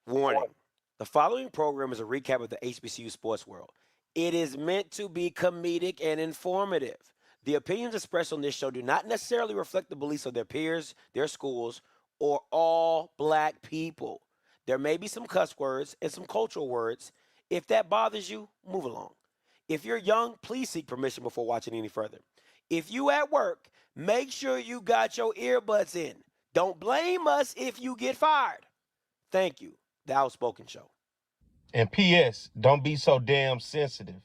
Warning. The following program is a recap of the HBCU sports world. It is meant to be comedic and informative. The opinions expressed on this show do not necessarily reflect the beliefs of their peers, their schools, or all black people. There may be some cuss words and some cultural words. If that bothers you, move along. If you're young, please seek permission before watching any further. If you at work, make sure you got your earbuds in. Don't blame us if you get fired. Thank you. The Outspoken Show. And P.S. Don't be so damn sensitive.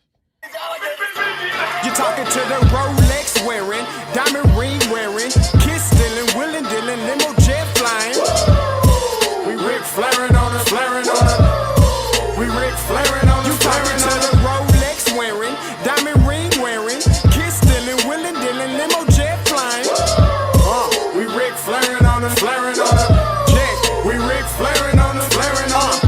You're talking to the Rolex wearing, diamond ring wearing, kiss stealing, willing dealing, limo jet flying. We Rick flaring on us, flaring on us. We Rick flaring on us. You talking to the Rolex wearing, diamond ring wearing, kiss stealing, willing dealing, limo jet flying. We Rick flaring on us, flaring on us. Jack, we Rick flaring on us, flaring on us.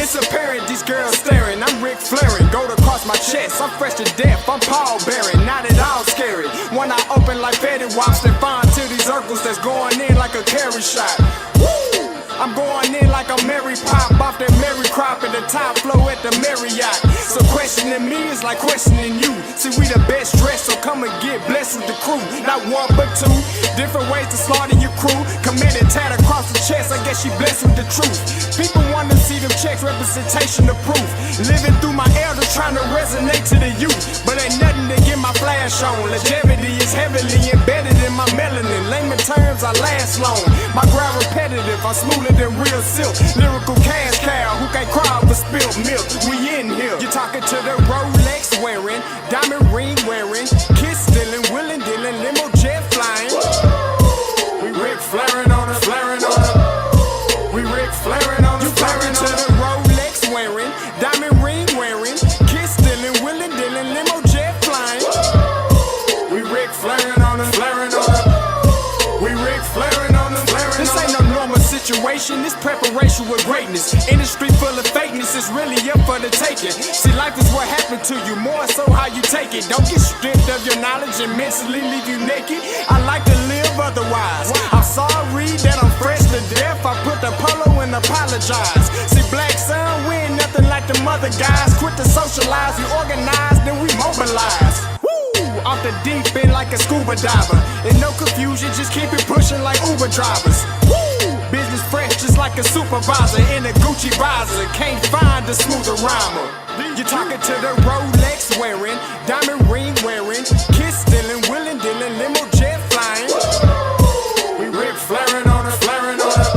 It's apparent these girls staring. I'm Rick flaring, gold across my chest. I'm fresh to death. I'm Paul Bearing, not at all scary. When I open like Betty Wops, then find to these circles that's going in like a carry shot. Woo! I'm going in like a Mary Pop off that Mary crop at the top flow at the Marriott. So questioning me is like questioning you. See, we the best dressed, so come and get blessed with the crew. Not one but two, different ways to slaughter your crew. Committed tat across the chest, I guess she blessed with the truth. People want to see them checks, representation of proof. Living through my elders trying to resonate to the youth. But ain't nothing to get my flash on. Longevity is heavily embedded in my melanin. Layman terms, I last long. My grind repetitive, I'm smoother than real silk. Lyrical cash cow who can't cry over spilled milk. We in here. You're talking to the Rolex wearing, diamond ring wearing, kiss stealing, willing dealing, limo jet flying. We Rick flaring on us, flaring on us. We Rick flaring on us. You talking to the Rolex wearing, diamond ring wearing, kiss stealing, willing dealing, limo jet flying. We Rick flaring on us, flaring on us. We Rick flaring on us, flaring on us. This ain't no normal situation, this preparation with greatness. Industry full of fakeness is really up for the taking. See, life is what happened to you, more so how you take it. Don't get stripped of your knowledge and mentally leave you naked. I like to live otherwise. I'm sorry that I'm fresh to death. I put the polo and apologize. See, black son, we ain't nothing like the mother guys. Quit to socialize, we organize, then we mobilize. Off the deep end like a scuba diver. And no confusion, just keep it pushing like Uber drivers. Woo! Business fresh just like a supervisor in a Gucci visor. Can't find a smoother rhymer. You're talking to the Rolex wearing, diamond ring wearing, kiss stealing, willing dealing, limo jet flying. We Rick flaring on us, flaring on us.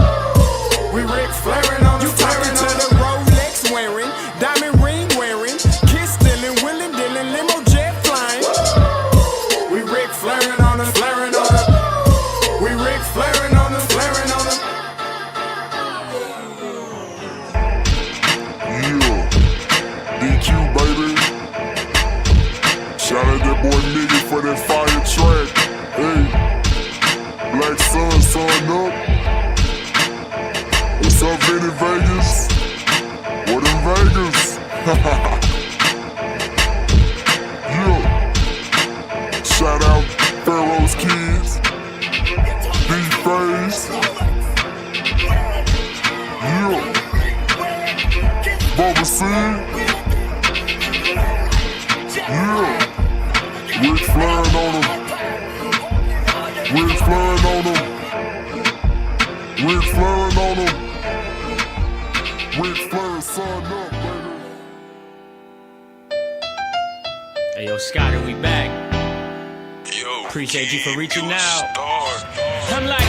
We Rick flaring on us. You talking to the Rolex wearing, diamond ring wearing, kiss stealing, willing dealing, limo jet flying. We Rick flaring on us, flaring on us. We Rick flaring on us, flaring on us. Yeah, DQ baby. Shout out that boy Nigga for that fire track. Hey, Black Sun, sun up. What's up, Vinny Vegas? What in Vegas? Yeah. Shout out Pharaoh's Kids, D-Face, yeah, Bubba C, yeah, Rick flaring on them, Rick flaring on them, Rick flaring on them, Rick flaring son up, baby. Hey yo, Scotty, we back. Appreciate you for reaching out. I'm like,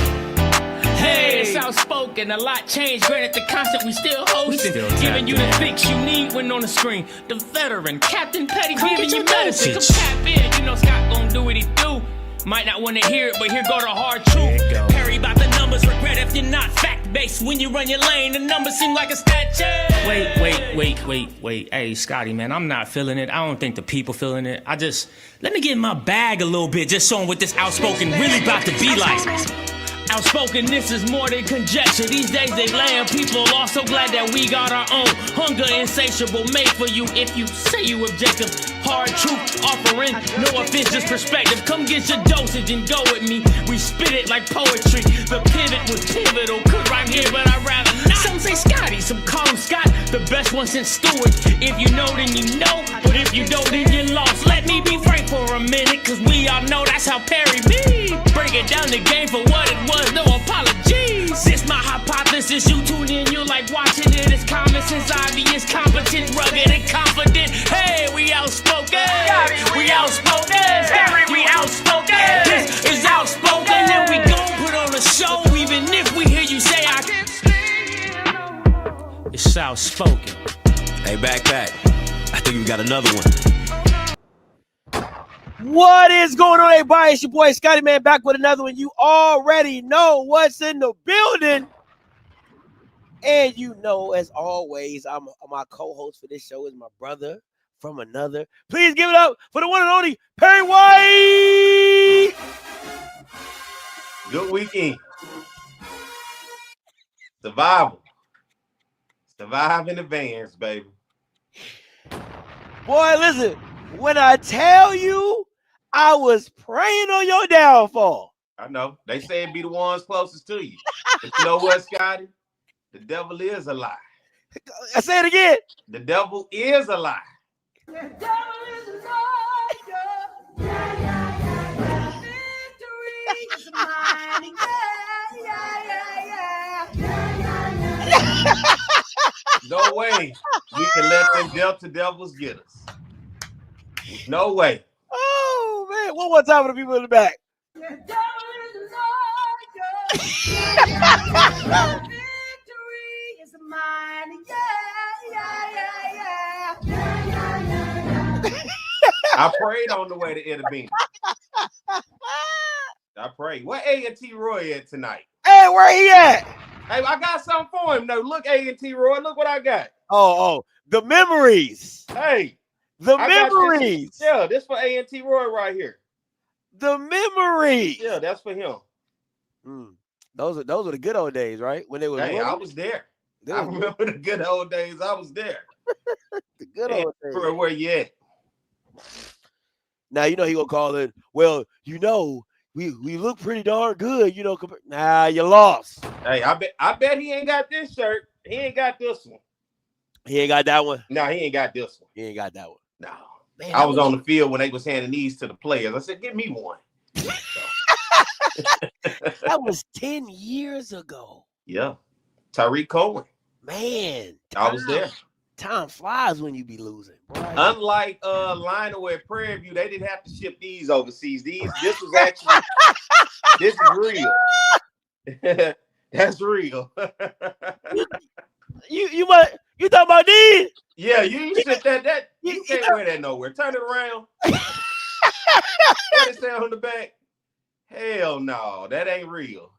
hey, it's Outspoken. A lot changed, granted the concept we still hosting. Giving you the fix you need when on the screen. The veteran, Captain Petty, giving you medicine. Come tap in, you know Scott gon' do what he do. Might not want to hear it, but here go the hard truth. Perry about the numbers, regret if you're not fact-based. When you run your lane, the numbers seem like a statue. Wait. Hey, Scotty, man, I'm not feeling it. I don't think the people feeling it. Let me get in my bag a little bit, just showing what this Outspoken really about to be like. Outspoken, this is more than conjecture. These days they laying people off, so glad that we got our own. Hunger insatiable, made for you if you say you objective. Hard truth offering, no offense, just perspective. Come get your dosage and go with me. We spit it like poetry. The pivot was pivotal, could rhyme here, but I'd rather not. Some say Scotty, some call best one since Stewart. If you know, then you know. But if you don't, then you lost. Let me be frank for a minute, cause we all know that's how Perry be. Break it down the game for what it was, no apologies. This my hypothesis, you tune in, you like watching it. It's common sense, obvious, competent, rugged, and confident. Hey, we outspoken. We outspoken. We outspoken. This is outspoken, and we gon' put on a show, even if we hear you say I can't stand. It's outspoken. Hey, backpack. I think we got another one. What is going on, everybody? It's your boy Scotty Man back with another one. You already know what's in the building. And you know, as always, my co-host for this show is my brother from another. Please give it up for the one and only Perry White. Good weekend. Survival. Survive in advance, baby. Boy, listen, when I tell you I was praying on your downfall. I know. They say it be the ones closest to you. But you know what, Scotty? The devil is a lie. I say it again. The devil is a lie. The devil is a liar. Victory is mine. No way we can let them Delta devils get us. No way. Oh, man. One more time for the people in the back. The devil is a liar. Victory is mine. I prayed on the way to intervene. I prayed. Where A&T Roy at tonight? Hey, where he at? Hey, I got something for him. No, look, A&T Roy. Look what I got. Oh, the memories. Hey. The I got memories. This for A&T Roy right here. The memories. Yeah, that's for him. Those are the good old days, right? When they were. Hey, I was there. I remember the good old days. I was there. The good old days. Where you at? Now you know he gonna call it. Well, you know we look pretty darn good. You know, nah, you lost. Hey, I bet he ain't got this shirt. He ain't got this one. He ain't got that one. No, he ain't got this one. He ain't got that one. No. Man, I was on the field when they was handing these to the players. I said, give me one. That was 10 years ago. Yeah. Tyreek Cohen. Man, I was there. Time flies when you be losing. Boy. Unlike Lionel at Prairie View, they didn't have to ship these overseas. This was actually this is real. That's real. you talking about these? Yeah, you ship that you can't wear that nowhere. Turn it around. Let it stay on the back. Hell no, that ain't real.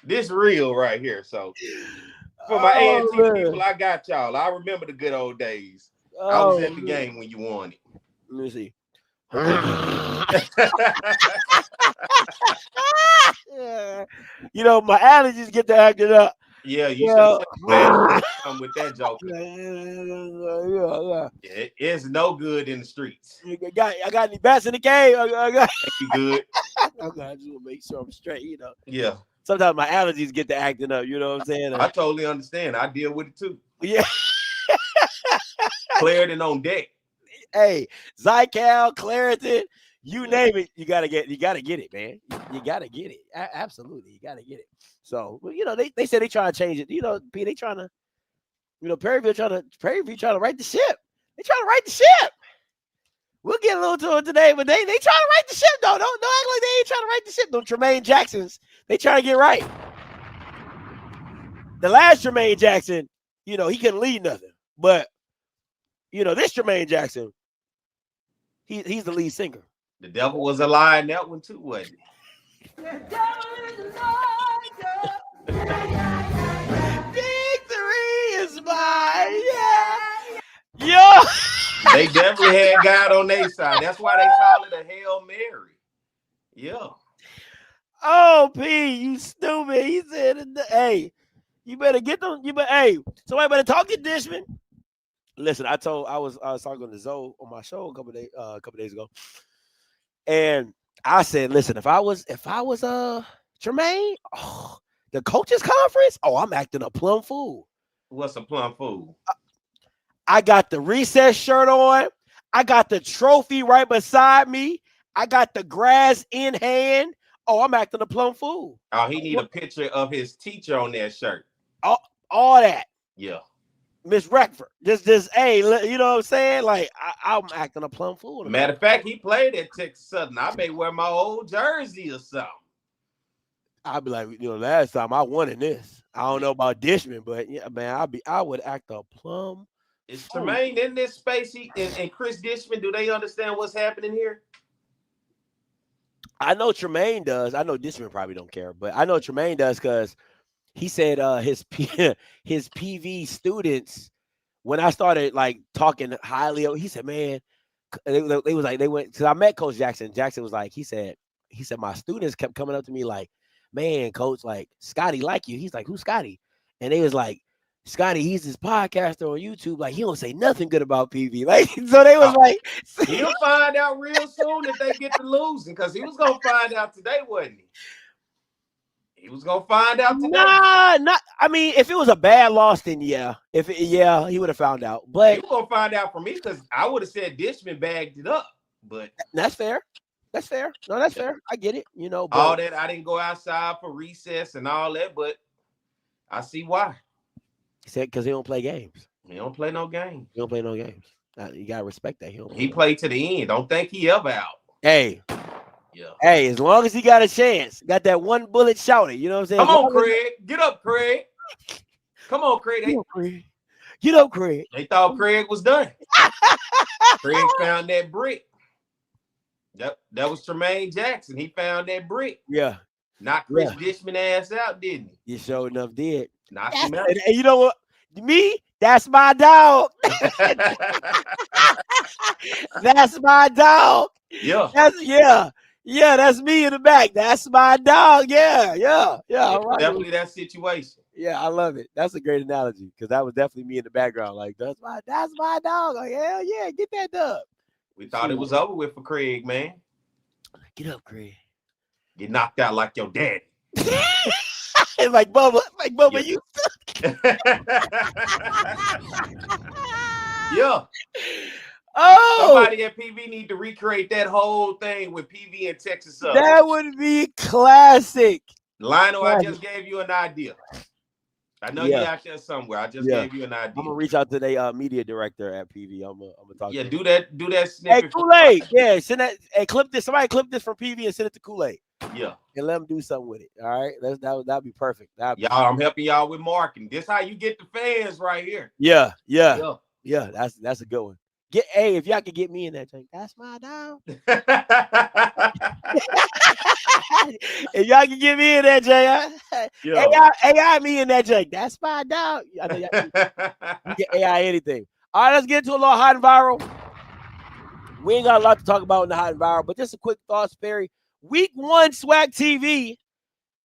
This real right here. So for my A&T people, I got y'all. I remember the good old days. I was at the game when you won it. Let me see. You know, my allergies get to acting up. Yeah, you should come with that joke. Yeah. It's no good in the streets. I got any bats in the cave? I got You good? I just want to make sure I'm straight, you know. Yeah. Sometimes my allergies get to acting up, you know what I'm saying? I totally understand. I deal with it too. Yeah. Claritin on deck. Hey, Zycal, Claritin, you name it, you gotta get it, man. You gotta get it. Absolutely, you gotta get it. So, well, you know, they say they trying to change it. You know, P, they trying to, you know, Prairie trying to right the ship. They trying to right the ship. We'll get a little to it today, but they trying to right the ship though. Don't act like they ain't trying to right the ship. Them Tremaine Jacksons, they trying to get right. The last Tremaine Jackson, you know, he couldn't lead nothing, but you know, this Tremaine Jackson, he's the lead singer. The devil was a lie in that one too, wasn't he? The devil is a liar. Victory is mine. Yeah. They definitely had God on their side. That's why they call it a Hail Mary. Yeah. Oh, P, you stupid. He said, hey, you better get them. Hey, somebody better talk to Dishman. Listen, I was talking to Zoe on my show a couple days ago. And I said, listen, if I was Tremaine, the coaches conference, I'm acting a plum fool. What's a plum fool? I got the recess shirt on. I got the trophy right beside me. I got the grass in hand. Oh, I'm acting a plum fool. Oh, he need a picture of his teacher on that shirt. All that. Yeah. Miss Reckford. Just, hey, you know what I'm saying? Like, I'm acting a plum fool. Matter of fact, he played at Texas Southern. I may wear my old jersey or something. I'd be like, last time I won in this. I don't know about Dishman, but yeah, man, I would act a plum. Is Tremaine in this space? And Chris Dishman, do they understand what's happening here? I know Tremaine does. I know Dishman probably don't care, but I know Tremaine does because he said his PV students, when I started like talking highly of, he said, man, they was like, they went, because I met Coach Jackson. Jackson was like, he said my students kept coming up to me like, man, Coach, like, Scotty like you. He's like, who's Scotty? And they was like, Scotty, he's this podcaster on YouTube. Like, he don't say nothing good about PV. Like, so they was like, he'll find out real soon if they get to losing, because he was gonna find out today, wasn't he? He was gonna find out today. I mean, if it was a bad loss, then yeah. He would have found out. But he was gonna find out from me, because I would have said Dishman bagged it up. But that's fair. That's fair. No, that's fair. I get it. But all that, I didn't go outside for recess and all that, but I see why. He said because he don't play games. He don't play no games. He don't play no games. You gotta respect that. He played to the end. Don't think he ever out. Hey. Yeah. Hey, as long as he got a chance, got that one bullet shouted. You know what I'm saying? Come on, Craig. Get up, Craig. Come on, Craig. Get up, Craig. Get up, Craig. They thought Craig was done. Craig found that brick. That was Tremaine Jackson. He found that brick. Yeah. Knocked Chris Dishman ass out, didn't he? You sure enough did. Knocked him out. And you know what? Me, that's my dog. That's my dog. Yeah. Yeah, that's me in the back. That's my dog. Yeah. All right. Definitely that situation. Yeah, I love it. That's a great analogy, because that was definitely me in the background. Like, that's my dog. Like, hell yeah, get that dub. We thought it was over with for Craig, man. Get up, Craig. Get knocked out like your daddy. like Bubba, you. Yeah. Oh, somebody at PV need to recreate that whole thing with PV and Texas up. That would be classic. Lionel, I just gave you an idea. I know you're out there somewhere. I just gave you an idea. I'm gonna reach out to the media director at PV. I'm gonna talk. Yeah, to do that snippet. Hey, Kool-Aid. Yeah, send that. Hey, clip this. Somebody clip this from PV and send it to Kool-Aid. Yeah, and let them do something with it. All right, that'd be perfect. Y'all, I'm helping y'all with marketing. This how you get the fans right here. Yeah. That's a good one. If y'all can get me in that thing, that's my dog. If y'all can get me in that thing, AI me in that thing. That's my dog. I know you get AI anything. All right, let's get into a little hot and viral. We ain't got a lot to talk about in the hot and viral, but just a quick thoughts, Perry. Week 1 SWAC TV.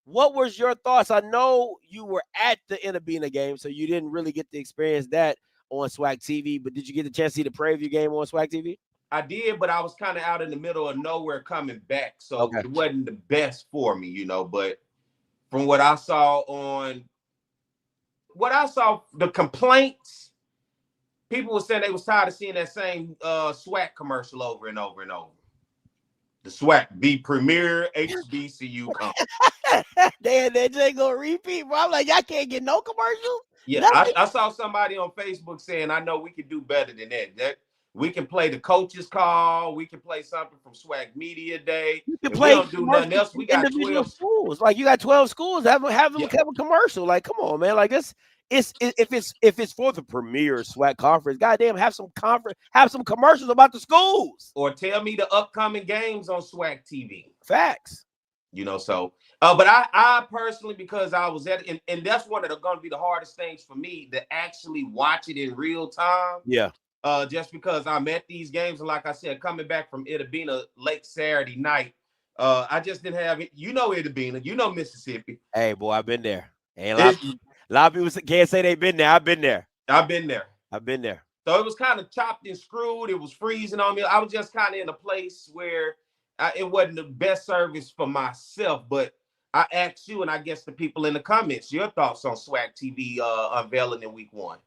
What was your thoughts? I know you were at the Inabina game, so you didn't really get to experience that on SWAC TV, but did you get the chance to see the Prairie game on SWAC TV? I did, but I was kind of out in the middle of nowhere coming back, so it wasn't the best for me, but from what I saw the complaints, people were saying they was tired of seeing that same SWAC commercial over and over and over. The SWAC, the premier HBCU conference. Damn, that ain't gonna repeat, bro. I'm like, y'all can't get no commercials. Yeah, I saw somebody on Facebook saying, I know we could do better than that. That we can play the coach's call. We can play something from SWAC Media Day. You can play. We don't do nothing else. We got 12 schools. Like, you got 12 schools. Have them have a commercial. Like, come on, man. Like, if it's for the premier SWAC conference, goddamn, have some commercials about the schools. Or tell me the upcoming games on SWAC TV. Facts. But I personally, because I was at it, and that's one of the going to be the hardest things for me to actually watch it in real time. Yeah. Just because I'm at these games, and like I said, coming back from Itabena late Saturday night, I just didn't have it. Itabena, Mississippi. Hey, boy, I've been there. And a lot of people can't say they've been there. I've been there. So it was kind of chopped and screwed. It was freezing on me. I was just kind of in a place where it wasn't the best service for myself, but I asked you, and I guess the people in the comments, your thoughts on SWAC TV unveiling in week 1.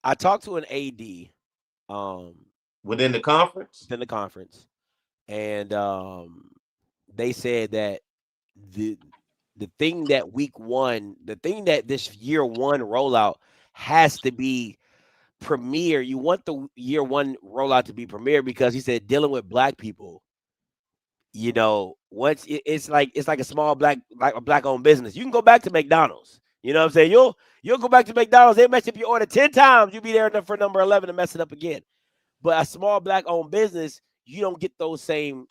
I talked to an AD Within the conference? within the conference, and they said that the the thing that week one, the thing that this year one rollout has to be premier. You want the year one rollout to be premier because he said dealing with black people, once it's like a small like a black owned business. You can go back to McDonald's. You know what I'm saying? You'll go back to McDonald's. They mess up your order 10 times. You'll be there for number 11 to mess it up again. But a small black owned business, you don't get the same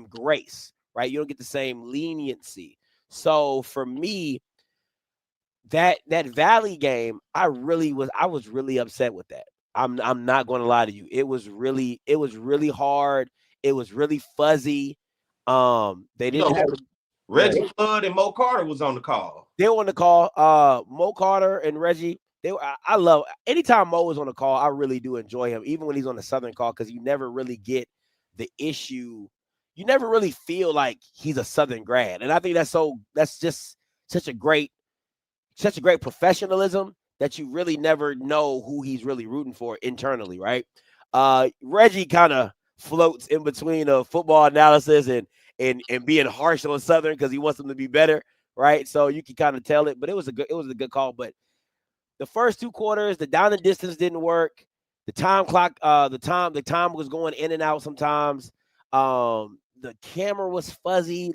grace, right? You don't get the same leniency. So for me, that Valley game, I was really upset with that. I'm not going to lie to you. It was really hard. It was really fuzzy. They You know, didn't have Reggie Flood and Mo Carter was on the call. they were on the call. Mo Carter and Reggie. I love anytime Mo is on the call. I really do enjoy him, even when he's on the Southern call, because you never really get the issue. You never really feel like he's a Southern grad, and I think that's just such a great professionalism that you really never know who he's really rooting for internally, right? Reggie kind of floats in between a football analysis and being harsh on Southern because he wants them to be better, right? So you can kind of tell it, but it was a good call. But the first two quarters, the down and distance didn't work. The time clock, the time was going in and out sometimes. The camera was fuzzy,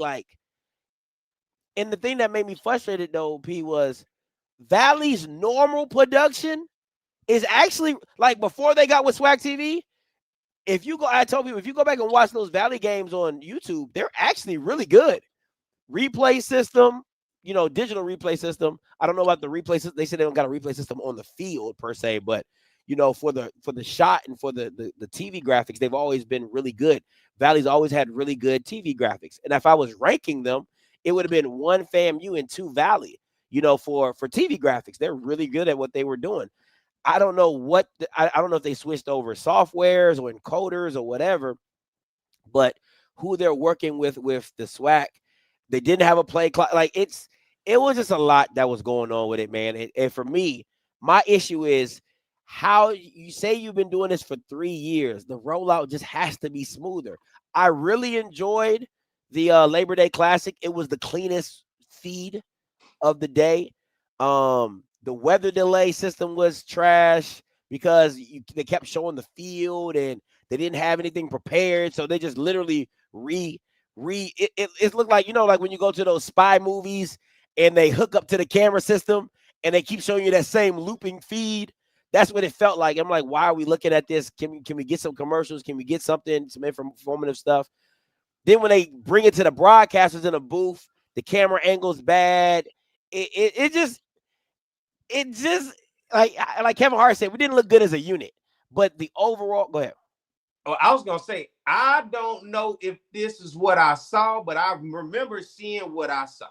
and the thing that made me frustrated though, P, was Valley's normal production is actually like before they got with SWAC TV. I told people if you go back and watch those Valley games on YouTube, they're actually really good. Replay system, digital replay system. I don't know about the replay system. They said they don't got a replay system on the field per se, but for the shot and for the TV graphics, they've always been really good. Valley's always had really good TV graphics. And if I was ranking them, it would have been 1 FAMU and 2 Valley, for TV graphics. They're really good at what they were doing. I don't know I don't know if they switched over softwares or encoders or whatever, but who they're working with the SWAC, they didn't have a play clock. It was just a lot that was going on with it, man. And for me, my issue is how you say you've been doing this for 3 years. The rollout just has to be smoother. I really enjoyed the Labor Day Classic. It was the cleanest feed of the day. The weather delay system was trash because they kept showing the field and they didn't have anything prepared. So they just literally it looked like, like when you go to those spy movies and they hook up to the camera system and they keep showing you that same looping feed. That's what it felt like. I'm like, why are we looking at this? Can we get some commercials? Can we get some informative stuff? Then when they bring it to the broadcasters in a booth, the camera angle's bad. It just like Kevin Hart said, we didn't look good as a unit. But the overall, go ahead. Oh, I was gonna say, I don't know if this is what I saw, but I remember seeing what I saw.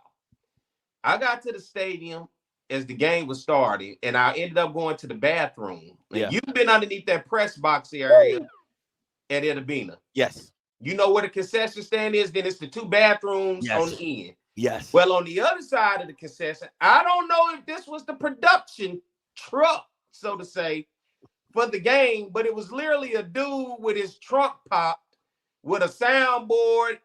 I got to the stadium as the game was starting, and I ended up going to the bathroom. And Yeah. you've been underneath that press box area at Edabina. Yes. You know where the concession stand is? Then it's the 2 bathrooms Yes. on the end. Yes. Well, on the other side of the concession, I don't know if this was the production truck, so to say, for the game, but it was literally a dude with his trunk popped with a soundboard,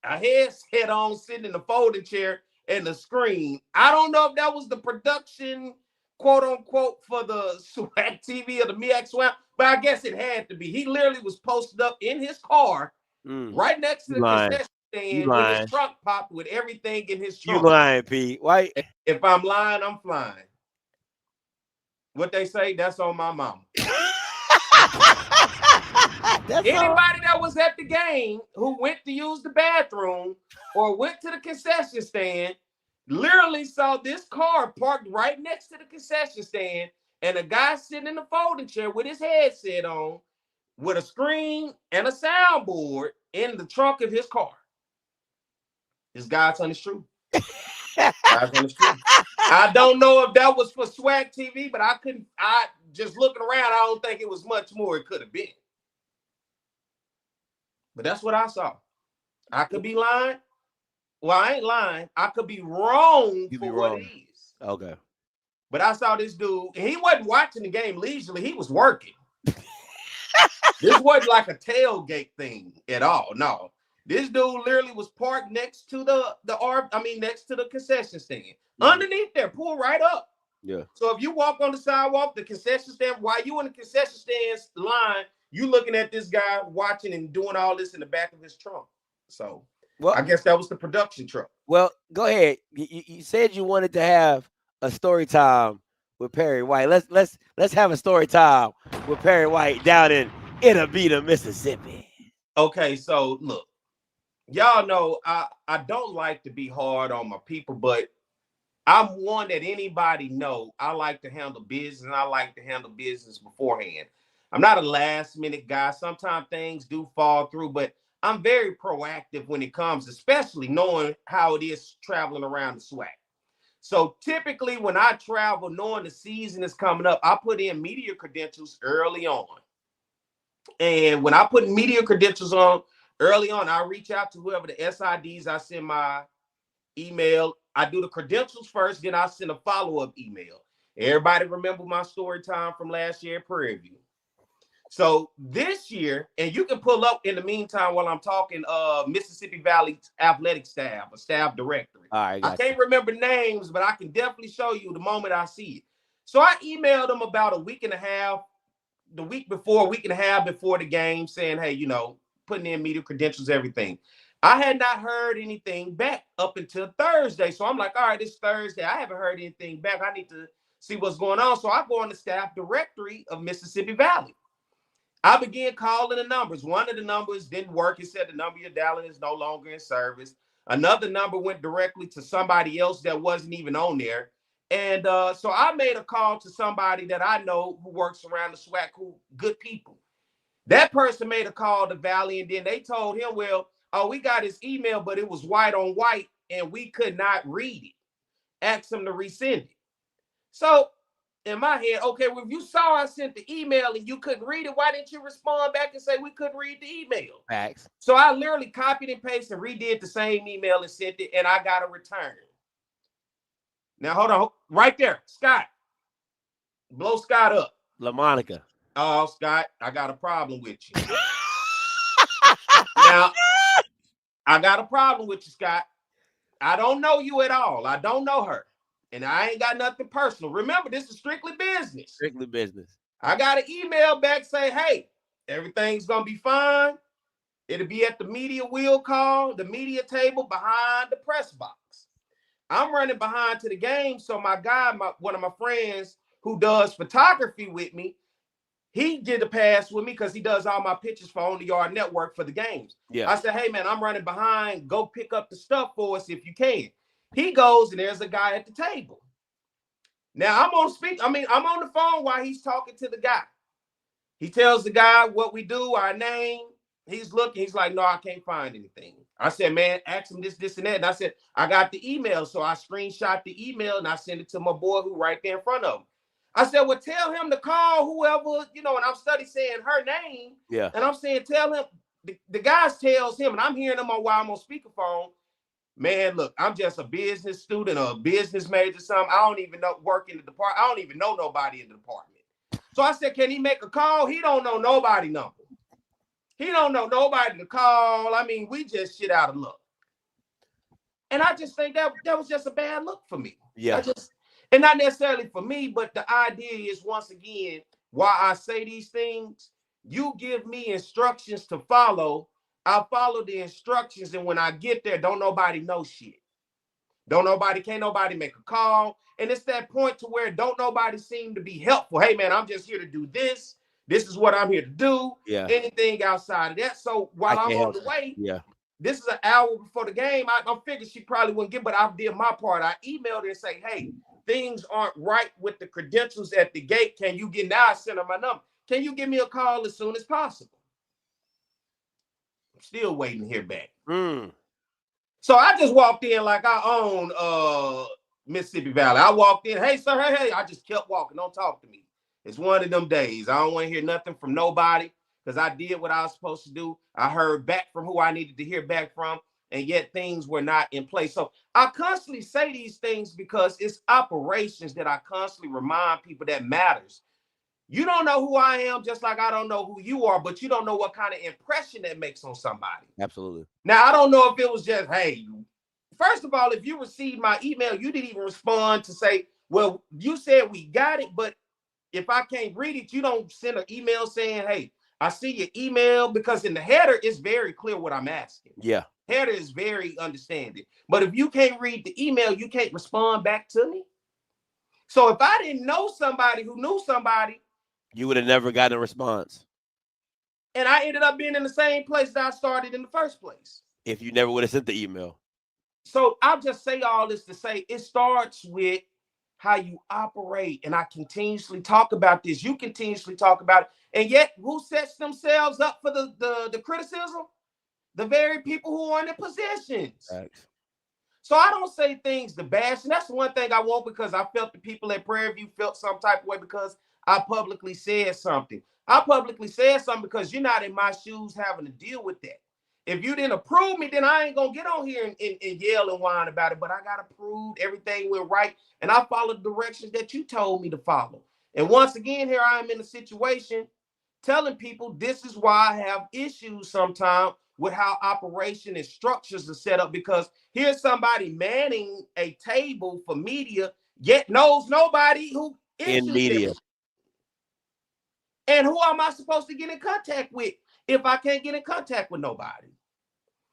a headset on, sitting in the folding chair and the screen. I don't know if that was the production, quote unquote, for the SWAC TV or the MEAC SWAC, but I guess it had to be. He literally was posted up in his car right next to the concession stand with his trunk popped with everything in his trunk. You lying, P. Why? If I'm lying, I'm flying. What they say, that's on my mama. Anybody that was at the game who went to use the bathroom or went to the concession stand literally saw this car parked right next to the concession stand and a guy sitting in the folding chair with his headset on with a screen and a soundboard in the trunk of his car. This guy's on the truth. I don't know if that was for SWAC TV, but I just looking around, I don't think it was much more it could have been. But that's what I saw. I could be lying. Well, I ain't lying. I could be wrong what it is. Okay. But I saw this dude, and he wasn't watching the game leisurely. He was working. This wasn't like a tailgate thing at all. No. This dude literally was parked next to next to the concession stand. Underneath there, pull right up. Yeah. So if you walk on the sidewalk, the concession stand, while you in the concession stand line, you looking at this guy watching and doing all this in the back of his trunk. So I guess that was the production truck. Well, go ahead. You said you wanted to have a story time with Perry White. Let's have a story time with Perry White down in Itabita, Mississippi. Okay, so look, y'all know I don't like to be hard on my people, but I'm one that anybody know. I like to handle business, and I like to handle business beforehand. I'm not a last minute guy. Sometimes things do fall through, but I'm very proactive when it comes, especially knowing how it is traveling around the SWAC. So typically when I travel, knowing the season is coming up, I put in media credentials early on. And when I put media credentials on early on, I reach out to whoever the SIDs, I send my email. I do the credentials first, then I send a follow-up email. Everybody remember my story time from last year at Prairie. So this year, and you can pull up in the meantime while I'm talking Mississippi Valley athletic staff, a staff directory. All right, I can't remember names, but I can definitely show you the moment I see it. So I emailed them about a week and a half before the game, saying, hey, putting in media credentials, everything. I had not heard anything back up until Thursday. So I'm like, all right, it's Thursday. I haven't heard anything back. I need to see what's going on. So I go on the staff directory of Mississippi Valley. I began calling the numbers. One of the numbers didn't work. It said the number you're dialing is no longer in service. Another number went directly to somebody else that wasn't even on there. And so I made a call to somebody that I know who works around the SWAC, who good people. That person made a call to Valley, and then they told him, well, we got his email, but it was white on white, and we could not read it. Ask him to resend it. So in my head, okay, well, if you saw I sent the email and you couldn't read it, why didn't you respond back and say we couldn't read the email? Facts. So I literally copied and pasted and redid the same email and sent it, and I got a return. Now, hold on. Right there, Scott. Blow Scott up. LaMonica. Oh, Scott, I got a problem with you. Now, I got a problem with you, Scott. I don't know you at all. I don't know her. And I ain't got nothing personal. Remember, this is strictly business. Strictly business. I got an email back saying, hey, everything's going to be fine. It'll be at the media wheel call, the media table behind the press box. I'm running behind to the game. So my guy, one of my friends who does photography with me, he did a pass with me because he does all my pictures for On the Yard Network for the games. Yeah. I said, hey, man, I'm running behind. Go pick up the stuff for us if you can. He goes, and there's a guy at the table. Now, I'm on the phone while he's talking to the guy. He tells the guy what we do, our name. He's looking. He's like, no, I can't find anything. I said, man, ask him this, and that. And I said, I got the email. So I screenshot the email, and I sent it to my boy who right there in front of him. I said, well, tell him to call whoever, and I'm studying saying her name. Yeah. And I'm saying, tell him, the guy tells him, and I'm hearing him while I'm on speakerphone. Man, look, I'm just a business student or a business major or something. I don't even know work in the department. I don't even know nobody in the department. So I said, can he make a call? He don't know nobody number. He don't know nobody to call. I mean, we just shit out of luck. And I just think that was just a bad look for me. Yeah. And not necessarily for me, but the idea is, once again, why I say these things, you give me instructions to follow. I follow the instructions, and when I get there, don't nobody know shit. Can't nobody make a call. And it's that point to where don't nobody seem to be helpful. Hey, man, I'm just here to do this. This is what I'm here to do. Yeah. Anything outside of that. So while I'm on the way, this is an hour before the game. I figured she probably wouldn't get, but I did my part. I emailed her and say, hey, things aren't right with the credentials at the gate. Can you get, now I sent her my number. Can you give me a call as soon as possible? I'm still waiting to hear back. So I just walked in like I own Mississippi Valley. I walked in, hey, sir, hey. I just kept walking. Don't talk to me. It's one of them days. I don't want to hear nothing from nobody because I did what I was supposed to do. I heard back from who I needed to hear back from. and yet things were not in place. So I constantly say these things because it's operations that I constantly remind people that matters. You don't know who I am, just like I don't know who you are, but you don't know what kind of impression that makes on somebody. Absolutely. Now, I don't know if it was just, hey, first of all, if you received my email, you didn't even respond to say, well, you said we got it, but if I can't read it, you don't send an email saying, hey, I see your email, because in the header, it's very clear what I'm asking. Yeah. Header is very understanding. But if you can't read the email, you can't respond back to me. So if I didn't know somebody who knew somebody, you would have never gotten a response. And I ended up being in the same place that I started in the first place. If you never would have sent the email. So I'll just say all this to say it starts with how you operate. And I continuously talk about this. You continuously talk about it. And yet, who sets themselves up for the criticism? The very people who are in the positions. Thanks. So I don't say things to bash. And that's the one thing I want, because I felt the people at Prairie View felt some type of way because I publicly said something. I publicly said something because you're not in my shoes having to deal with that. If you didn't approve me, then I ain't going to get on here and yell and whine about it. But I got approved. Everything went right. And I followed the directions that you told me to follow. And once again, here I am in a situation telling people this is why I have issues sometimes with how operation and structures are set up, because here's somebody manning a table for media, yet knows nobody who in media. Them. And who am I supposed to get in contact with if I can't get in contact with nobody?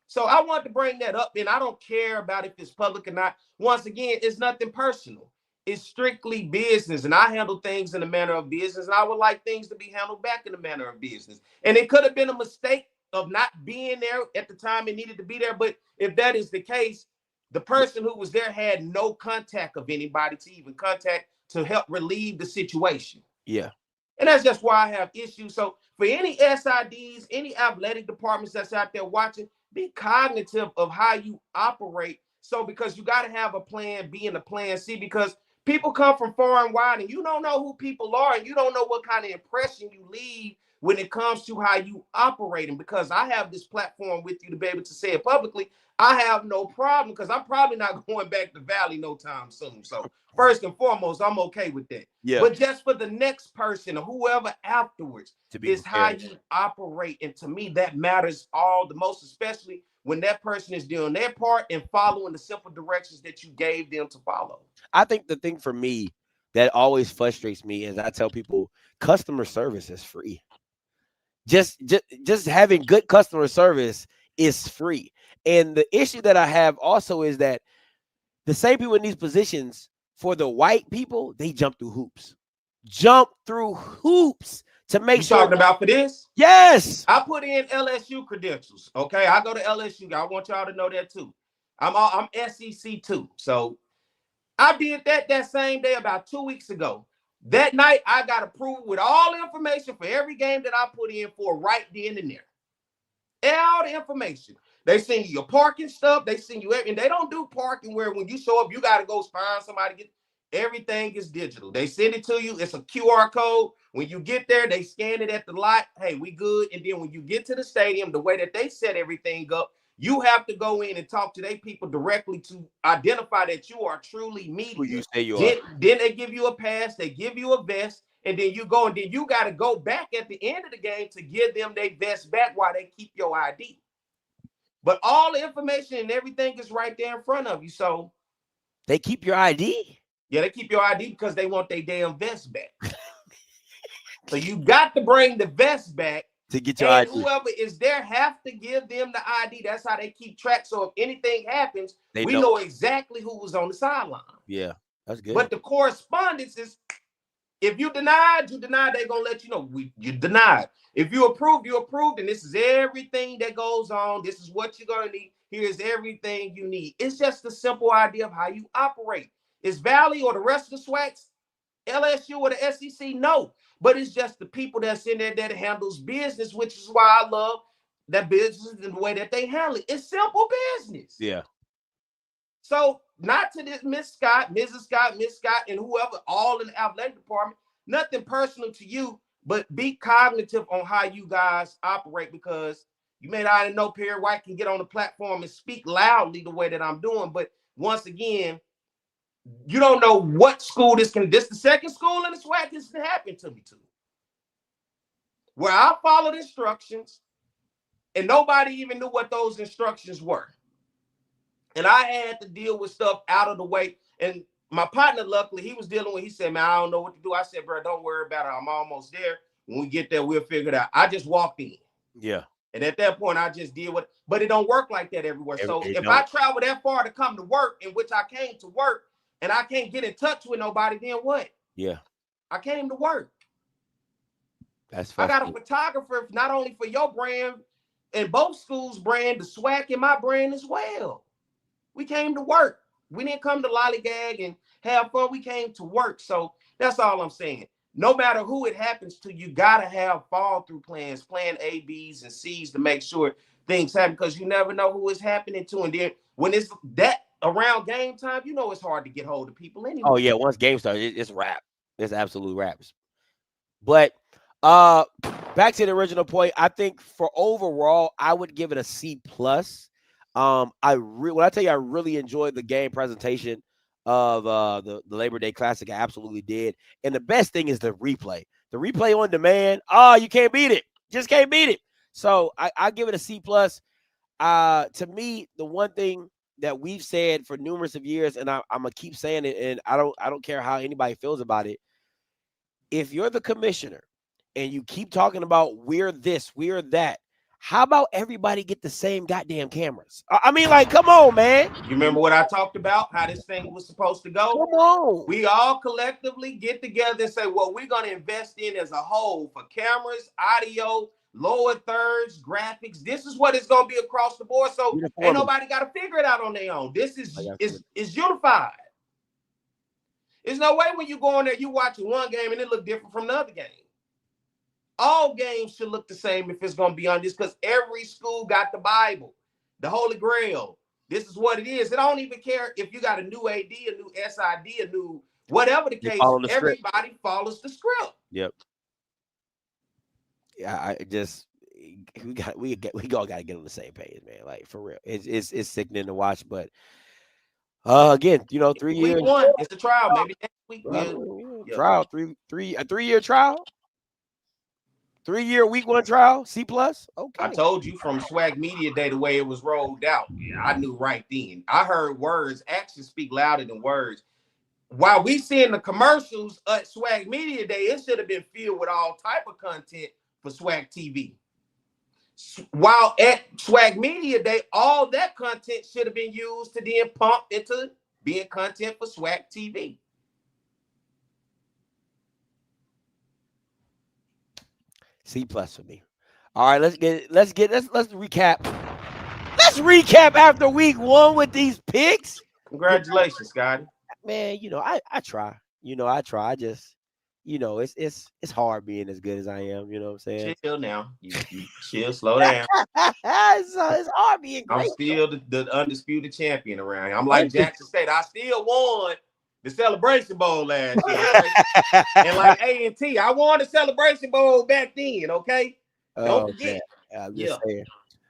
So I want to bring that up, and I don't care about if it's public or not. Once again, it's nothing personal. It's strictly business, and I handle things in a manner of business, and I would like things to be handled back in a manner of business. And it could have been a mistake of not being there at the time it needed to be there, but if that is the case, the person who was there had no contact of anybody to even contact to help relieve the situation. Yeah. And that's just why I have issues. So for any SIDs, any athletic departments that's out there watching, be cognitive of how you operate. So because you got to have a plan B and a plan C, because people come from far and wide and you don't know who people are, and you don't know what kind of impression you leave when it comes to how you operate. And because I have this platform with you to be able to say it publicly, I have no problem, because I'm probably not going back to Valley no time soon. So first and foremost, I'm okay with that. Yeah. But just for the next person or whoever afterwards is prepared. how you operate. And to me, that matters all the most, especially when that person is doing their part and following the simple directions that you gave them to follow. I think the thing for me that always frustrates me is I tell people customer service is free. Just having good customer service is free. And the issue that I have also is that the same people in these positions, for the white people, they jump through hoops to make You sure. talking about for this? Yes. I put in LSU credentials. Okay, I go to LSU. I want y'all to know that too. I'm SEC too. So I did that same day about 2 weeks ago. That night, I got approved with all the information for every game that I put in for right then and there. All the information. They send you your parking stuff. They send you everything. They don't do parking where when you show up, you got to go find somebody. Everything is digital. They send it to you. It's a QR code. When you get there, they scan it at the lot. Hey, we good. And then when you get to the stadium, the way that they set everything up, you have to go in and talk to their people directly to identify that you are truly media. Who you say you are. Then they give you a pass. They give you a vest. And then you go, and then you got to go back at the end of the game to give them their vest back while they keep your ID. But all the information and everything is right there in front of you. So they keep your ID? Yeah, they keep your ID because they want their damn vest back. So you got to bring the vest back to get your ID. ID. Whoever is there have to give them the ID. That's how they keep track. So if anything happens, we know exactly who was on the sideline. Yeah, that's good. But the correspondence is, if you denied, they're going to let you know you denied. If you approved, and this is everything that goes on. This is what you're going to need. Here's everything you need. It's just a simple idea of how you operate. Is Valley or the rest of the SWACs, LSU or the SEC? No. But it's just the people that's in there that handles business, which is why I love that business and the way that they handle it. It's simple business. Yeah. So not to this Miss Scott, Mrs. Scott, Miss Scott, and whoever, all in the athletic department, nothing personal to you, but be cognitive on how you guys operate, because You may not know Perry White can get on the platform and speak loudly the way that I'm doing, but once again, you don't know what school this is the second school in the SWAC this happened to me to. Where I followed instructions and nobody even knew what those instructions were. And I had to deal with stuff out of the way. And my partner, luckily, he was dealing with, he said, man, I don't know what to do. I said, bro, don't worry about it. I'm almost there. When we get there, we'll figure it out. I just walked in. Yeah. And at that point, I just did what, but it don't work like that everywhere. So if I travel that far to come to work, in which I came to work, and I can't get in touch with nobody, then what? Yeah. I came to work. That's I got a photographer, not only for your brand and both schools' brand, the SWAC and my brand as well. We came to work. We didn't come to lollygag and have fun. We came to work. So that's all I'm saying. No matter who it happens to, you got to have fall-through plans, plan A, B's, and C's to make sure things happen, because you never know who it's happening to. And then when it's that around game time, you know it's hard to get hold of people anyway. Oh, yeah. Once game starts, it's rap. It's absolute raps. But back to the original point, I think for overall, I would give it a C+. When I tell you I really enjoyed the game presentation of the Labor Day Classic, I absolutely did. And the best thing is the replay. The replay on demand. Oh, you can't beat it. Just can't beat it. So I give it a C+. To me, the one thing that we've said for numerous of years, and I'm gonna keep saying it, and I don't care how anybody feels about it. If you're the commissioner and you keep talking about we're this, we're that, how about everybody get the same goddamn cameras? I mean, like, come on, man. You remember what I talked about, how this thing was supposed to go? Come on. We all collectively get together and say what we're going to invest in as a whole for cameras, audio, lower thirds, graphics. This is what it's going to be across the board. So ain't nobody got to figure it out on their own. This is unified. There's no way when you go in there, you watching one game and it look different from the other game. All games should look the same if it's going to be on this, because every school got the Bible, the Holy Grail. This is what it is. It don't even care if you got a new AD, a new SID, a new whatever the case. Everybody follows the script. Yep. Yeah, we all got to get on the same page, man. Like, for real, it's sickening to watch, but again, 3 years. Week 1, it's a trial. Maybe next week. Trial, a 3-year trial. 3-year week 1 trial, C+. Okay. I told you from SWAC Media Day, the way it was rolled out, I knew right then. I heard words, actions speak louder than words. While we seeing the commercials at SWAC Media Day, it should have been filled with all type of content for SWAC TV. While at SWAC Media Day, all that content should have been used to then pump into being content for SWAC TV. C+ for me. All right, let's recap. Let's recap after week 1 with these picks. Congratulations, Scotty. Man, I try. I try. I just, it's hard being as good as I am. You know what I'm saying? Chill now. You chill, slow down. It's hard being great. I'm still the undisputed champion around here. I'm like Jackson State. I still won the Celebration Bowl last year. And like A&T, I won the Celebration Bowl back then, okay? Don't forget. I'm just saying.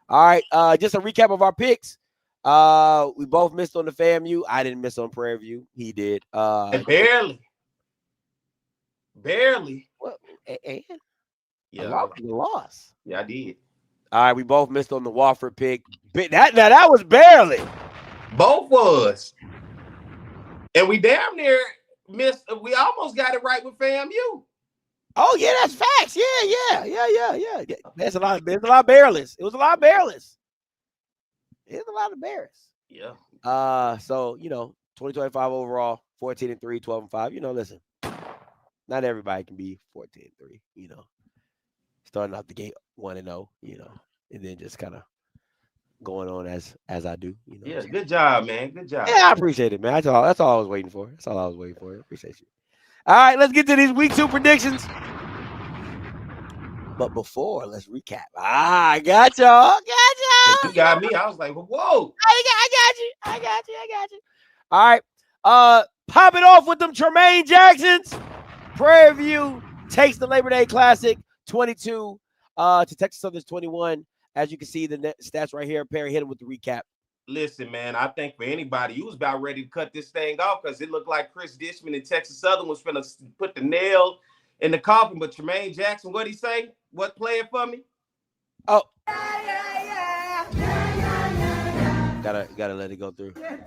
All right, just a recap of our picks. We both missed on the FAMU. I didn't miss on Prairie View. He did. Barely. Well, and yeah, lost. Yeah, I did. All right, we both missed on the Wofford pick. That was barely. Both was. And we damn near missed. We almost got it right with FAMU. Oh yeah, that's facts. Yeah. There's a lot of barrels. It was a lot of barrels. It's a lot of bears. Yeah. So 2025 overall, 14-3, 12-5. Listen, not everybody can be 14-3. Starting out the gate 1-0. And then just kind of going on as I do. Yeah, good job, man. Good job. Yeah, I appreciate it, man. That's all I was waiting for. I appreciate you. All right, let's get to these week 2 predictions. But before, let's recap. I got y'all. You got me. I was like, whoa. I got you. All right. Pop it off with them Tremaine Jacksons. Prairie View takes the Labor Day Classic 22 to Texas Southern's 21. As you can see, the stats right here. Perry, hit him with the recap. Listen, man, I think for anybody, you was about ready to cut this thing off because it looked like Chris Dishman and Texas Southern was going to put the nail in the coffin. But Tremaine Jackson, what'd he say? What playing for me? Oh. Gotta let it go through. Yeah.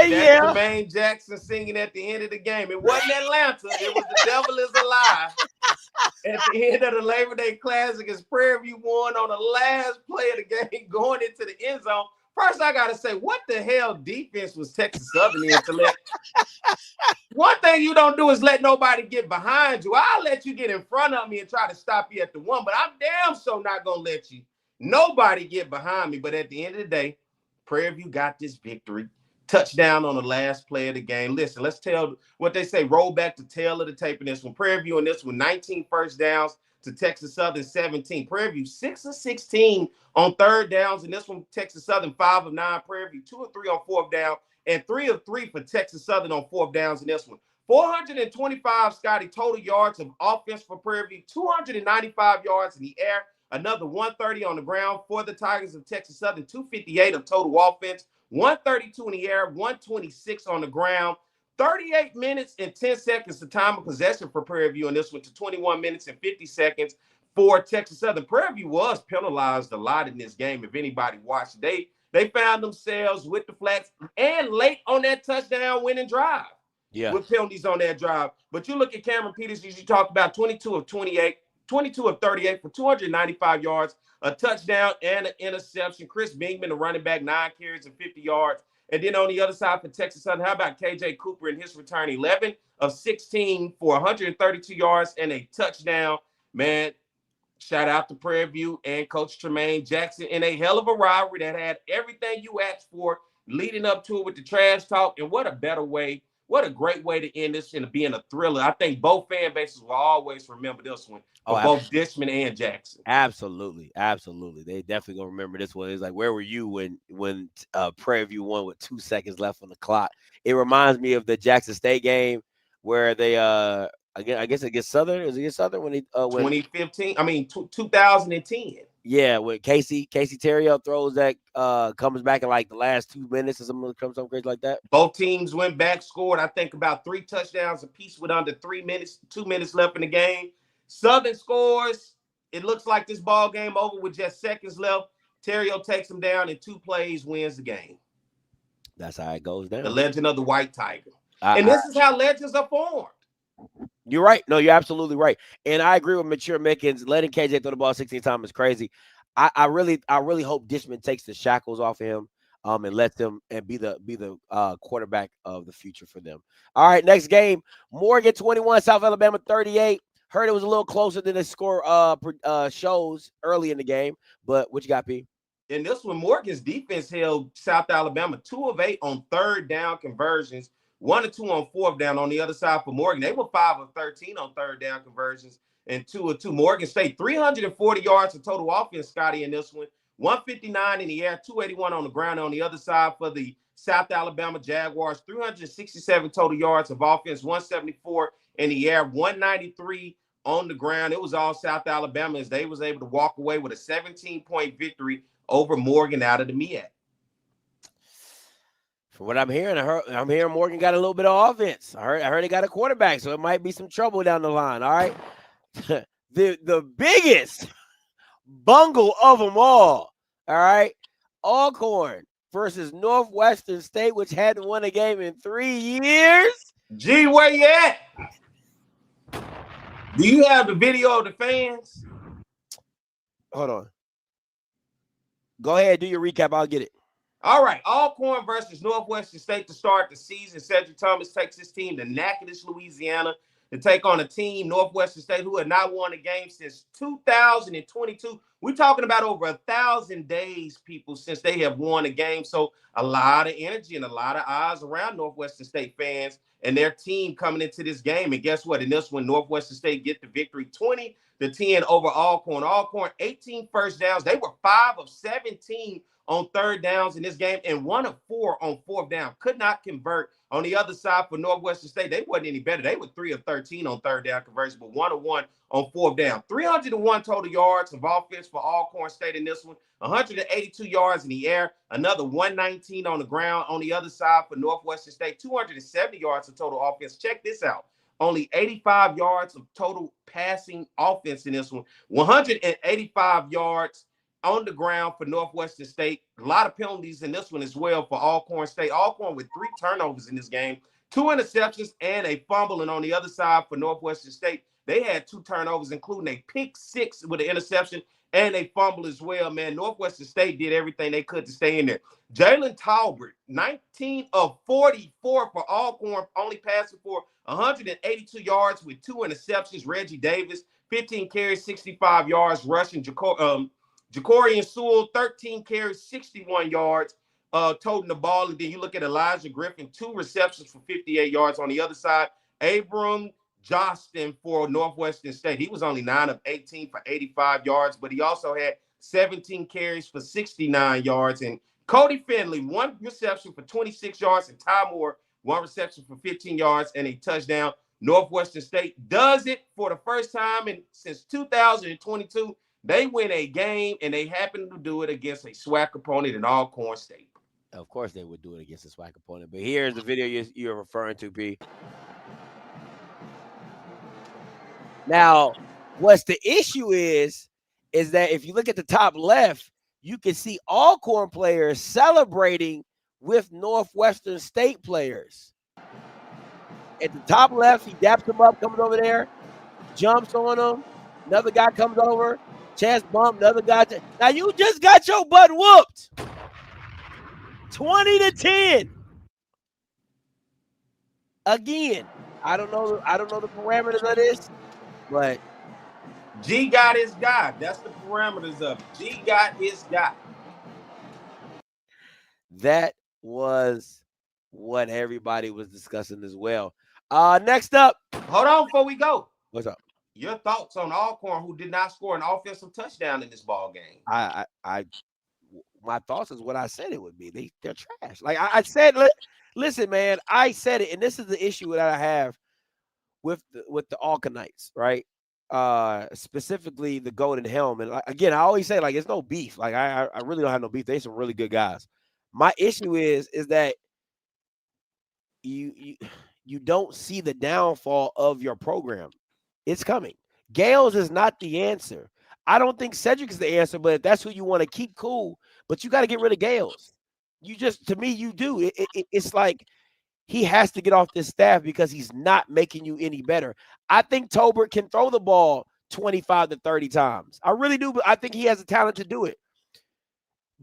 That's Tremaine Jackson singing at the end of the game. It wasn't Atlanta. It was The Devil Is Alive. At the end of the Labor Day Classic, as Prairie View won on the last play of the game going into the end zone. First, I got to say, what the hell defense was Texas Southern in to let? One thing you don't do is let nobody get behind you. I'll let you get in front of me and try to stop you at the one, but I'm damn so not going to let you nobody get behind me. But at the end of the day, Prairie View got this victory. Touchdown on the last play of the game. Listen, let's tell what they say. Roll back the tail of the tape in this one. Prairie View in this one, 19 first downs to Texas Southern 17. Prairie View 6 of 16 on third downs. In this one, Texas Southern 5 of 9. Prairie View 2 of 3 on fourth down, and 3 of 3 for Texas Southern on fourth downs in this one. 425, Scotty, total yards of offense for Prairie View. 295 yards in the air. Another 130 on the ground for the Tigers of Texas Southern. 258 of total offense. 132 in the air, 126 on the ground, 38 minutes and 10 seconds the time of possession for Prairie View, and this went to 21 minutes and 50 seconds for Texas Southern. Prairie View was penalized a lot in this game. If anybody watched, they found themselves with the flats and late on that touchdown winning drive. Yeah, with penalties on that drive. But you look at Cameron Peters, as you talked about, 22 of 38, 22 of 38 for 295 yards, a touchdown and an interception. Chris Bingman, the running back, 9 carries and 50 yards. And then on the other side for Texas Southern, how about KJ Cooper in his return? 11 of 16 for 132 yards and a touchdown. Man, shout out to Prairie View and Coach Tremaine Jackson in a hell of a rivalry that had everything you asked for leading up to it with the trash talk. And what a better way. What a great way to end this and being a thriller. I think both fan bases will always remember this one for both Dishman and Jackson. Absolutely. They definitely gonna remember this one. It's like, where were you when Prairie View won with 2 seconds left on the clock? It reminds me of the Jackson State game where they I guess against Southern. Is it against Southern when 2015? I mean 2010. Yeah, when Casey Terrio throws that comes back in like the last 2 minutes or something crazy like that. Both teams went back, scored, I think, about 3 touchdowns apiece with under 2 minutes left in the game. Southern scores. It looks like this ball game over with just seconds left. Terrio takes them down in 2 plays, wins the game. That's how it goes down. The legend of the White Tiger. And this is how legends are formed. You're right. No, you're absolutely right. And I agree with Mature Mickens. Letting KJ throw the ball 16 times is crazy. I really hope Dishman takes the shackles off of him and lets him and be the quarterback of the future for them. All right, next game. Morgan 21, South Alabama 38. Heard it was a little closer than the score shows early in the game. But what you got, P? In this one, Morgan's defense held South Alabama 2 of 8 on third down conversions. 1 of 2 on fourth down. On the other side for Morgan, they were 5 of 13 on third down conversions and 2 of 2. Morgan State 340 yards of total offense, Scotty, in this one. 159 in the air, 281 on the ground. On the other side for the South Alabama Jaguars, 367 total yards of offense, 174 in the air, 193 on the ground. It was all South Alabama as they was able to walk away with a 17-point victory over Morgan out of the MEAC. From what I'm hearing, I'm hearing Morgan got a little bit of offense. I heard he got a quarterback, so it might be some trouble down the line. All right, the biggest bungle of them all. All right, Alcorn versus Northwestern State, which hadn't won a game in 3 years. Gee, where you at? Do you have the video of the fans? Hold on. Go ahead, do your recap. I'll get it. All right, Alcorn versus Northwestern State to start the season. Cedric Thomas takes his team to Natchitoches, Louisiana, to take on a team, Northwestern State, who had not won a game since 2022. We're talking about over 1,000 days, people, since they have won a game. So a lot of energy and a lot of eyes around Northwestern State fans and their team coming into this game. And guess what? In this one, Northwestern State get the victory the 10 over Alcorn. Alcorn, 18 first downs. They were 5 of 17 on third downs in this game and 1 of 4 on fourth down. Could not convert. On the other side for Northwestern State, they wasn't any better. They were 3 of 13 on third down conversion, but 1 of 1 on fourth down. 301 total yards of offense for Alcorn State in this one. 182 yards in the air. Another 119 on the ground. On the other side for Northwestern State, 270 yards of total offense. Check this out. Only 85 yards of total passing offense in this one. 185 yards on the ground for Northwestern State. A lot of penalties in this one as well for Alcorn State. Alcorn with 3 turnovers in this game, 2 interceptions and a fumble. And on the other side for Northwestern State, they had 2 turnovers, including a pick 6 with an interception and a fumble as well, man. Northwestern State did everything they could to stay in there. Jalen Talbert, 19 of 44 for Alcorn, only passing for 182 yards with 2 interceptions. Reggie Davis, 15 carries, 65 yards rushing. Jacorian Sewell, 13 carries, 61 yards, toting the ball. And then you look at Elijah Griffin, 2 receptions for 58 yards. On the other side, Abram Johnston for Northwestern State. He was only 9 of 18 for 85 yards, but he also had 17 carries for 69 yards. And Cody Finley, 1 reception for 26 yards, and Ty Moore, 1 reception for 15 yards and a touchdown. Northwestern State does it for the first time since 2022. They win a game, and they happen to do it against a SWAC opponent in Alcorn State. Of course they would do it against a SWAC opponent. But here's the video you're referring to, P. Now, what's the issue is that if you look at the top left, you can see Alcorn players celebrating with Northwestern State players. At the top left, he daps them up, coming over there, jumps on them. Another guy comes over, chest bump, another guy. Now, you just got your butt whooped. 20-10. Again, I don't know the parameters of this, but G got his guy. That's the parameters of it. G got his guy. That was what everybody was discussing as well. Next up. Hold on before we go. What's up? Your thoughts on Alcorn, who did not score an offensive touchdown in this ball game? My thoughts is what I said it would be. They're trash. Like I said, listen, man, I said it, and this is the issue that I have with the Alcornites, right? Specifically the Golden Helm. And again, I always say, like, it's no beef. Like I really don't have no beef. They're some really good guys. My issue is that you don't see the downfall of your program. It's coming. Gales is not the answer. I don't think Cedric is the answer, but if that's who you want to keep, cool. But you got to get rid of Gales. To me, you do. It's like he has to get off this staff because he's not making you any better. I think Tolbert can throw the ball 25 to 30 times. I really do, but I think he has the talent to do it.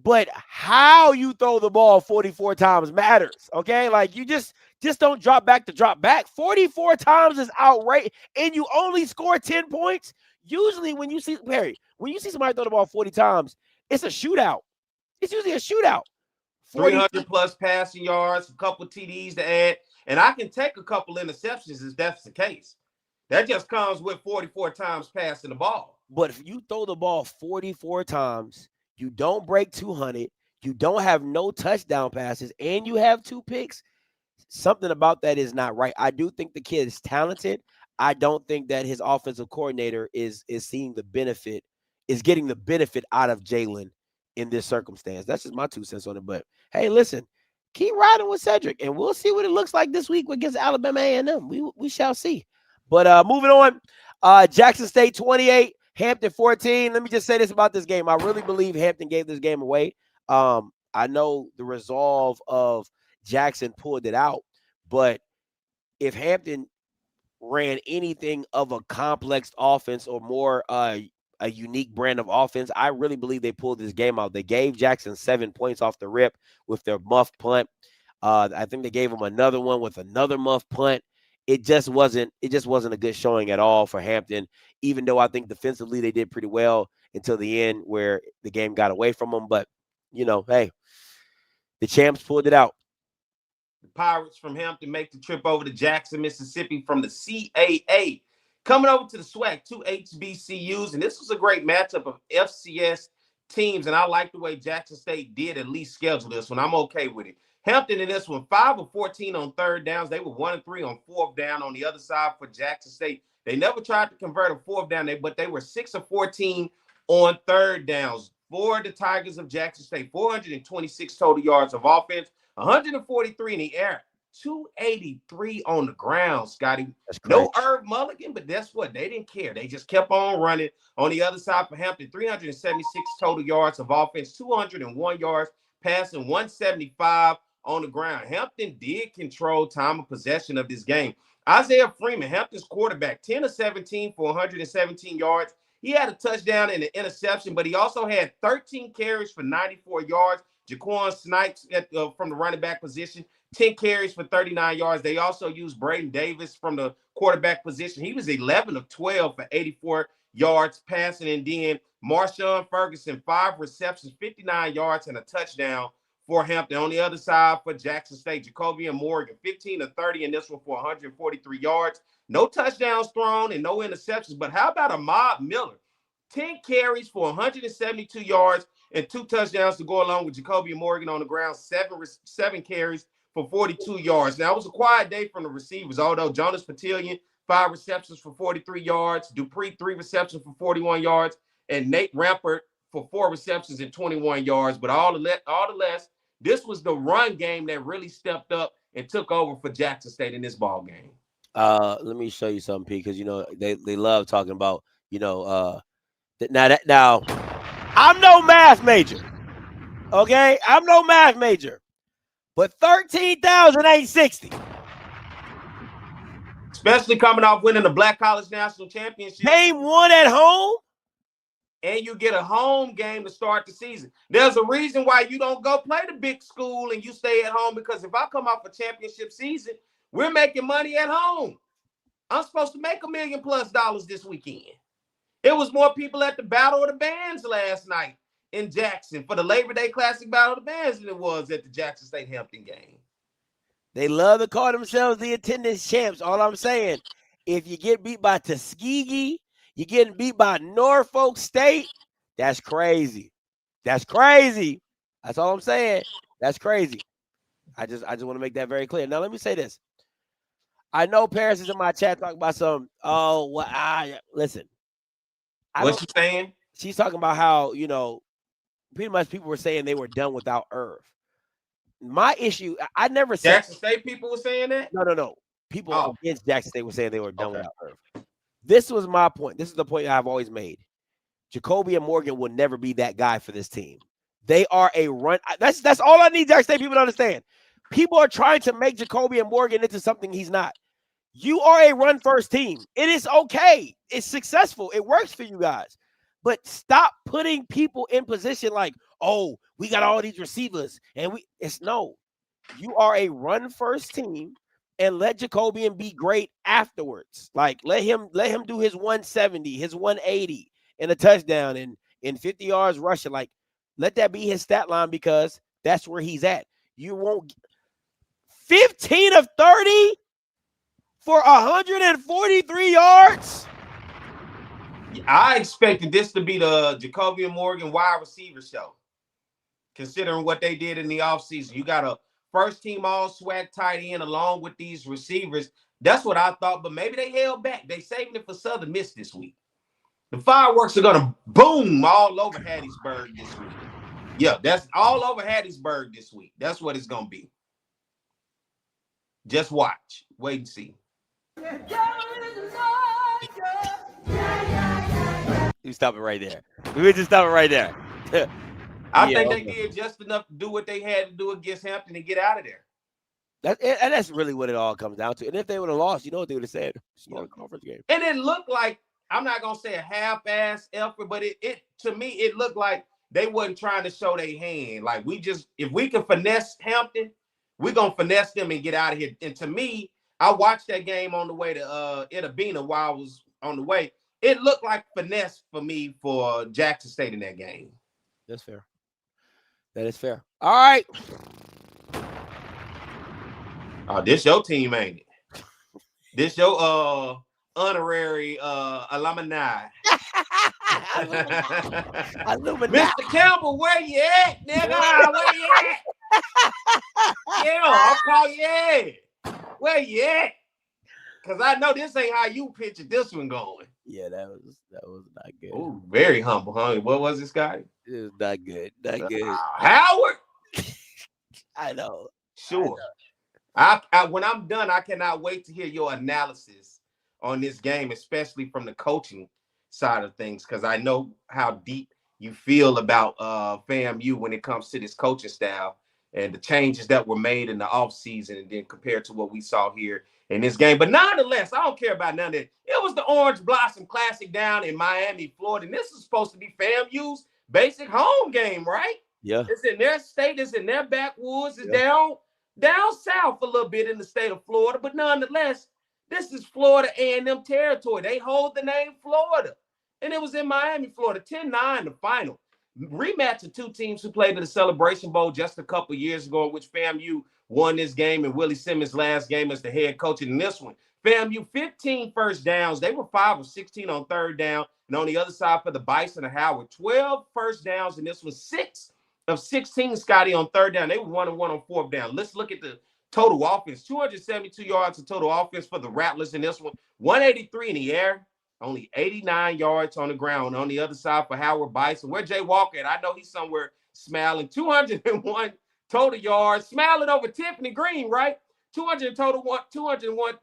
But how you throw the ball 44 times matters, okay? Like, you just don't drop back to drop back. 44 times is outrageous, and you only score 10 points. Usually when you see somebody throw the ball 40 times, it's a shootout. It's usually a shootout. 300 plus passing yards, a couple TDs to add, and I can take a couple interceptions if that's the case. That just comes with 44 times passing the ball. But if you throw the ball 44 times, you don't break 200, you don't have no touchdown passes, and you have 2 picks, something about that is not right. I do think the kid is talented. I don't think that his offensive coordinator is seeing the benefit, is getting the benefit out of Jalen in this circumstance. That's just my 2 cents on it. But hey, listen, keep riding with Cedric, and we'll see what it looks like this week against Alabama A&M. We shall see. But moving on, Jackson State 28, Hampton 14. Let me just say this about this game. I really believe Hampton gave this game away. I know the resolve of Jackson pulled it out, but if Hampton ran anything of a complex offense or more a unique brand of offense, I really believe they pulled this game out. They gave Jackson 7 points off the rip with their muff punt. I think they gave him another one with another muff punt. It just wasn't a good showing at all for Hampton, even though I think defensively they did pretty well until the end where the game got away from them. But, hey, the champs pulled it out. The Pirates from Hampton make the trip over to Jackson, Mississippi from the CAA. Coming over to the SWAC, 2 HBCUs, and this was a great matchup of FCS teams, and I like the way Jackson State did at least schedule this one. I'm okay with it. Hampton in this one, 5 of 14 on third downs. They were 1 of 3 on fourth down. On the other side for Jackson State, they never tried to convert a fourth down, but they were 6 of 14 on third downs. For the Tigers of Jackson State, 426 total yards of offense, 143 in the air, 283 on the ground, Scotty. No Irv Mulligan, but that's what they didn't care. They just kept on running. On the other side for Hampton, 376 total yards of offense, 201 yards passing, 175 on the ground. Hampton did control time of possession of this game. Isaiah Freeman, Hampton's quarterback, 10 of 17 for 117 yards. He had a touchdown and an interception, but he also had 13 carries for 94 yards. Jaquan Snipes from the running back position, 10 carries for 39 yards. They also used Braden Davis from the quarterback position. He was 11 of 12 for 84 yards passing. And then Marshawn Ferguson, 5 receptions, 59 yards, and a touchdown for Hampton. On the other side for Jackson State, Jacobian Morgan, 15 of 30 in this one for 143 yards. No touchdowns thrown and no interceptions. But how about Ahmad Miller? 10 carries for 172 yards and 2 touchdowns to go along with Jacobian Morgan on the ground, 7 carries for 42 yards. Now, it was a quiet day from the receivers, although Jonas Patillion, 5 receptions for 43 yards, Dupree, 3 receptions for 41 yards, and Nate Rampart for 4 receptions and 21 yards. But all the less, this was the run game that really stepped up and took over for Jackson State in this ball game. Let me show you something, P, because they love talking about now. I'm no math major, okay? I'm no math major, but 13,000 ain't 60. Especially coming off winning the Black College National Championship. Game 1 at home. And you get a home game to start the season. There's a reason why you don't go play the big school and you stay at home, because if I come off a championship season, we're making money at home. I'm supposed to make $1 million+ this weekend. It was more people at the Battle of the Bands last night in Jackson for the Labor Day Classic Battle of the Bands than it was at the Jackson State Hampton game. They love to call themselves the attendance champs. All I'm saying, if you get beat by Tuskegee, you're getting beat by Norfolk State, that's crazy. That's crazy. That's all I'm saying. That's crazy. I just want to make that very clear. Now, let me say this. I know Paris is in my chat talking about some, listen. What's she saying? She's talking about how, pretty much people were saying they were done without Irv. My issue, I never said. Jackson State people were saying that? No. People against Jackson State were saying they were done without Irv. This was my point. This is the point I've always made. Jacobian Morgan will never be that guy for this team. They are a run. That's all I need Jackson State people to understand. People are trying to make Jacobian Morgan into something he's not. You are a run-first team. It is okay. It's successful. It works for you guys. But stop putting people in position like, oh, we got all these receivers. No. You are a run-first team, and let Jacobian be great afterwards. Like, let him do his 170, his 180, and a touchdown, and 50 yards rushing. Like, let that be his stat line, because that's where he's at. You won't 15 of 30 for 143 yards. I expected this to be the Jacobian Morgan wide receiver show, considering what they did in the offseason. You got a first-team all-SWAC tight end along with these receivers. That's what I thought, but maybe they held back. They saving it for Southern Miss this week. The fireworks are going to boom all over Hattiesburg this week. Yeah, that's all over Hattiesburg this week. That's what it's going to be. Just watch. Wait and see. You stop it right there. We would just stop it right there. I think they did just enough to do what they had to do against Hampton and get out of there. That's really what it all comes down to. And if they would have lost, you know what they would have said? Small conference game. And it looked like, I'm not gonna say a half-ass effort, but it to me it looked like they wasn't trying to show their hand. Like, if we can finesse Hampton, we're gonna finesse them and get out of here. And to me, I watched that game on the way to Itabena while I was on the way. It looked like finesse for me for Jackson State in that game. That's fair. That is fair. All right. Oh, this your team, ain't it? This your honorary alumni. Illuminati. Mr. Campbell, where you at, nigga? Where you at? Yeah, I'll call you at. Where you at? Because I know this ain't how you pictured this one going. Yeah, that was not good. Oh, very humble, huh? What was this guy? It was not good. Not good. Howard? I know. Sure. I when I'm done, I cannot wait to hear your analysis on this game, especially from the coaching side of things, because I know how deep you feel about FAMU when it comes to this coaching style and the changes that were made in the offseason and then compared to what we saw here in this game. But nonetheless, I don't care about none of that. It was the Orange Blossom Classic down in Miami, Florida, and this is supposed to be FAMU's basic home game, right? Yeah. It's in their state, it's in their backwoods, it's down south a little bit in the state of Florida, but nonetheless, this is Florida A&M territory. They hold the name Florida. And it was in Miami, Florida, 10-9, the final. Rematch of two teams who played in the Celebration Bowl just a couple years ago, in which FAMU won this game, and Willie Simmons' last game as the head coach in this one. FAMU, 15 first downs. They were 5 of 16 on third down. And on the other side for the Bison of Howard, 12 first downs, and this was 6 of 16, Scotty, on third down. They were 1-1 on fourth down. Let's look at the total offense. 272 yards of total offense for the Rattlers in this one. 183 in the air. Only 89 yards on the ground. On the other side for Howard Bison, where Jay Walker at? I know he's somewhere smiling. 201 total yards. Smiling over Tiffany Green, right? 201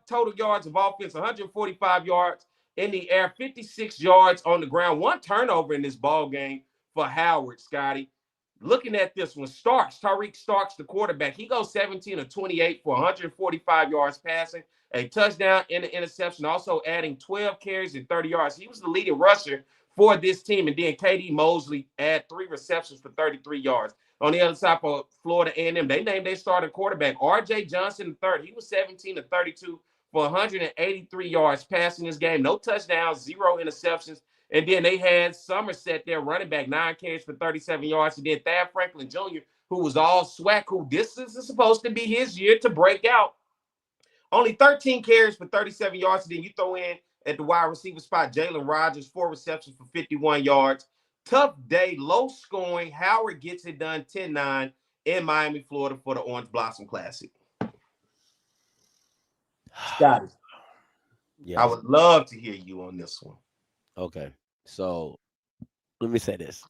total yards of offense, 145 yards in the air, 56 yards on the ground. 1 turnover in this ball game for Howard, Scotty. Looking at this one, Tariq Starks, the quarterback, he goes 17 of 28 for 145 yards passing, a touchdown and an interception, also adding 12 carries and 30 yards. He was the leading rusher for this team. And then KD Mosley had 3 receptions for 33 yards. On the other side for Florida A&M, they named their starting quarterback, R.J. Johnson III. He was 17 of 32 for 183 yards passing this game. No touchdowns, 0 interceptions. And then they had Somerset, their running back, 9 carries for 37 yards. And then Thad Franklin Jr., who was all SWAC, who this is supposed to be his year to break out. Only 13 carries for 37 yards. And then you throw in at the wide receiver spot, Jalen Rogers, 4 receptions for 51 yards. Tough day, low scoring. Howard gets it done 10-9 in Miami, Florida for the Orange Blossom Classic. Scotty, I would love to hear you on this one. Okay. So let me say this.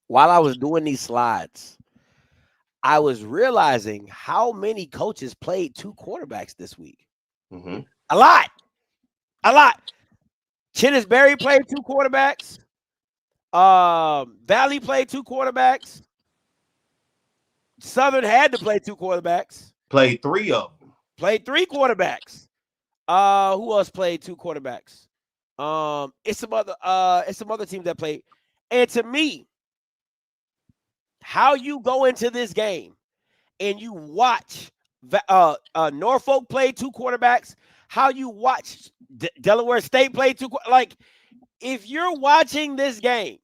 While I was doing these slides, I was realizing how many coaches played 2 quarterbacks this week. Mm-hmm. A lot. Chinnisberry played 2 quarterbacks. Valley played 2 quarterbacks. Southern had to play 2 quarterbacks. Played 3 of them. Played 3 quarterbacks. Who else played 2 quarterbacks? It's some other teams that played. And to me, how you go into this game and you watch Norfolk play 2 quarterbacks, how you watch Delaware State play 2, like, if you're watching this game,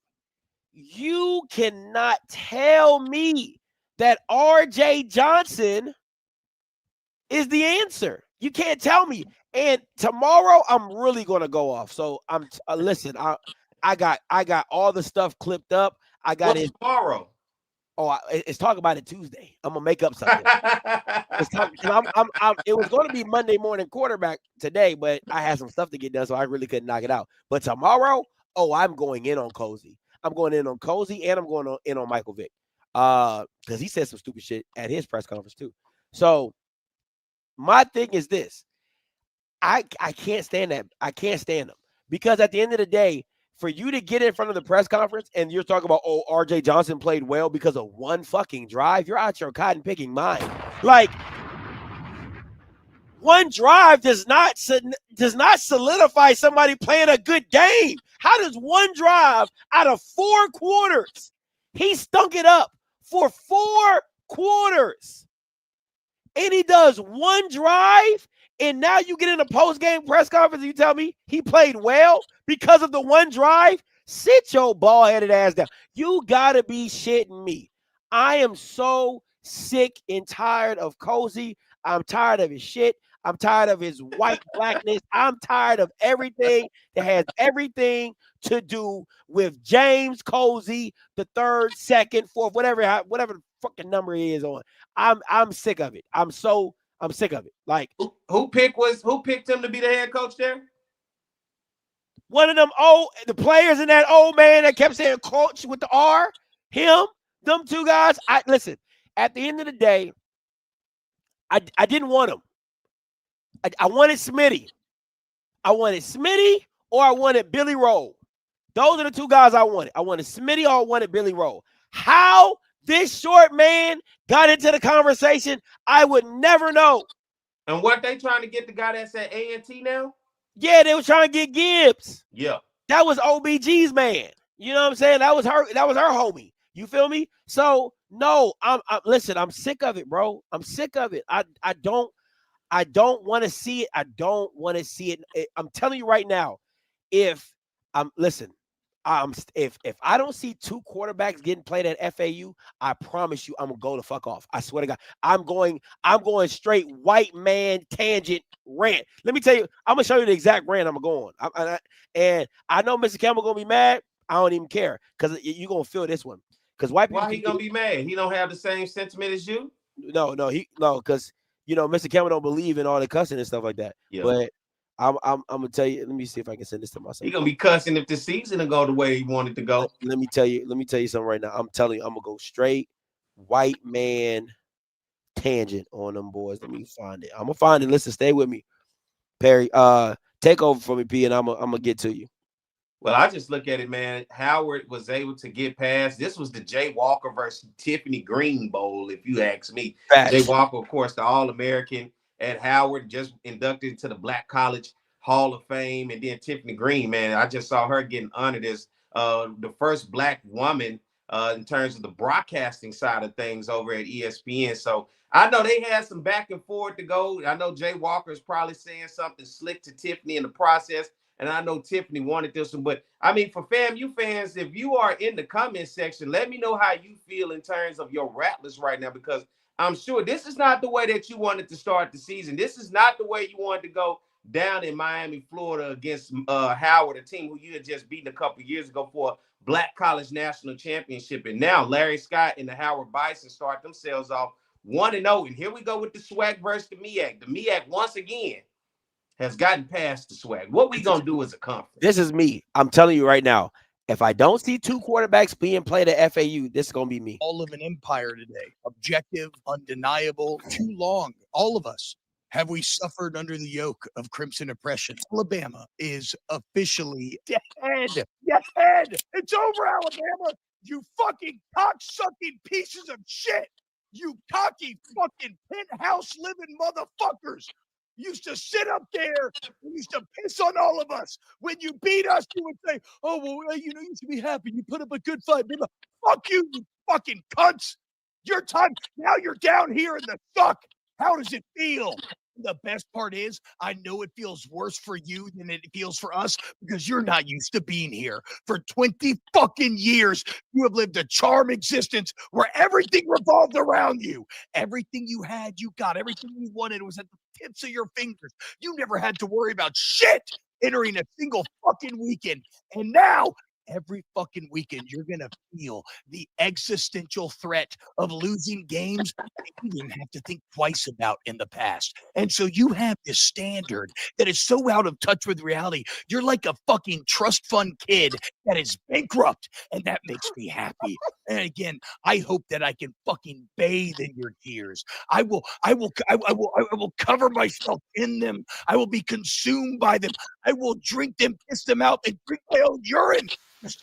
you cannot tell me that R.J. Johnson is the answer. You can't tell me. And tomorrow, I'm really gonna go off. So I'm listen. I got all the stuff clipped up. I got it tomorrow. Oh, it's talking about it Tuesday. I'm gonna make up something. It was going to be Monday morning quarterback today, but I had some stuff to get done, so I really couldn't knock it out. But tomorrow, I'm going in on Cozy. I'm going in on Cozy, and I'm going in on Michael Vick, because he said some stupid shit at his press conference too. So my thing is this: I can't stand that. I can't stand them, because at the end of the day, for you to get in front of the press conference and you're talking about, R.J. Johnson played well because of 1 fucking drive, you're out your cotton picking mind. Like, 1 drive does not solidify somebody playing a good game. How does 1 drive out of 4 quarters? He stunk it up for 4 quarters. And he does 1 drive, and now you get in a post-game press conference and you tell me he played well because of the 1 drive? Sit your ball-headed ass down. You got to be shitting me. I am so sick and tired of Cozy. I'm tired of his shit. I'm tired of his white blackness. I'm tired of everything that has everything to do with James Cozy, the third, second, fourth, whatever the fucking number he is on. I'm sick of it. I'm sick of it. Like who picked him to be the head coach there? One of them the players and that old man that kept saying coach with the R, him, them two guys. Listen, at the end of the day, I didn't want him. I wanted Smitty. I wanted Smitty or I wanted Billy Roll. Those are the two guys I wanted. I wanted Smitty or I wanted Billy Roll. How this short man got into the conversation, I would never know. And what they trying to get the guy that's at A&T now? Yeah, they were trying to get Gibbs. Yeah. That was OBG's man. You know what I'm saying? That was her homie. You feel me? So no, listen, I'm sick of it, bro. I'm sick of it. I don't want to see it. I don't want to see it. I'm telling you right now, if I don't see two quarterbacks getting played at FAU, I promise you I'm gonna go the fuck off. I swear to God. I'm going straight white man tangent rant. Let me tell you, I'm gonna show you the exact rant I'm going. And I know Mr. Campbell gonna be mad. I don't even care because you're gonna feel this one. Because white people. Why he gonna be mad? He don't have the same sentiment as you? No, because Mr. Campbell don't believe in all the cussing and stuff like that. Yeah. But I'm gonna tell you. Let me see if I can send this to myself. He gonna be cussing if the season will go the way he wanted to go. Let me tell you something right now. I'm telling you, I'm gonna go straight white man tangent on them boys. Let me find it. I'm gonna find it. Listen, stay with me, Perry. Take over for me, P, and I'm gonna get to you. Well, I just look at it, man. Howard was able to get past. This was the Jay Walker versus Tiffany Green Bowl, if you ask me. Facts. Jay Walker, of course, the All-American at Howard, just inducted into the Black College Hall of Fame. And then Tiffany Green, man, I just saw her getting honored as the first Black woman in terms of the broadcasting side of things over at ESPN. So I know they had some back and forth to go. I know Jay Walker is probably saying something slick to Tiffany in the process. And I know Tiffany wanted this one, but I mean, for FAMU fans, if you are in the comment section, let me know how you feel in terms of your Rattlers right now, because I'm sure this is not the way that you wanted to start the season. This is not the way you wanted to go down in Miami, Florida against Howard, a team who you had just beaten a couple of years ago for a Black College National Championship. And now Larry Scott and the Howard Bison start themselves off 1-0. And here we go with the SWAC versus the MEAC. The MEAC, once again, has gotten past the SWAC. What we gonna do as a conference? This is me. I'm telling you right now. If I don't see two quarterbacks being played at FAU, this is gonna be me. All of an empire today, objective, undeniable, too long. All of us have we suffered under the yoke of crimson oppression. Alabama is officially dead. Dead. It's over, Alabama. You fucking cock-sucking pieces of shit. You cocky fucking penthouse living motherfuckers. Used to sit up there and used to piss on all of us. When you beat us, you would say, oh, well, you should be happy. You put up a good fight. Fuck you, you fucking cunts. Your time, now you're down here in the suck. How does it feel? The best part is, I know it feels worse for you than it feels for us because you're not used to being here. For 20 fucking years, you have lived a charmed existence where everything revolved around you. Everything you had, you got. Everything you wanted was at the tips of your fingers. You never had to worry about shit entering a single fucking weekend. And now, every fucking weekend, you're going to feel the existential threat of losing games that you didn't have to think twice about in the past. And so you have this standard that is so out of touch with reality. You're like a fucking trust fund kid that is bankrupt, and that makes me happy. And again, I hope that I can fucking bathe in your tears. I will cover myself in them. I will be consumed by them. I will drink them, piss them out, and drink my own urine. So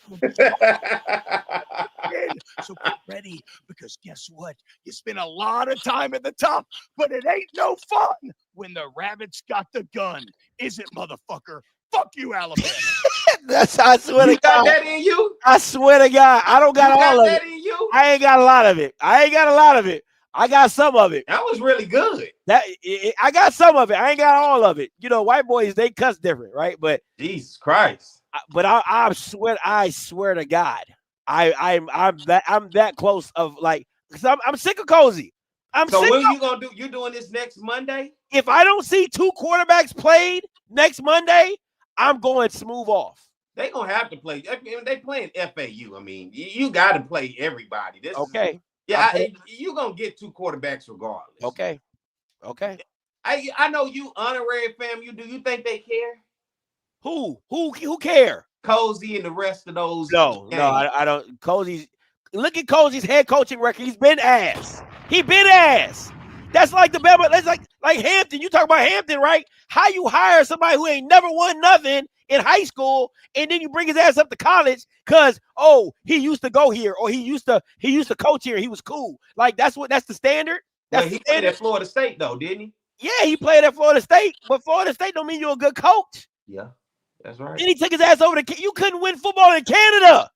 get ready, because guess what? You spend a lot of time at the top, but it ain't no fun when the rabbit's got the gun. Is it, motherfucker? Fuck you, Alabama. I swear to God. Got that in you? I swear to God, I don't got all of it. In you? I ain't got a lot of it. I got some of it. That was really good. I got some of it. I ain't got all of it. White boys, they cuss different, right? But Jesus Christ. But I swear to God, I'm that close of, like, because I'm sick of Cozy. So sick what of- you gonna do? You doing this next Monday? If I don't see 2 quarterbacks played next Monday, I'm going smooth off. They gonna have to play. I mean, they playing FAU. I mean, you got to play everybody. This Okay. is, you gonna get 2 quarterbacks regardless. Okay. I know you honorary FAMU. Do you think they care? Who care? Cozy and the rest of those. No, I don't. Cozy's look at Cozy's head coaching record. He's been ass. That's like the Bama. That's like Hampton. You talk about Hampton, right? How you hire somebody who ain't never won nothing in high school, and then you bring his ass up to college because he used to go here or he used to coach here. He was cool. Like that's the standard. That's he played at Florida State though, didn't he? Yeah, he played at Florida State, but Florida State don't mean you're a good coach. Yeah, that's right. Then he took his ass over to. You couldn't win football in Canada.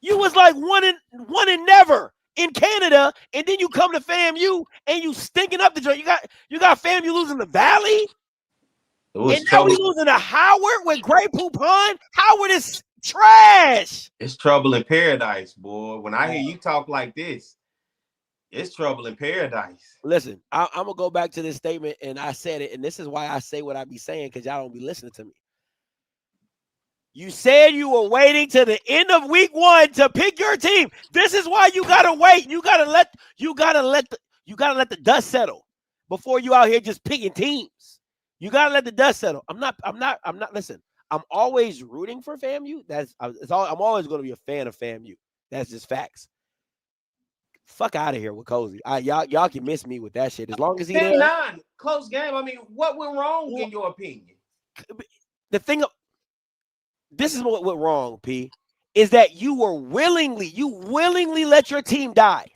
You was like one and never in Canada, and then you come to FAMU and you stinking up the joint. You got FAMU losing the Valley, and now we losing to Howard with Grey Poupon. Howard is trash. It's trouble in paradise, boy. When I hear you talk like this, it's trouble in paradise. Listen, I'm gonna go back to this statement, and I said it, and this is why I say what I be saying because y'all don't be listening to me. You said you were waiting to the end of week 1 to pick your team. This is why you gotta wait. You gotta let the dust settle before you out here just picking teams. You gotta let the dust settle. I'm not. Listen, I'm always rooting for FAMU. I'm always gonna be a fan of FAMU. That's just facts. Fuck out of here with Cozy. Y'all can miss me with that shit as long as he there. 10-9, close game. I mean, what went wrong in your opinion? The thing. This is what went wrong, P, is that you willingly let your team die.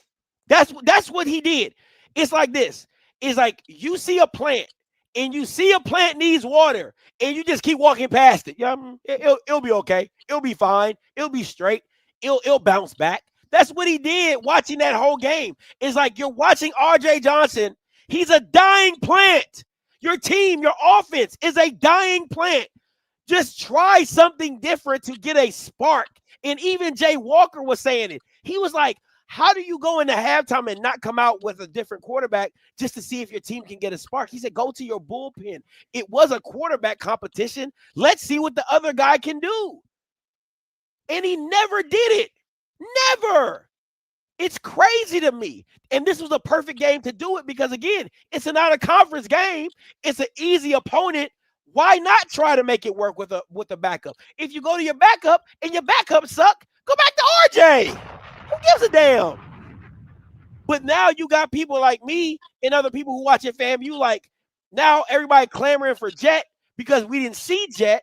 That's what he did. It's like this. It's like you see a plant and you see a plant needs water and you just keep walking past it. Yeah, it'll be okay. It'll be fine. It'll be straight. It'll bounce back. That's what he did watching that whole game. It's like you're watching RJ Johnson. He's a dying plant. Your team, your offense is a dying plant. Just try something different to get a spark. And even Jay Walker was saying it. He was like, how do you go into halftime and not come out with a different quarterback just to see if your team can get a spark? He said, go to your bullpen. It was a quarterback competition. Let's see what the other guy can do. And he never did it. Never. It's crazy to me. And this was a perfect game to do it because, again, it's an out-of-conference game. It's an easy opponent. Why not try to make it work with a backup? If you go to your backup and your backup suck, go back to RJ. Who gives a damn? But now you got people like me and other people who watch at FAMU, like now everybody clamoring for Jet because we didn't see Jet.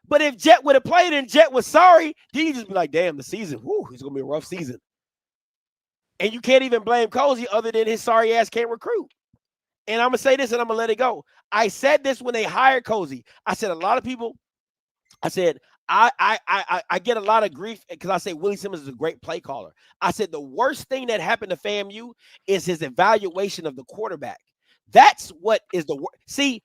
But if Jet would have played and Jet was sorry, then you just be like, damn, the season, it's going to be a rough season. And you can't even blame Cozy other than his sorry ass can't recruit. And I'm going to say this and I'm going to let it go. I said this when they hired Cozy. I said a lot of people, I said, I get a lot of grief because I say Willie Simmons is a great play caller. I said the worst thing that happened to FAMU is his evaluation of the quarterback. That's what is the worst. See,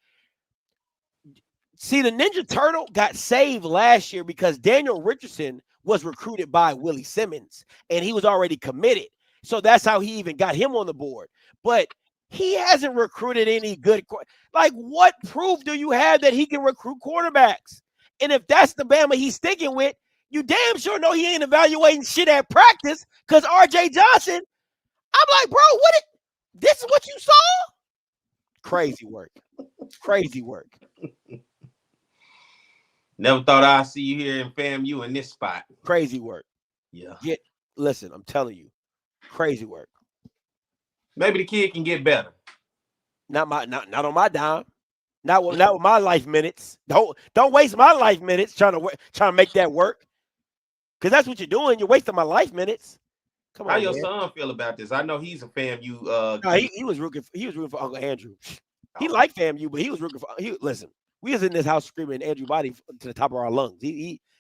the Ninja Turtle got saved last year because Daniel Richardson was recruited by Willie Simmons and he was already committed. So that's how he even got him on the board. But he hasn't recruited any good. Like, what proof do you have that he can recruit quarterbacks? And if that's the Bama he's sticking with, you damn sure know he ain't evaluating shit at practice because RJ Johnson, I'm like, bro, this is what you saw? Crazy work. Crazy work. Never thought I'd see you here in FAMU in this spot. Crazy work. Yeah. Listen, I'm telling you, crazy work. Maybe the kid can get better. Not on my dime. Not with my life minutes. Don't waste my life minutes trying to make that work. Because that's what you're doing. You're wasting my life minutes. Come on. How your son feel about this? I know he's a FAMU. No, he was rooting for Uncle Andrew. He liked FAMU, but he was rooting for. Listen, we was in this house screaming Andrew body to the top of our lungs.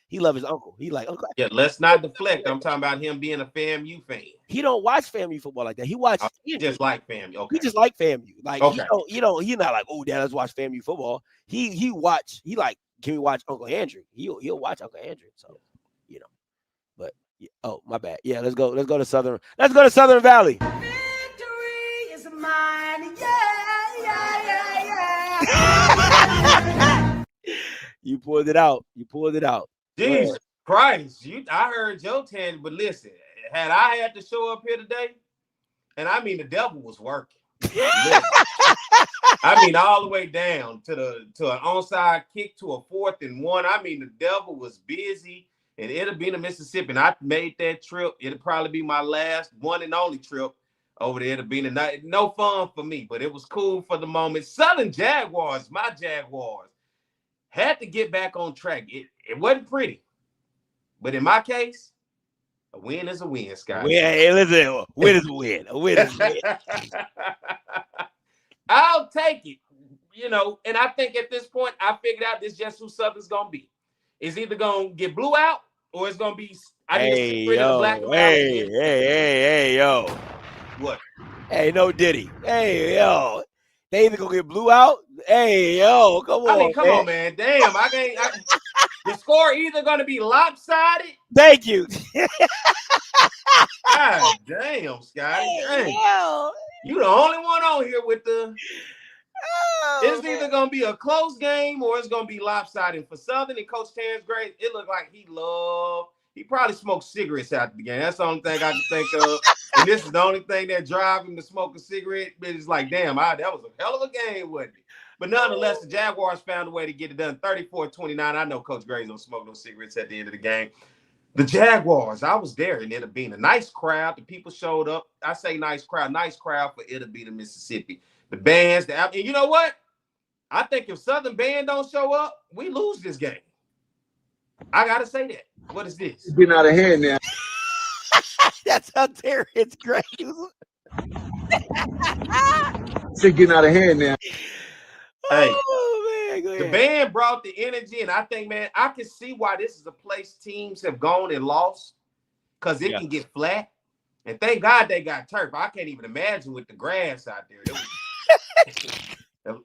He loved his uncle. He like uncle. Yeah, let's not deflect. I'm talking about him being a FAMU fan. He don't watch FAMU football like that. He watch. He just like FAMU. Okay. He just like FAMU. Like okay. He's not like, oh, Dad, let's watch FAMU football. He watch. He like, can we watch Uncle Andrew? He'll watch Uncle Andrew. So, But oh, my bad. Yeah, let's go to Southern. Let's go to Southern Valley. You pulled it out. You pulled it out. Jesus Christ. I heard your tangent, but listen, had I had to show up here today, and I mean the devil was working. Listen, I mean all the way down to an onside kick to a 4th and 1. I mean the devil was busy, and it'll be in Mississippi. And I made that trip. It'll probably be my last one and only trip over there to be tonight. No fun for me, but it was cool for the moment. Southern Jaguars, my Jaguars, had to get back on track. It wasn't pretty, but in my case, a win is a win, Scott. Hey, listen, a win is a win. A win is a win. I'll take it, and I think at this point, I figured out this just who Southern's going to be. It's either going to get blew out or it's going to be, Hey, yo. What? Hey, no Diddy. Hey, yo. They either going to get blew out. Hey, yo, come on. I mean, come on, man. Damn, the score either going to be lopsided. Thank you. God damn, Scotty. Dang. Yo. You the only one on here with the. Oh, It's either gonna be a close game or it's gonna be lopsided. For Southern and Coach Terrence Gray, it looked like he probably smoked cigarettes after the game. That's the only thing I can think of. And this is the only thing that drives him to smoke a cigarette. But it's like, damn, that was a hell of a game, wasn't it? But nonetheless, the Jaguars found a way to get it done. 34-29. I know Coach Gray's don't smoke no cigarettes at the end of the game. The Jaguars, I was there, and it'll be a nice crowd. The people showed up. I say nice crowd for it'll be the Mississippi. The bands, and you know what? I think if Southern Band don't show up, we lose this game. I gotta say that. What is this? Getting out of hand now. That's how Terrence Gray. Shit getting out of hand now. Hey, oh, man, go the ahead. band brought the energy, and I think, man, I can see why this is a place teams have gone and lost, because it can get flat. And thank God they got turf. I can't even imagine with the grass out there.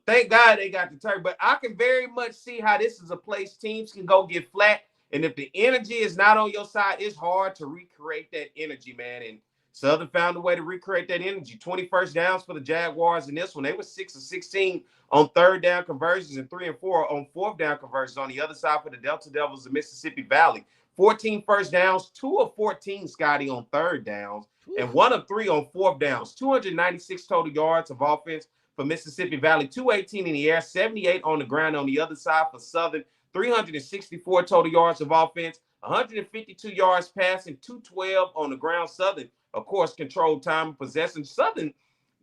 Thank God they got the turf. But I can very much see how this is a place teams can go get flat. And if the energy is not on your side, it's hard to recreate that energy, man. And Southern found a way to recreate that energy. 21st downs for the Jaguars in this one. They were 6 of 16 on 3rd down conversions and 3 and 4 on 4th down conversions. On the other side for the Delta Devils of Mississippi Valley, 14 first downs, 2 of 14, Scotty, on 3rd downs, and 1 of 3 on 4th downs. 296 total yards of offense for Mississippi Valley, 218 in the air, 78 on the ground. On the other side for Southern, 364 total yards of offense, 152 yards passing, 212 on the ground. Southern, of course, controlled time of possession. Southern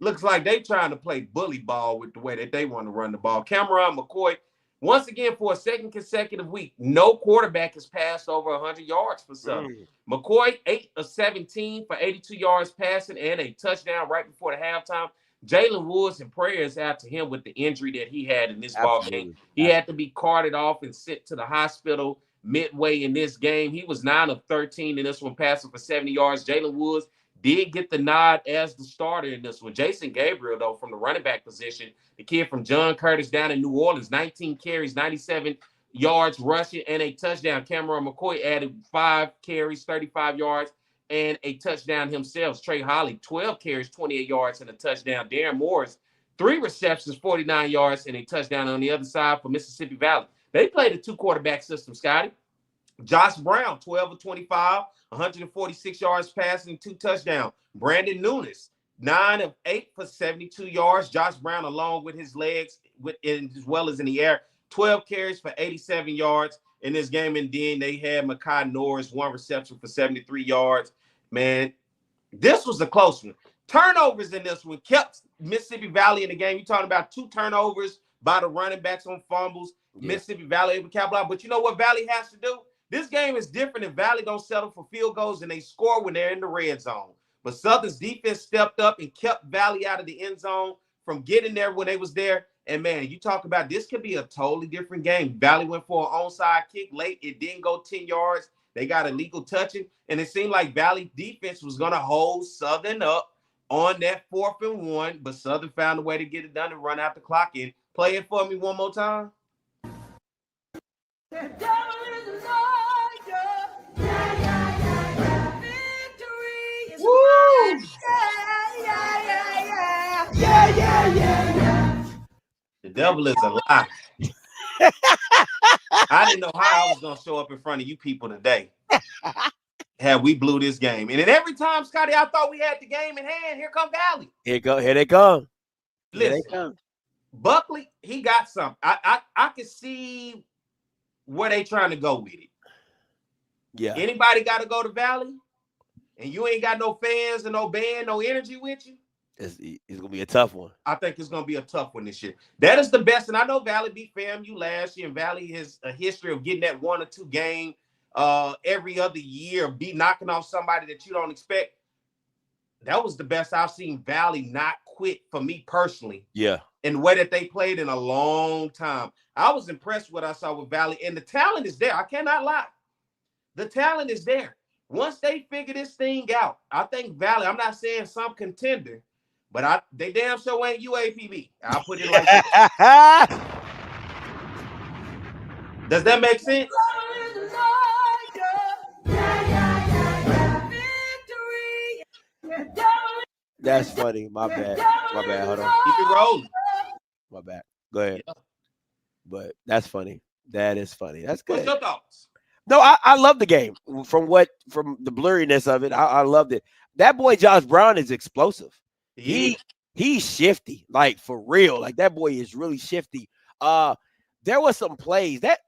looks like they trying to play bully ball with the way that they want to run the ball. Cameron McCoy, once again, for a second consecutive week, no quarterback has passed over 100 yards for Southern. McCoy, 8 of 17 for 82 yards passing and a touchdown right before the halftime. Jalen Woods and prayers out to him with the injury that he had in this ball game. He had to be carted off and sent to the hospital midway in this game. He was 9 of 13 in this one, passing for 70 yards. Jalen Woods did get the nod as the starter in this one. Jason Gabriel, though, from the running back position, the kid from John Curtis down in New Orleans, 19 carries, 97 yards rushing, and a touchdown. Cameron McCoy added 5 carries, 35 yards, and a touchdown himself. Trey Holly, 12 carries, 28 yards, and a touchdown. Darren Morris, 3 receptions, 49 yards, and a touchdown. On the other side for Mississippi Valley, they played a 2-quarterback system, Scotty. Josh Brown, 12 of 25, 146 yards passing, 2 touchdowns. Brandon Nunes, 9 of 8 for 72 yards. Josh Brown, along with his legs, as well as in the air, 12 carries for 87 yards in this game. And then they had Mekhi Norris, 1 reception for 73 yards. Man, this was a close one. Turnovers in this one kept Mississippi Valley in the game. You're talking about 2 turnovers by the running backs on fumbles. Yeah. Mississippi Valley able to capitalize. But you know what Valley has to do? This game is different if Valley don't settle for field goals and they score when they're in the red zone. But Southern's defense stepped up and kept Valley out of the end zone from getting there when they was there. And, man, you talk about this could be a totally different game. Valley went for an onside kick late. It didn't go 10 yards. They got illegal touching. And it seemed like Valley defense was going to hold Southern up on that 4th and 1. But Southern found a way to get it done and run out the clock in. Play it for me one more time. The devil is a liar. Yeah. Victory is mine. Yeah. The devil is a lie. I didn't know how I was gonna show up in front of you people today. Had we blew this game, and then every time, Scotty, I thought we had the game in hand. Here come Valley. Here they come. Here they Listen, come. Buckley, he got something. I can see where they trying to go with it. Yeah. Anybody got to go to Valley, and you ain't got no fans and no band, no energy with you. It's gonna be a tough one. I think it's gonna be a tough one this year. That is the best, and I know Valley beat FAMU last year, and Valley has a history of getting that 1 or 2 game every other year, be knocking off somebody that you don't expect. That was the best I've seen Valley not quit for me personally. Yeah. In the way that they played in a long time. I was impressed with what I saw with Valley, and the talent is there. I cannot lie. The talent is there. Once they figure this thing out, I think Valley, I'm not saying some contender, but they damn sure ain't UAPB. I'll put it like that. Does that make sense? That's funny. My bad. My bad. Hold on. Keep it rolling. My bad. Go ahead. Yeah. But that's funny. That is funny. That's good. What's your thoughts? No, I love the game. From the blurriness of it, I loved it. That boy Josh Brown is explosive. He's shifty, like for real. Like that boy is really shifty. There was some plays that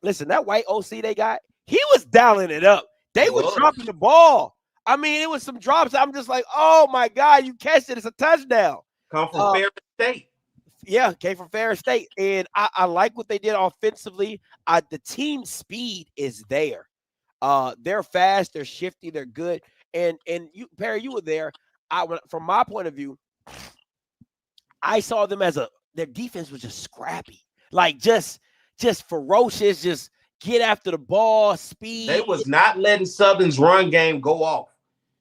white OC they got, he was dialing it up. They were dropping the ball. I mean, it was some drops. I'm just like, oh my God, you catch it. It's a touchdown. Come from Ferris State. Yeah, came from Ferris State. And I like what they did offensively. The team speed is there. They're fast, they're shifty, they're good. And you, Perry, you were there. From my point of view, I saw them as their defense was just scrappy. Like just ferocious, just get after the ball, speed. They was not letting Southern's run game go off.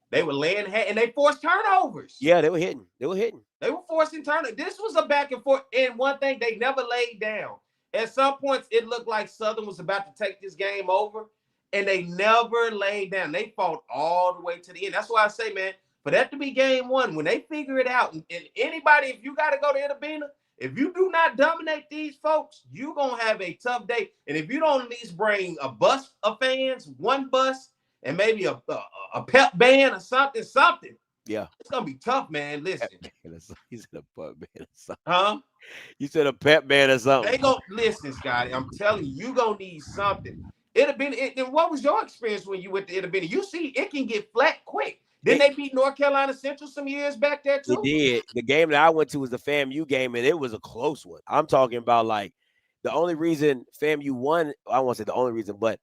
They were laying head, and they forced turnovers. Yeah, they were hitting. They were forcing turnovers. This was a back and forth. And one thing, they never laid down. At some points, it looked like Southern was about to take this game over, and they never laid down. They fought all the way to the end. That's why I say, man, for that to be game one, when they figure it out, and anybody, if you got to go to Itabena, if you do not dominate these folks, you're going to have a tough day. And if you don't at least bring a bus of fans, one bus, and maybe a pep band or something. Yeah. It's going to be tough, man. Listen. You said a pep band or something. Huh? You said a pep band or something. They go listen, Scotty. I'm telling you, you're going to need something. And what was your experience when you went to Itabena? You see, it can get flat quick. Didn't they beat North Carolina Central some years back there, too? They did. The game that I went to was the FAMU game, and it was a close one. I'm talking about, like, the only reason FAMU won, I won't say the only reason, but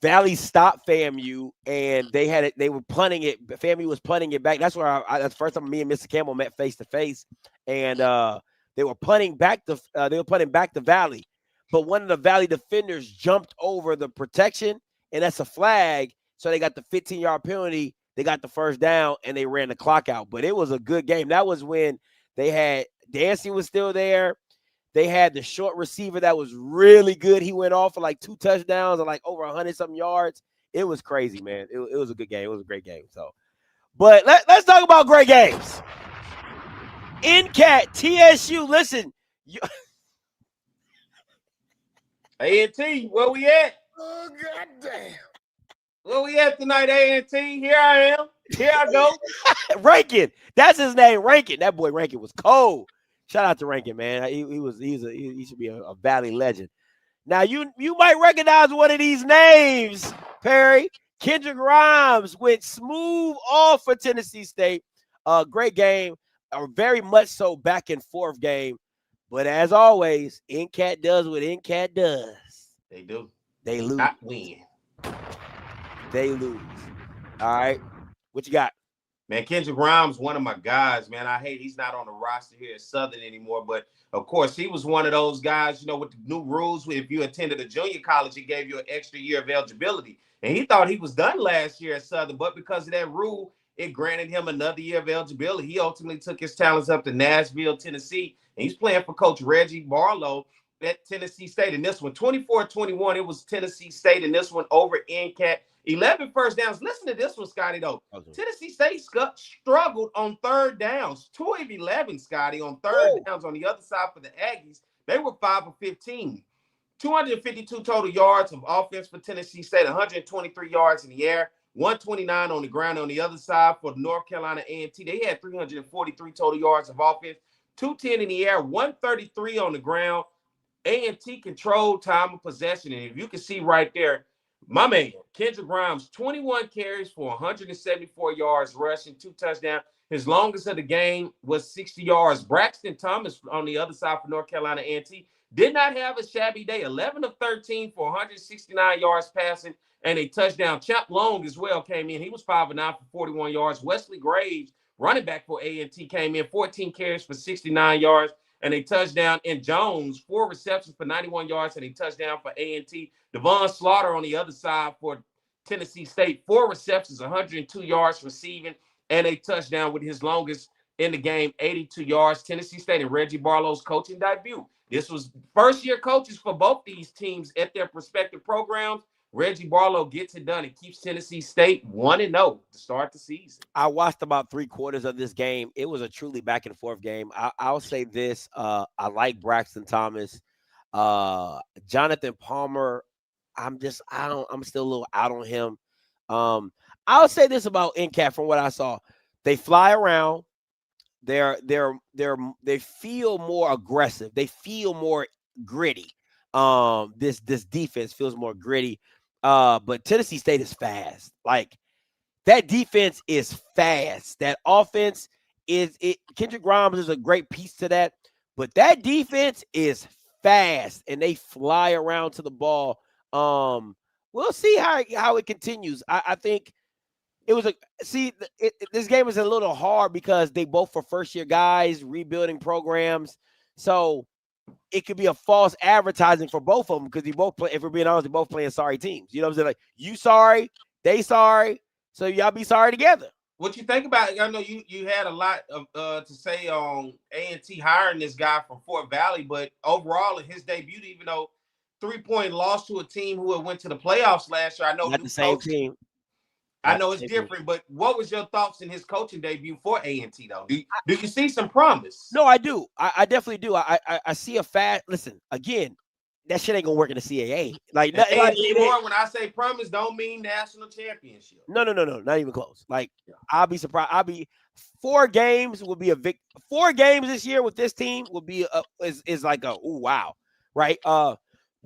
Valley stopped FAMU, and they were punting it. FAMU was punting it back. That's where that's the first time me and Mr. Campbell met face to face, and they were punting back to Valley. But one of the Valley defenders jumped over the protection, and that's a flag. So they got the 15-yard penalty. They got the first down, and they ran the clock out. But it was a good game. That was when they had Dancy was still there. They had the short receiver that was really good. He went off for like 2 touchdowns and like over 100-something yards. It was crazy, man. It was a good game. It was a great game. So, but let's talk about great games. NCAT, TSU, listen. A&T, where we at? Oh, goddamn. Where we at tonight, A&T? Here I am. Here I go. Rankin. That's his name, Rankin. That boy Rankin was cold. Shout out to Rankin, man. He should be a Valley legend. Now, you might recognize one of these names, Perry. Kendrick Grimes went smooth off for Tennessee State. Great game. A very much so back and forth game. But as always, NCAT does what NCAT does. They do. They lose. Not win. They lose. All right. What you got? Man, Kendrick Grimes, one of my guys, man. I hate he's not on the roster here at Southern anymore. But, of course, he was one of those guys, with the new rules. If you attended a junior college, it gave you an extra year of eligibility. And he thought he was done last year at Southern. But because of that rule, it granted him another year of eligibility. He ultimately took his talents up to Nashville, Tennessee. And he's playing for Coach Reggie Barlow at Tennessee State. In this one, 24-21, it was Tennessee State. In this one, over NCAT. 11 first downs. Listen to this one, Scotty, though. Okay. Tennessee State struggled on third downs. 2 of 11, Scotty, on third downs on the other side for the Aggies. They were 5 of 15. 252 total yards of offense for Tennessee State, 123 yards in the air, 129 on the ground. On the other side for North Carolina A&T, they had 343 total yards of offense, 210 in the air, 133 on the ground. A&T controlled time of possession, and if you can see right there, my man, Kendrick Grimes, 21 carries for 174 yards rushing, 2 touchdowns. His longest of the game was 60 yards. Braxton Thomas on the other side for North Carolina A&T did not have a shabby day. 11 of 13 for 169 yards passing and a touchdown. Champ Long as well came in. He was 5 of 9 for 41 yards. Wesley Graves, running back for A&T, came in 14 carries for 69 yards and a touchdown. And Jones, 4 receptions for 91 yards and a touchdown for A&T. Devon Slaughter on the other side for Tennessee State, 4 receptions, 102 yards receiving and a touchdown with his longest in the game, 82 yards. Tennessee State and Reggie Barlow's coaching debut. This was first-year coaches for both these teams at their respective programs. Reggie Barlow gets it done and keeps Tennessee State 1-0 to start the season. I watched about 3/4 of this game. It was a truly back-and-forth game. I'll say this. I like Braxton Thomas. Jonathan Palmer, I'm still a little out on him. I'll say this about NCAT from what I saw. They fly around. They feel more aggressive. They feel more gritty. This defense feels more gritty. But Tennessee State is fast. Like that defense is fast. That offense Kendrick Grimes is a great piece to that, but that defense is fast and they fly around to the ball. We'll see how it continues. I think it was this game is a little hard because they both for first-year guys, rebuilding programs. So it could be a false advertising for both of them because they both play, if we're being honest, they both playing sorry teams. You know what I'm saying? Like, you sorry, they sorry, so y'all be sorry together. What you think about it? I know you had a lot of to say on A&T hiring this guy from Fort Valley, but overall in his debut, even though 3-point loss to a team who had went to the playoffs last year, I know not the same team. I know it's different, but what was your thoughts in his coaching debut for A&T, though? Do you see some promise? No, I do. I definitely do. I see a fast. Listen, again, that shit ain't gonna work in the CAA. Like when I say promise, don't mean national championship. No, not even close. Like I'll be surprised. 4 games will be 4 games this year with this team will be is like a ooh wow, right?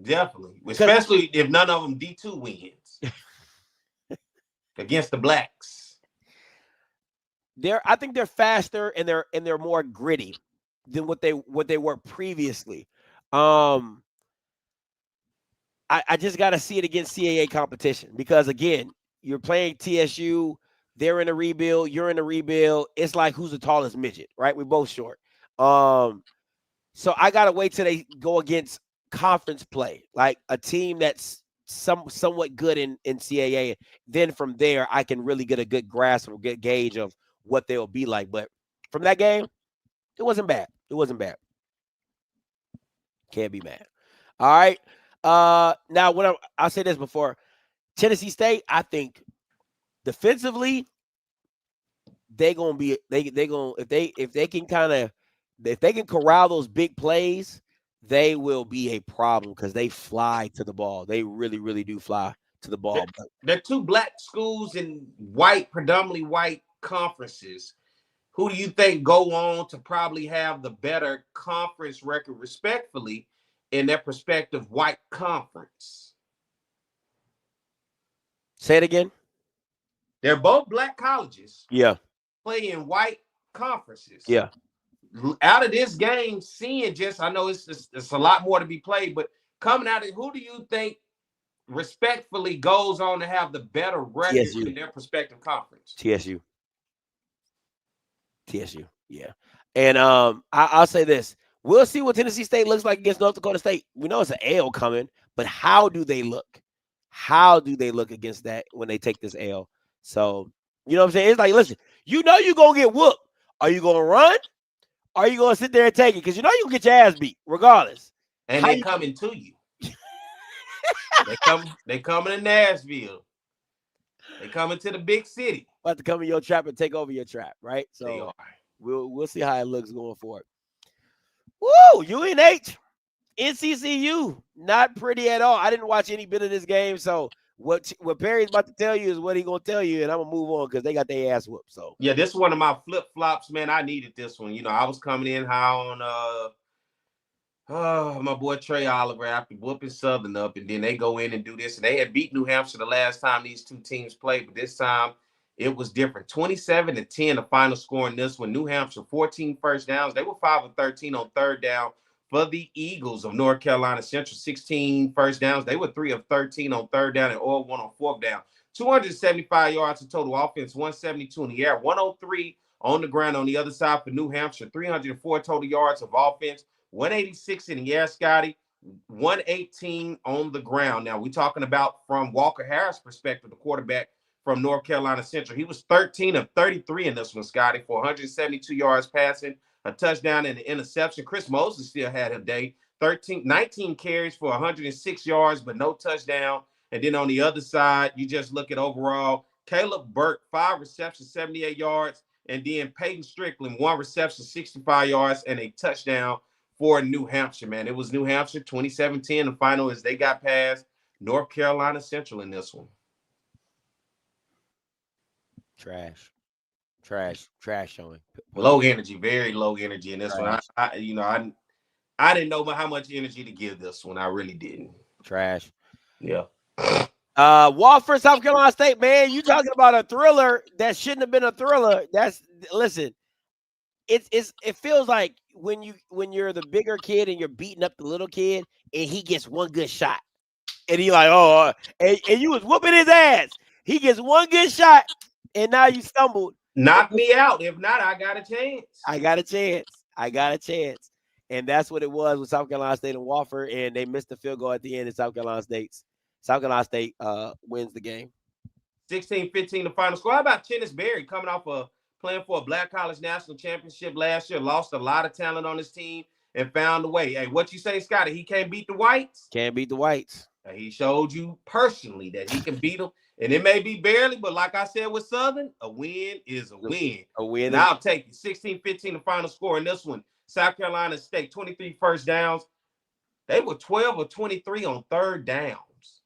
Definitely, especially if none of them D2 wins. Against the Blacks, I think they're faster and they're more gritty than what they were previously. I just got to see it against CAA competition because again, you're playing TSU. They're in a rebuild. You're in a rebuild. It's like who's the tallest midget, right? We're both short. So I gotta wait till they go against conference play, like a team that's somewhat good in CAA. Then from there, I can really get a good grasp or good gauge of what they'll be like. But from that game, it wasn't bad. It wasn't bad. Can't be mad. All right. Now I'll say this before Tennessee State, I think defensively, they're gonna be if they can corral those big plays, they will be a problem because they fly to the ball. They really, really do fly to the ball. They're 2 black schools in predominantly white conferences. Who do you think go on to probably have the better conference record, respectfully, in their prospective white conference? Say it again. They're both black colleges. Yeah. Play in white conferences. Yeah. Out of this game, I know it's a lot more to be played, but coming out of it, who do you think respectfully goes on to have the better record in their prospective conference? TSU, yeah. And I'll say this. We'll see what Tennessee State looks like against North Dakota State. We know it's an L coming, but how do they look? How do they look against that when they take this L? So, you know what I'm saying? It's like, listen, you know you're going to get whooped. Are you going to run? Or are you going to sit there and take it? Because you know you'll get your ass beat regardless. And they're coming to you. They coming to Nashville. They coming to the big city. About to come in your trap and take over your trap, right? So we'll see how it looks going forward. Woo! UNH. NCCU, not pretty at all. I didn't watch any bit of this game, so what Perry's about to tell you is what he gonna tell you, and I'm gonna move on because they got their ass whooped. So Yeah, this is one of my flip flops, man. I needed this one. You know, I was coming in high on my boy Trey Oliver after whooping Southern up, and then they go in and do this. And they had beat New Hampshire the last time these two teams played, but this time it was different. 27-10, the final score in this one. New Hampshire, 14 first downs. They were 5 of 13 on third down. For the Eagles of North Carolina Central, 16 first downs. They were 3 of 13 on third down and all 1 on fourth down. 275 yards of total offense, 172 in the air, 103 on the ground on the other side for New Hampshire, 304 total yards of offense, 186 in the air, Scotty, 118 on the ground. Now, we're talking about from Walker Harris' perspective, the quarterback from North Carolina Central. He was 13 of 33 in this one, Scotty, for 172 yards passing, a touchdown and an interception. Chris Moses still had a day, 19 carries for 106 yards, but no touchdown. And then on the other side, you just look at overall, Caleb Burke, 5 receptions, 78 yards. And then Peyton Strickland, 1 reception, 65 yards, and a touchdown for New Hampshire, man. It was New Hampshire, 27-10. The final is they got past North Carolina Central in this one. trash showing. Low energy, very low energy in this one. I didn't know how much energy to give this one. I really didn't. Trash. Yeah. Wofford, South Carolina State, man. You talking about a thriller that shouldn't have been a thriller. Listen. It feels like when you're the bigger kid and you're beating up the little kid and he gets one good shot and he like and you was whooping his ass. He gets one good shot and now you stumbled. Knock me out. If not, I got a chance. I got a chance. And that's what it was with South Carolina State and Wofford, and they missed the field goal at the end. And South Carolina State wins the game. 16-15 the final score. How about Berry coming off playing for a Black College National Championship last year, lost a lot of talent on his team and found a way. Hey, what you say, Scotty? He can't beat the Whites? Can't beat the Whites. He showed you personally that he can beat them. And it may be barely, but like I said with Southern, a win is a win. A win. And I'll take it. 16-15 the final score in this one. South Carolina State, 23 first downs. They were 12 or 23 on third downs.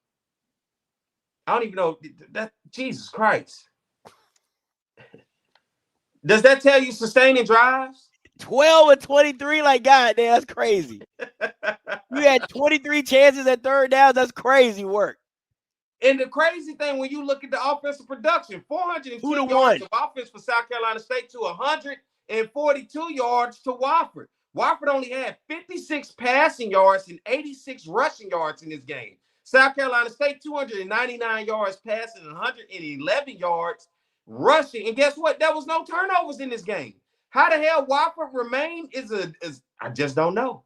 I don't even know that. Jesus Christ. Does that tell you sustaining drives? 12 or 23, like, God damn, that's crazy. You had 23 chances at third down. That's crazy work. And the crazy thing, when you look at the offensive production, 410 yards of offense for South Carolina State to 142 yards to Wofford. Wofford only had 56 passing yards and 86 rushing yards in this game. South Carolina State, 299 yards passing and 111 yards rushing. And guess what? There was no turnovers in this game. How the hell Wofford remained is I just don't know.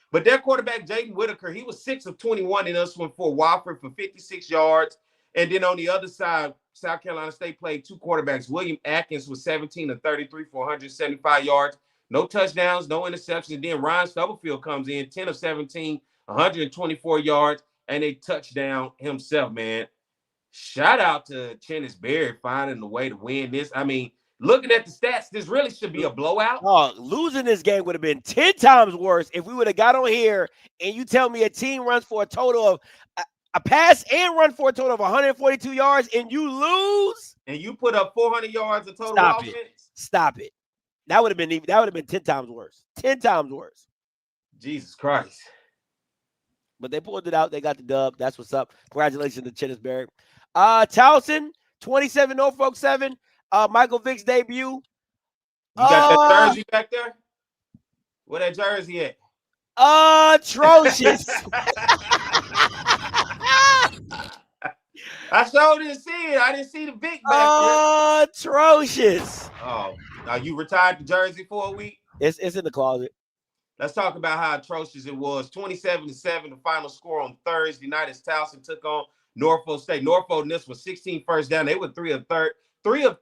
But their quarterback, Jaden Whitaker, he was 6 of 21 in this one for Wofford for 56 yards. And then on the other side, South Carolina State played 2 quarterbacks. William Atkins was 17 of 33 for 175 yards. No touchdowns, no interceptions. And then Ryan Stubblefield comes in, 10 of 17, 124 yards, and a touchdown himself, man. Shout out to Berry finding the way to win this. I mean, looking at the stats, this really should be a blowout. Oh, losing this game would have been 10 times worse if we would have got on here and you tell me a team runs for a total of a pass and run for a total of 142 yards and you lose. And you put up 400 yards of total offense. Stop it. That would have been 10 times worse. 10 times worse. Jesus Christ. But they pulled it out. They got the dub. That's what's up. Congratulations to Berry. Towson, 27, Norfolk 7. Michael Vick's debut. You got that jersey back there? Where that jersey at? Atrocious. I sure didn't see it. I didn't see the Vick back there. Atrocious. Oh, now you retired the jersey for a week? It's in the closet. Let's talk about how atrocious it was. 27-7, the final score on Thursday night as Towson took on Norfolk State. Norfolk in this was 16 first down. They were 3 of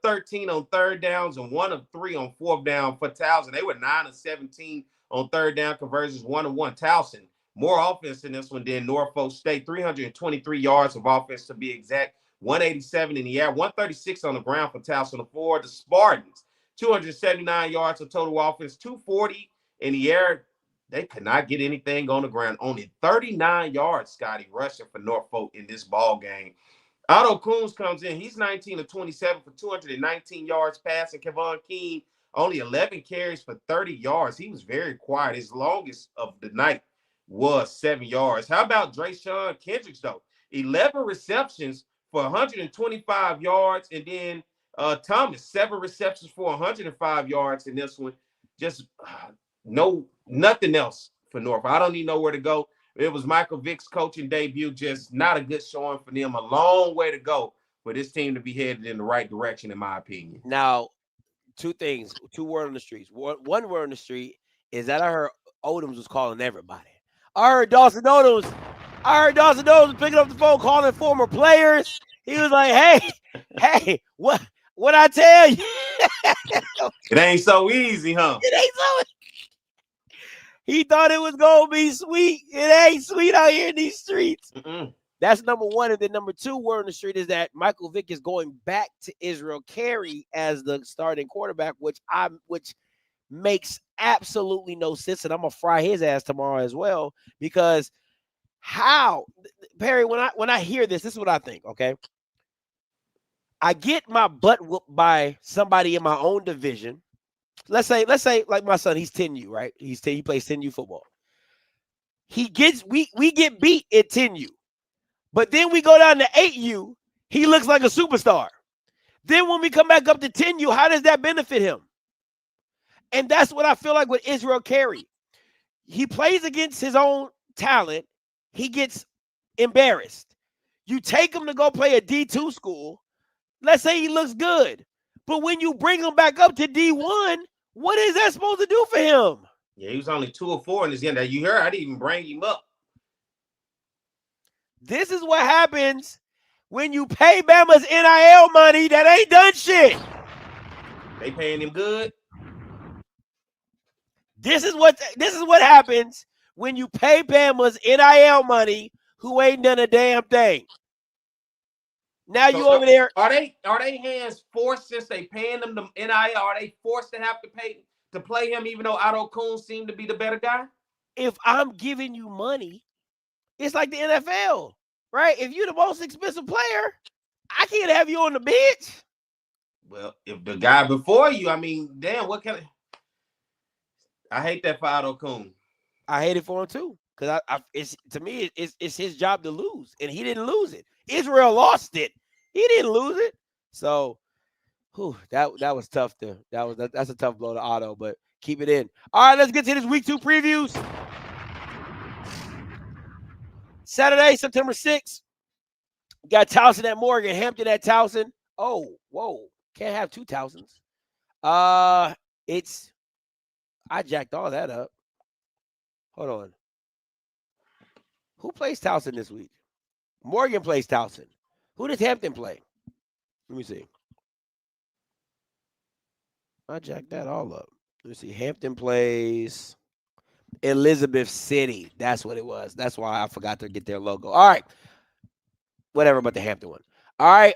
13 on third downs and 1 of 3 on fourth down for Towson. They were 9 of 17 on third down conversions, 1 of 1. Towson, more offense in this one than Norfolk State. 323 yards of offense to be exact. 187 in the air, 136 on the ground for Towson. For the Spartans, 279 yards of total offense, 240 in the air. They could not get anything on the ground. Only 39 yards, Scotty, rushing for Norfolk in this ball game. Otto Coons comes in. He's 19 of 27 for 219 yards passing. Kevon Keene, only 11 carries for 30 yards. He was very quiet. His longest of the night was 7 yards. How about Drayshawn Kendricks, though? 11 receptions for 125 yards. And then Thomas, 7 receptions for 105 yards in this one. Just nothing else for Norfolk. I don't even know where to go. It was Michael Vick's coaching debut. Just not a good showing for them. A long way to go for this team to be headed in the right direction, in my opinion. Now, two things, two word on the streets. One word on the street is that I heard Odoms was calling everybody. I heard Dawson Odoms was picking up the phone, calling former players. He was like, hey, what I tell you? It ain't so easy, huh? It ain't so. He thought it was gonna be sweet. It ain't sweet out here in these streets. That's number one. And then number two word on the street is that Michael Vick is going back to Israel Carey as the starting quarterback, which makes absolutely no sense. And I'm gonna fry his ass tomorrow as well. Because how, Perry, when I hear this is what I think. Okay. I get my butt whooped by somebody in my own division. Let's say like my son, he's 10U, right? He plays 10U football. We get beat at 10U. But then we go down to 8U, he looks like a superstar. Then when we come back up to 10U, how does that benefit him? And that's what I feel like with Israel Carey. He plays against his own talent. He gets embarrassed. You take him to go play a D2 school. Let's say he looks good. But when you bring him back up to D1, what is that supposed to do for him? Yeah, he was only 2 or 4 in this game. That you heard, I didn't even bring him up. This is what happens when you pay Bama's NIL money that ain't done shit. They paying him good. This is what happens when you pay Bama's NIL money who ain't done a damn thing. Now So you over there. Are they hands forced since they paying them the NIL? Are they forced to have to pay to play him even though Otto Coons seemed to be the better guy? If I'm giving you money, it's like the NFL, right? If you're the most expensive player, I can't have you on the bench. Well, if the guy before you, I mean, damn, what kind of? I hate that for Otto Coons. I hate it for him too, because it's his job to lose, and he didn't lose it. Israel lost it. He didn't lose it. So, that was tough. That's a tough blow to Otto, but keep it in. All right, let's get to this week 2 previews. Saturday, September 6th. Got Towson at Morgan, Hampton at Towson. Oh, whoa. Can't have 2 Towsons. I jacked all that up. Hold on. Who plays Towson this week? Morgan plays Towson. Who does Hampton play? Let me see. I jacked that all up. Let me see. Hampton plays Elizabeth City. That's what it was. That's why I forgot to get their logo. All right. Whatever about the Hampton one. All right.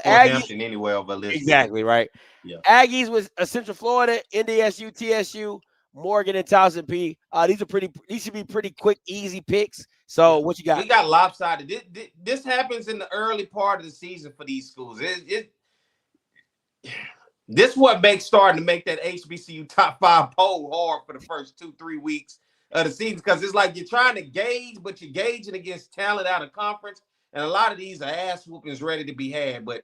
Hampton anyway over Elizabeth. Exactly, right. Yeah. Aggies with Central Florida, NDSU, TSU, Morgan, and Towson P. These should be pretty quick, easy picks. So what you got? We got lopsided. This happens in the early part of the season for these schools. This what makes starting to make that HBCU top 5 poll hard for the first 2-3 weeks of the season, because it's like you're trying to gauge, but you're gauging against talent out of conference, and a lot of these are ass whoopings ready to be had. But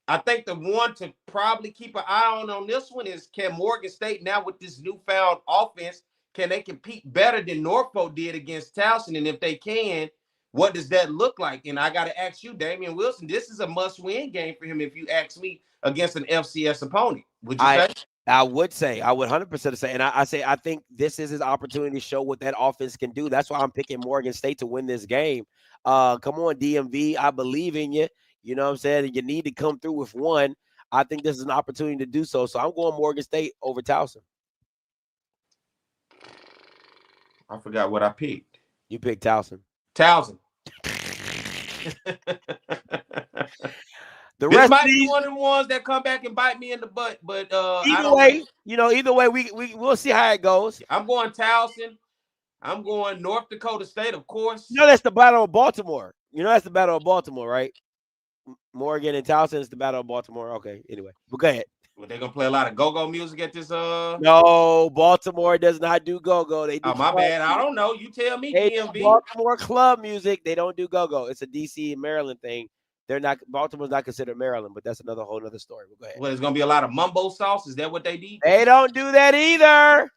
I think the one to probably keep an eye on this one is, can Morgan State, now with this newfound offense, can they compete better than Norfolk did against Towson? And if they can, what does that look like? And I got to ask you, Damian Wilson, this is a must-win game for him if you ask me, against an FCS opponent. Would you say? I would 100% say, and I think this is his opportunity to show what that offense can do. That's why I'm picking Morgan State to win this game. Come on, DMV. I believe in you. You know what I'm saying? You need to come through with one. I think this is an opportunity to do so. So I'm going Morgan State over Towson. I forgot what I picked. You picked Towson. Towson. The this rest might of these, be one of the ones that come back and bite me in the butt, but either way, we'll see how it goes. I'm going Towson. I'm going North Dakota State, of course. You know that's the Battle of Baltimore. You know that's the Battle of Baltimore, right? Morgan and Towson is the Battle of Baltimore. Okay, anyway. But go ahead. Well, they're gonna play a lot of go-go music at this. No, Baltimore does not do go-go. They do. Oh, my bad. I don't know. You tell me, They do DMV. Baltimore club music. They don't do go-go. It's a DC and Maryland thing. They're not. Baltimore's not considered Maryland, but that's another whole other story. But go ahead. Well, there's gonna be a lot of mumbo sauce. Is that what they need? They don't do that either.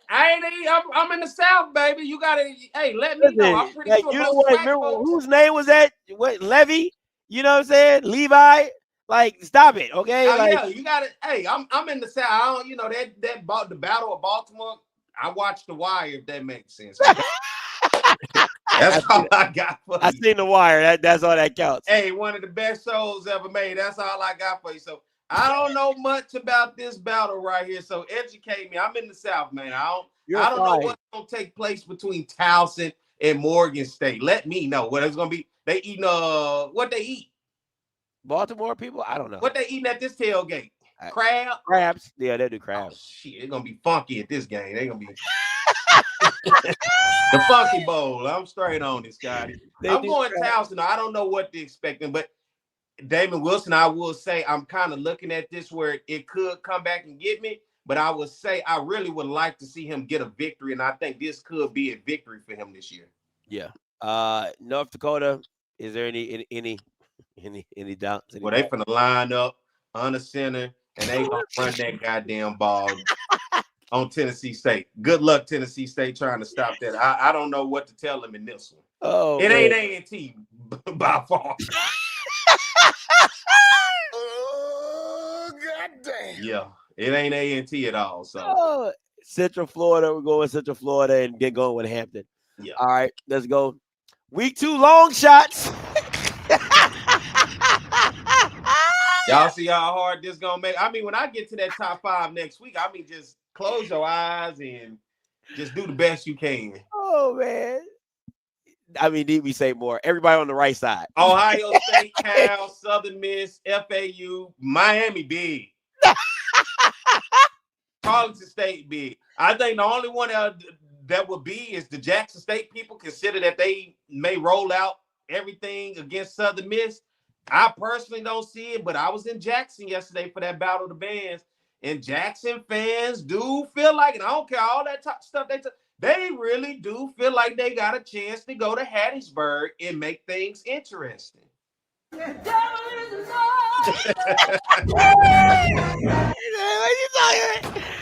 I'm in the South, baby. You gotta. Hey, let me know. I'm pretty sure you most know what, white remember folks. whose name was that? What, Levy? You know what I'm saying? Levi? Like, stop it, okay? Oh, Like, yeah, you got it. Hey, I'm in the South. I don't, the Battle of Baltimore. I watched The Wire, if that makes sense. That's all I got for I you. seen The Wire. That's all that counts. Hey, one of the best shows ever made. That's all I got for you. So I don't know much about this battle right here. So educate me. I'm in the South, man. I don't know what's gonna take place between Towson and Morgan State. Let me know what it's gonna be. They eating what they eat. Baltimore people? I don't know. What they eating at this tailgate? Crab? Crabs. Yeah, they do Oh, crabs. shit, it's gonna be funky at this game. They're gonna be the Funky Bowl. I'm straight on this, Scotty. I'm going Towson. I don't know what to expect, but Damon Wilson, I will say I'm kind of looking at this where it could come back and get me, but I would say I really would like to see him get a victory, and I think this could be a victory for him this year. Yeah. North Dakota, is there any doubts? Well, they finna line up on the center, and they gonna run that goddamn ball on Tennessee State. Good luck, Tennessee State, trying to stop that. I don't know what to tell them in this one. Oh, it ain't A&T by far. Oh, goddamn. Yeah, it ain't A&T at all. So Central Florida, we're going Central Florida and get going with Hampton. Yeah. All right, let's go. Week 2 long shots. Y'all see how hard this gonna make? I mean, when I get to that top 5 next week, I mean, just close your eyes and just do the best you can. Oh, man. I mean, need we say more? Everybody on the right side. Ohio State, Cal, Southern Miss, FAU, Miami big. Arlington State big. I think the only one that would be is the Jackson State people consider that they may roll out everything against Southern Miss. I personally don't see it, but I was in Jackson yesterday for that Battle of the Bands, and Jackson fans do feel like, and I don't care all that stuff they really do feel like they got a chance to go to Hattiesburg and make things interesting.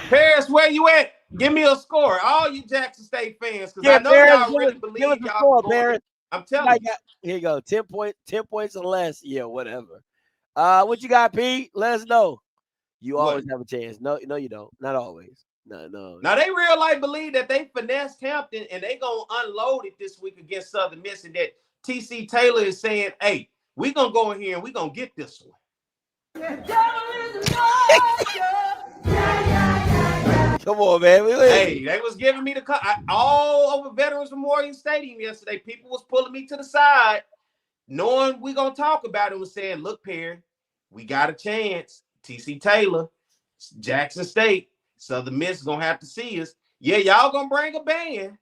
Paris, where you at? Give me a score. All you Jackson State fans, because I know y'all really believe y'all going. I'm telling you. Here you go. 10 points or less. Yeah, whatever. What you got, Pete? Let us know. You always have a chance. No, you don't. Not always. No. Now they real life believe that they finessed Hampton and they gonna unload it this week against Southern Miss, and that TC Taylor is saying, "Hey, we gonna go in here and we gonna get this one." Come on, man. Hey, they was giving me the all over Veterans Memorial Stadium yesterday. People was pulling me to the side, knowing we gonna talk about it, was saying, "Look, Perry, we got a chance. TC Taylor, Jackson State, Southern Miss is gonna have to see us. Yeah, y'all gonna bring a band,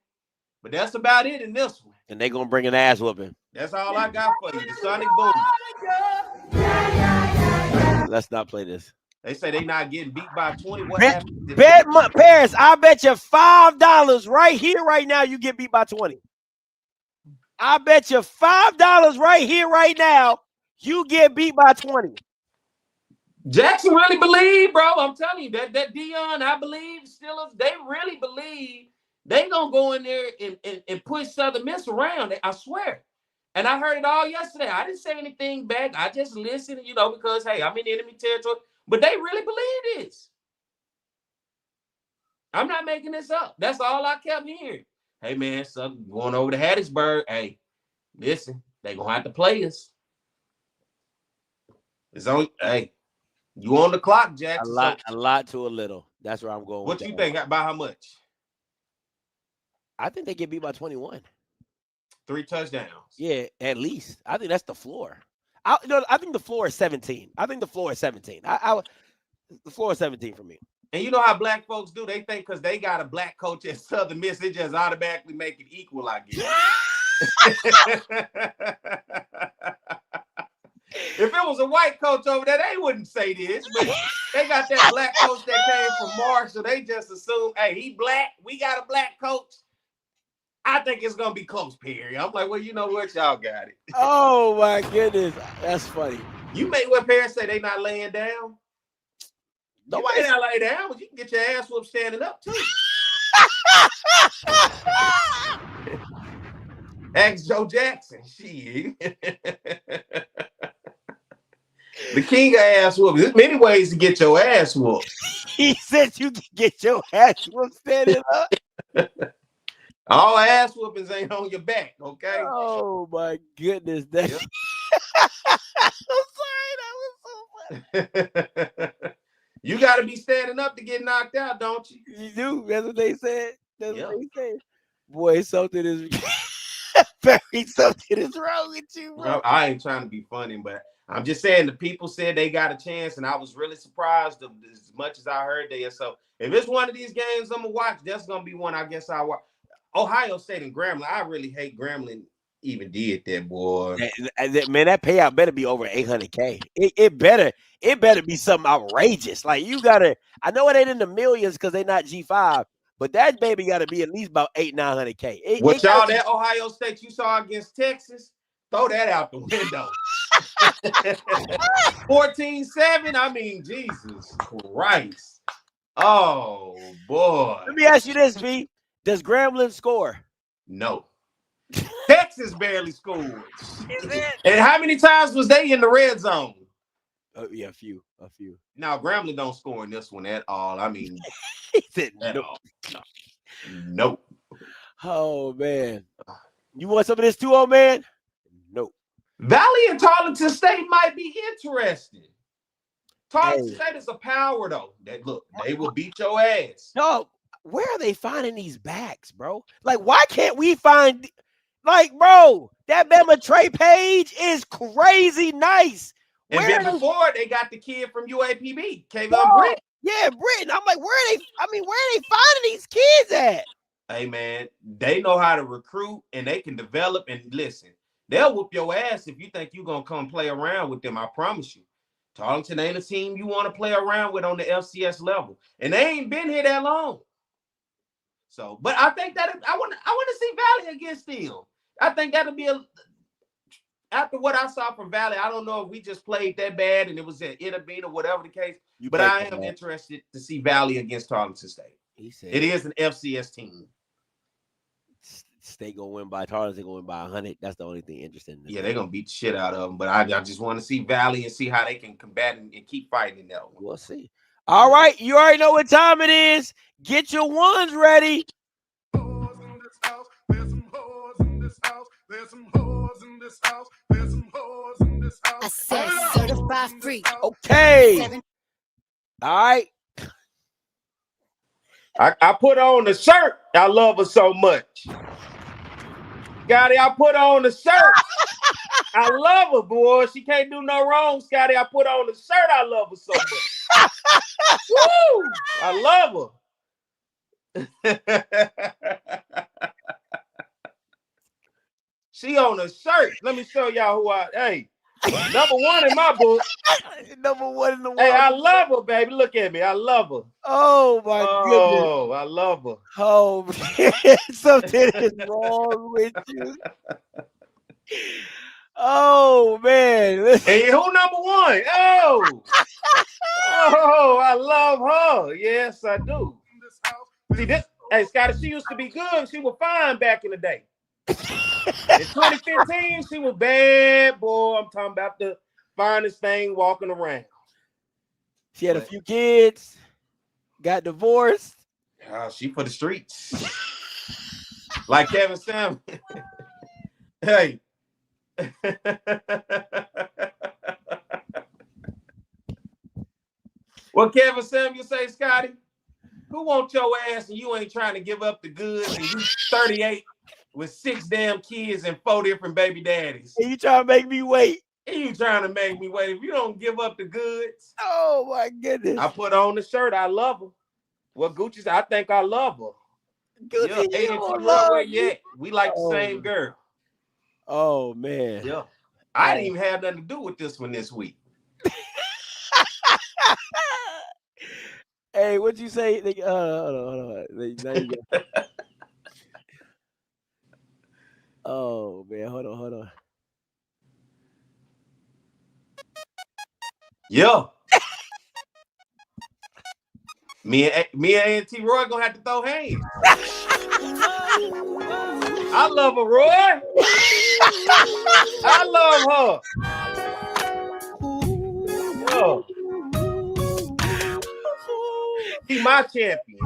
but that's about it in this one. And they gonna bring an ass whooping. That's all I got for you. The Sonic Boom. Let's not play this. They say they not getting beat by 20. What happened? Paris, I bet you $5 right here, right now, you get beat by 20. I bet you $5 right here, right now, you get beat by 20. Jackson really believe, bro. I'm telling you, that Dion, I believe, Steelers, they really believe they gonna go in there and push Southern Miss around. I swear. And I heard it all yesterday. I didn't say anything back. I just listened, because, hey, I'm in enemy territory. But they really believe this. I'm not making this up. That's all I kept hearing. Hey, man, son, going over to Hattiesburg. Hey, listen, they gonna have to play us. It's only, hey, you on the clock, Jackson. A lot to a little. That's where I'm going. What you think? By how much? I think they get beat by 21. 3 touchdowns. Yeah, at least. I think that's the floor. I think the floor is 17. I think the floor is 17. The floor is 17 for me. And you know how black folks do? They think because they got a black coach at Southern Miss, they just automatically make it equal, I guess. If it was a white coach over there, they wouldn't say this. But they got that black coach that came from Marshall. They just assume, hey, he black. We got a black coach. I think it's going to be close, Perry. I'm like, well, you know what? Y'all got it. Oh, my goodness. That's funny. You make what Perry say they not laying down? Nobody not lay down, but you can get your ass whooped standing up, too. Ask Joe Jackson. Shit. The king of ass whooping. There's many ways to get your ass whooped. He said you can get your ass whooped standing up. All ass whoopings ain't on your back, okay? Oh my goodness. That Yep. I'm sorry, that was so funny. You gotta be standing up to get knocked out, don't you? You do. That's what they said. That's Yep. what they said. Boy, something is Barry, something is wrong with you, bro. I ain't trying to be funny, but I'm just saying the people said they got a chance, and I was really surprised as much as I heard they. So if it's one of these games I'm gonna watch, that's gonna be one I guess I'll watch. Ohio State and Grambling. I really hate Grambling even did that, boy. Man, that payout better be over $800K. It better be something outrageous. Like you gotta. I know it ain't in the millions because they're not G5, but that baby gotta be at least about $800-900K. What y'all that Ohio State you saw against Texas? Throw that out the window. 14-7. I mean, Jesus Christ. Oh boy. Let me ask you this, V. Does Grambling score? No. Texas barely scored. And how many times was they in the red zone? Yeah, a few. Now Grambling don't score in this one at all. I mean, He said at no. all. Nope. Oh man, you want some of this too, old man? Nope. Valley and Tarleton State might be interesting. Tarleton Hey. State is a power though. That look, they will beat your ass. No, where are they finding these backs, bro? Like, why can't we find? Like, bro, that Bama Trey Page is crazy nice. And Where then are they- before they got the kid from UAPB, Kayvon Bro, Britt. yeah, Britain. I'm like, where are they? I mean, where are they finding these kids at? Hey man, they know how to recruit and they can develop and listen. They'll whoop your ass if you think you're gonna come play around with them. I promise you. Tarleton ain't a team you want to play around with on the FCS level, and they ain't been here that long. So, but I think that I want to see Valley against them. I think that'll be after what I saw from Valley. I don't know if we just played that bad and it was at Inabine or whatever the case. But I am interested to see Valley against Tarleton State. He said It is an FCS team. State gonna win by Tarleton gonna win by 100. That's the only thing interesting. Yeah, they're gonna beat the shit out of them. But I just want to see Valley and see how they can combat and keep fighting in that one. We'll see. All right, you already know what time it is. Get your ones ready. I said certified free. Okay. All right. I put on the shirt. I love her so much. Scotty, I put on the shirt. I love her, boy. She can't do no wrong, Scotty. I put on the shirt. I love her so much. Woo! I love her. She on a shirt. Let me show y'all who hey, number one in my book. Number one in the world. Hey, I love her, baby. Look at me. I love her. Oh my goodness. Oh, I love her. Oh man, something is wrong with you. Oh man. Hey, who number one? Oh, oh, I love her. Yes, I do. See this? Hey, Scotty, she used to be good. She was fine back in the day. In 2015, she was bad, boy. I'm talking about the finest thing walking around. She had a few kids, got divorced. She for the streets. Like Kevin Sam. Hey. What Kevin Samuel say, Scotty? Who wants your ass and you ain't trying to give up the goods and you 38 with 6 damn kids and 4 different baby daddies? And you trying to make me wait? And you trying to make me wait? If you don't give up the goods. Oh my goodness. I put on the shirt. I love her. What Gucci said, I think I love her. Gucci, Yeah, you A&T don't Roy, love where me. you at? We like the Oh, same girl. Oh man. Yeah. I didn't even have nothing to do with this one this week. Hey, what'd you say? Hold on. There you go. Oh man, hold on. Yeah. Me and A&T Roy gonna have to throw hands. I love her, Roy. I love her. Yeah. He my champion.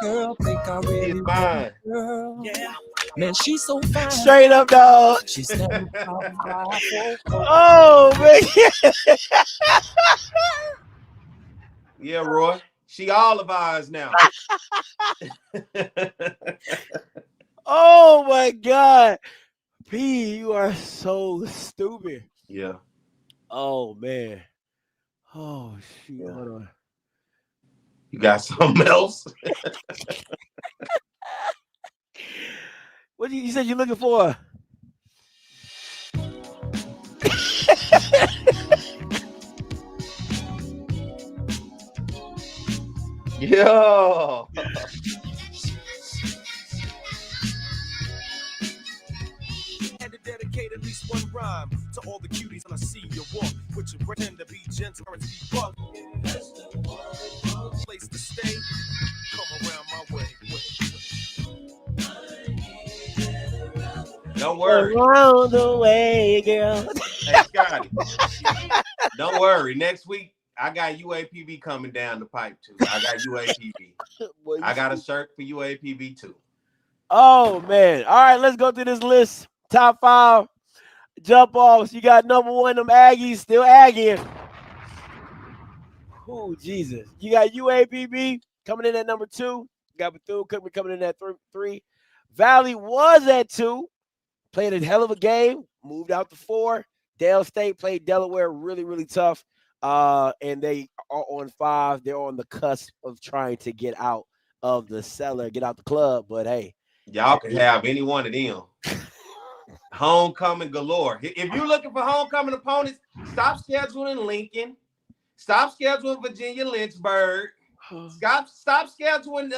Girl, think I really He's mine. girl. Yeah. Man, she's so fine. Straight up, dog. She's standing Oh man. Yeah, Roy. She all of ours now. Oh my God. P, you are so stupid. Yeah. Oh man. Oh shoot. Yeah. Hold on. You got something else? What you said you're looking for? Yeah. Had to dedicate at least one rhyme to all the cuties when I see you walk, which you pretend to be gentle and be buck. Place to stay, come around my way. Don't worry. Around the way, girl. Hey, Scotty. Don't worry. Next week, I got UAPB coming down the pipe, too. I got UAPB. I got a shirt for UAPB, too. Oh, man. All right, let's go through this list. Top 5 jump offs. You got number 1, them Aggies still Aggie. Oh, Jesus. You got UAPB coming in at number 2. You got Bethune-Cookman coming in at 3. Valley was at 2. Played a hell of a game. Moved out to 4. Dale State played Delaware really, really tough. And they are on 5. They're on the cusp of trying to get out of the cellar, get out the club. But hey, y'all can have any one of them. Homecoming galore. If you're looking for homecoming opponents, stop scheduling Lincoln. Stop scheduling Virginia Lynchburg. Stop scheduling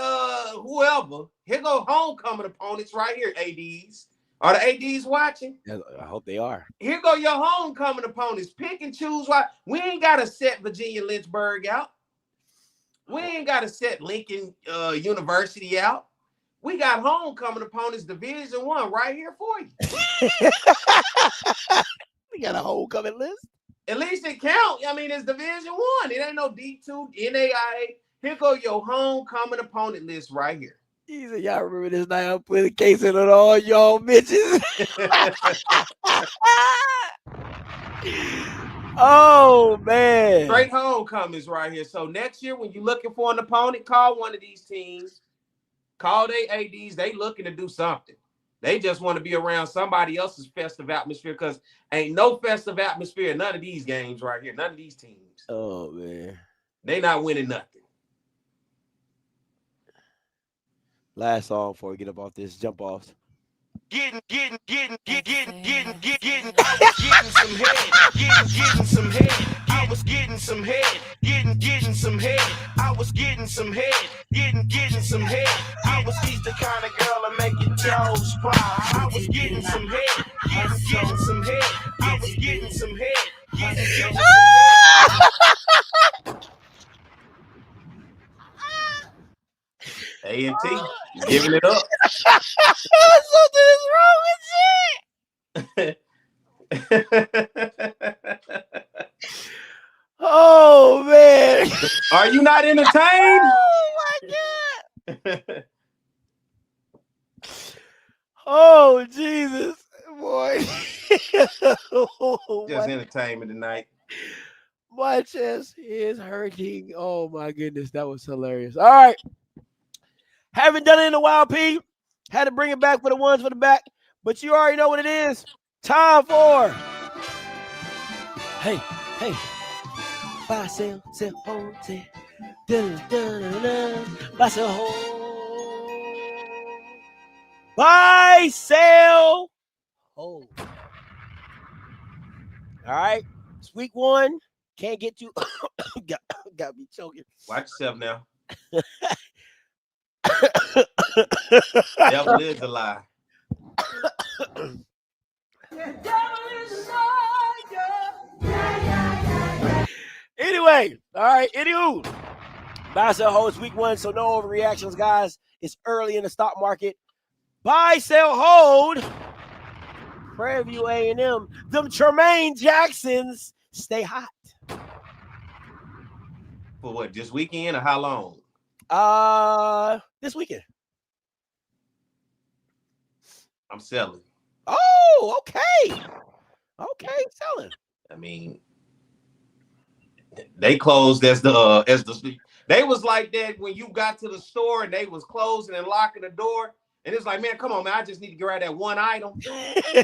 whoever. Here go homecoming opponents right here, ADs. Are the ADs watching? I hope they are. Here go your homecoming opponents. Pick and choose. We ain't got to set Virginia Lynchburg out. We ain't got to set Lincoln University out. We got homecoming opponents, Division I, right here for you. We got a homecoming list. At least it count. I mean, it's Division I. It ain't no D2, NAIA. Here go your homecoming opponent list right here. Jesus, y'all remember this night? I'm putting a case in on all y'all bitches. Oh, man. Straight homecomings right here. So next year, when you're looking for an opponent, call one of these teams. Call their ADs. They looking to do something. They just want to be around somebody else's festive atmosphere because ain't no festive atmosphere in none of these games right here. None of these teams. Oh, man. They not winning nothing. Last song before we get up off this jump offs. Getting some head, getting some head. I was getting some head, getting some head. I was getting some head, getting some head. I was the kind of girl that make your toes pop. I was getting some head, getting some head. I was getting some head, getting some head. A&T, giving it up. Something is wrong with you. Oh, man. Are you not entertained? Oh, my God. Oh, Jesus. Boy. Just entertainment tonight. My chest is hurting. Oh, my goodness. That was hilarious. All right. Haven't done it in a while, P. Had to bring it back for the ones for the back. But you already know what it is. Time for. Hey. Buy, sell, hold, sell. Dun, dun, dun, dun. Buy, sell, hold. Buy, sell, hold. All right. It's week 1. Can't get you. got me choking. Watch yourself now. Devil is a lie. Anyway, all right. Anywho, buy, sell, hold. It's week 1, so no overreactions, guys. It's early in the stock market. Buy, sell, hold. Prairie A&M. Them Tremaine Jacksons stay hot. For what? This weekend or how long? This weekend. I'm selling. Oh, okay. Okay, selling. I mean, they closed as the they was like that when you got to the store and they was closing and locking the door. And it's like, man, come on, man, I just need to grab that one item.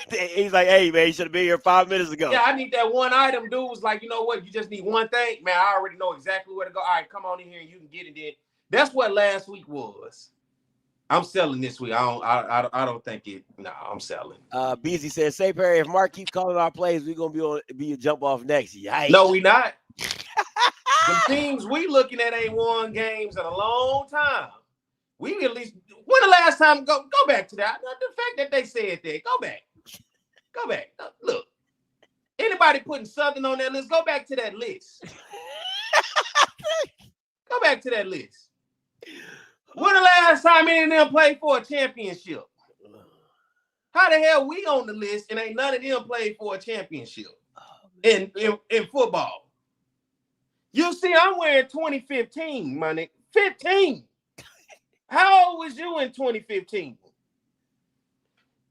He's like, hey, man, you should have been here 5 minutes ago. Yeah, I need that one item. Dude was like, you know what? You just need one thing. Man, I already know exactly where to go. All right, come on in here and you can get it in. That's what last week was. I'm selling this week. I don't think it. No, I'm selling. Beezy says, say Perry, if Mark keeps calling our plays, we're gonna be a jump off next. Yikes. No, we not. The teams we looking at ain't won games in a long time. We at least when the last time go back to that. The fact that they said that, go back. Look, anybody putting Southern on that list, go back to that list. Go back to that list. When the last time any of them played for a championship? How the hell we on the list and ain't none of them played for a championship in football? You see, I'm wearing 2015, my nigga. 15. How old was you in 2015?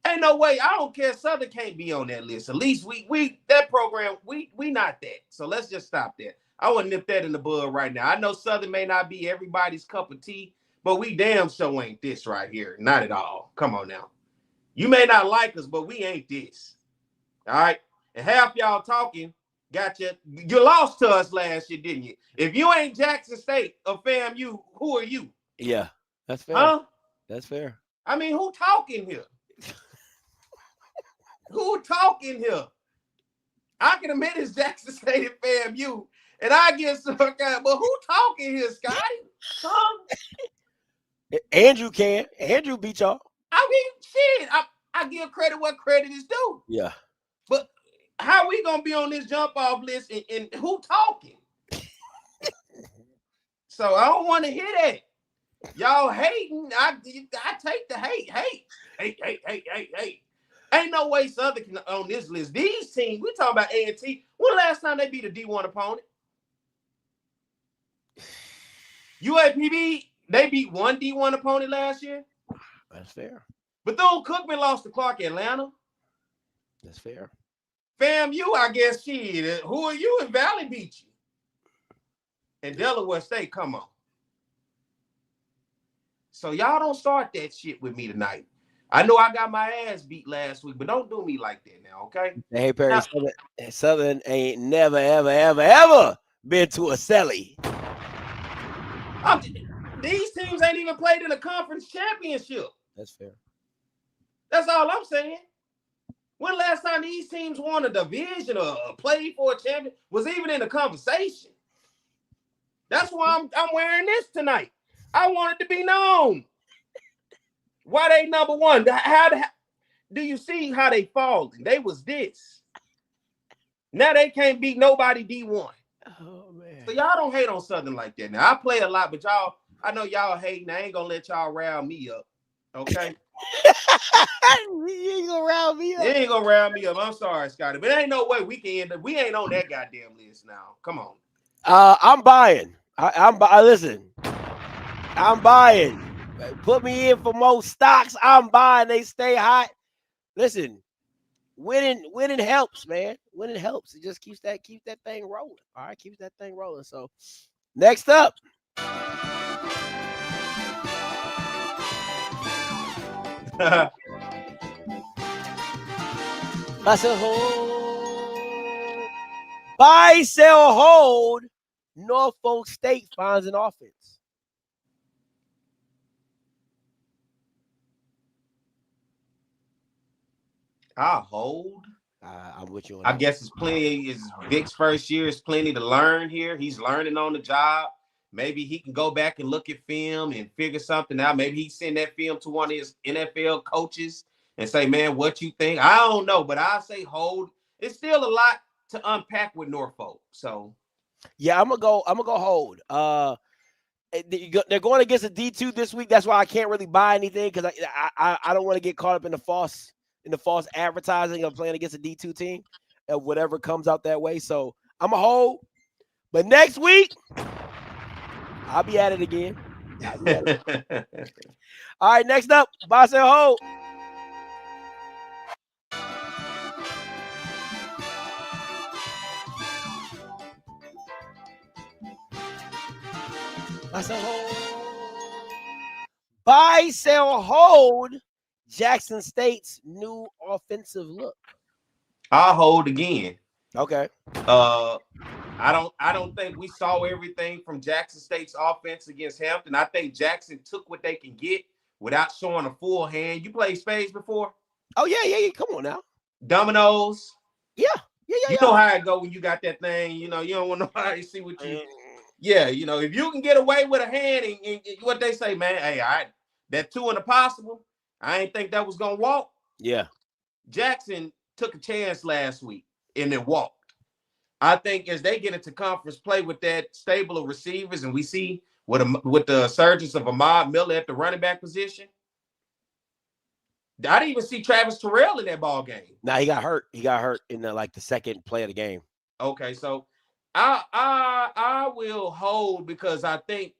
Ain't no way. I don't care. Southern can't be on that list. At least we that program, we not that. So let's just stop that. I want to nip that in the bud right now. I know Southern may not be everybody's cup of tea, but we damn sure ain't this right here. Not at all. Come on now. You may not like us, but we ain't this. All right? And half y'all talking got you. You lost to us last year, didn't you? If you ain't Jackson State or FAMU, who are you? Yeah, that's fair. Huh? That's fair. I mean, who talking here? Who talking here? I can admit it's Jackson State and FAMU, and I get some guy, but who talking here, Scotty? Huh? Andrew can. Andrew beat y'all. I mean, shit. I give credit what credit is due. Yeah. But how we gonna be on this jump off list and who talking? So I don't want to hear that. Y'all hating. I take the hate. Hate. Ain't no way Southern can on this list. These teams, we talking about A&T. When the last time they beat a D1 opponent? UAPB, they beat one D1 opponent last year. That's fair. Bethune-Cookman lost to Clark Atlanta. That's fair. FAMU, I guess, shit. Who are you in Valley beat you? And Delaware State, come on. So y'all don't start that shit with me tonight. I know I got my ass beat last week, but don't do me like that now, okay? Hey, Perry, Southern ain't never, ever been to a celly. These teams ain't even played in a conference championship. That's fair. That's all I'm saying. When last time these teams won a division or played for a champion was even in the conversation? That's why I'm wearing this tonight. I want it to be known. Why they number one? How do you see how they falling? They was this. Now they can't beat nobody D1. Oh man. So y'all don't hate on Southern like that. Now I play a lot, but y'all, I know y'all hating. I ain't gonna let y'all rile me up. Okay. You ain't gonna round me up. You ain't gonna round me up. I'm sorry, Scotty. But there ain't no way we can end up. We ain't on that goddamn list now. Come on. I'm buying. Listen. I'm buying. Put me in for more stocks. I'm buying. They stay hot. Listen, winning helps, man. Winning helps. It just keeps that thing rolling. All right, keeps that thing rolling. So next up. I said hold. Buy, sell, hold. Norfolk State finds an offense? I'll hold. I'm with you on I that. guess it's plenty. It's Vic's first year. It's plenty to learn here. He's learning on the job. Maybe he can go back and look at film and figure something out. Maybe he send that film to one of his NFL coaches and say, "Man, what you think?" I don't know, but I say hold. It's still a lot to unpack with Norfolk. So yeah, I'm gonna go hold. They're going against a D2 this week. That's why I can't really buy anything because I don't want to get caught up in the false advertising of playing against a D2 team and whatever comes out that way. So I'm a hold. But next week, I'll be at it again. All right, next up, buy, sell, hold. Buy, sell, hold. Buy, sell, hold. Jackson State's new offensive look. I'll hold again. Okay. I don't think we saw everything from Jackson State's offense against Hampton. I think Jackson took what they can get without showing a full hand. You played spades before? Oh, yeah. Come on now. Dominoes? Yeah. You know how it go when you got that thing. You know, you don't want nobody to see what you... Yeah, you know, if you can get away with a hand and what they say, man, hey, that two in the possible, I ain't think that was going to walk. Yeah. Jackson took a chance last week and then walked. I think as they get into conference play with that stable of receivers, and we see with the surgence of Ahmad Miller at the running back position, I didn't even see Travis Terrell in that ball game. Nah, he got hurt. He got hurt in the second play of the game. Okay, so I will hold because I think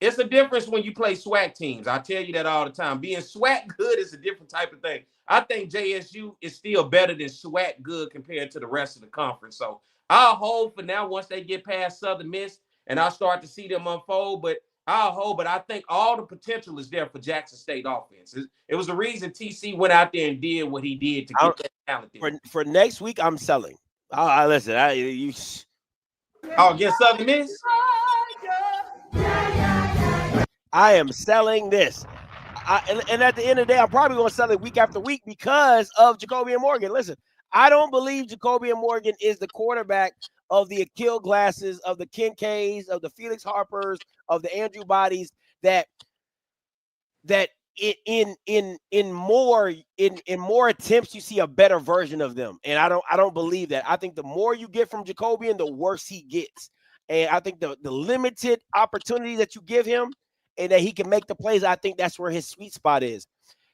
it's a difference when you play SWAC teams. I tell you that all the time. Being SWAC good is a different type of thing. I think JSU is still better than SWAC good compared to the rest of the conference. So I'll hold for now once they get past Southern Miss and I'll start to see them unfold. But I'll hold. But I think all the potential is there for Jackson State offense. It was the reason TC went out there and did what he did to get that talent there. For next week, I'm selling. Listen. Against Southern Miss? I am selling this. And at the end of the day, I'm probably going to sell it week after week because of Jacobian Morgan. Listen, I don't believe Jacobian Morgan is the quarterback of the Akil Glasses, of the Kincaids, of the Felix Harpers, of the Andrew Bodies that in more attempts you see a better version of them. And I don't believe that. I think the more you get from Jacobian, the worse he gets. And I think the limited opportunity that you give him and that he can make the plays, I think that's where his sweet spot is.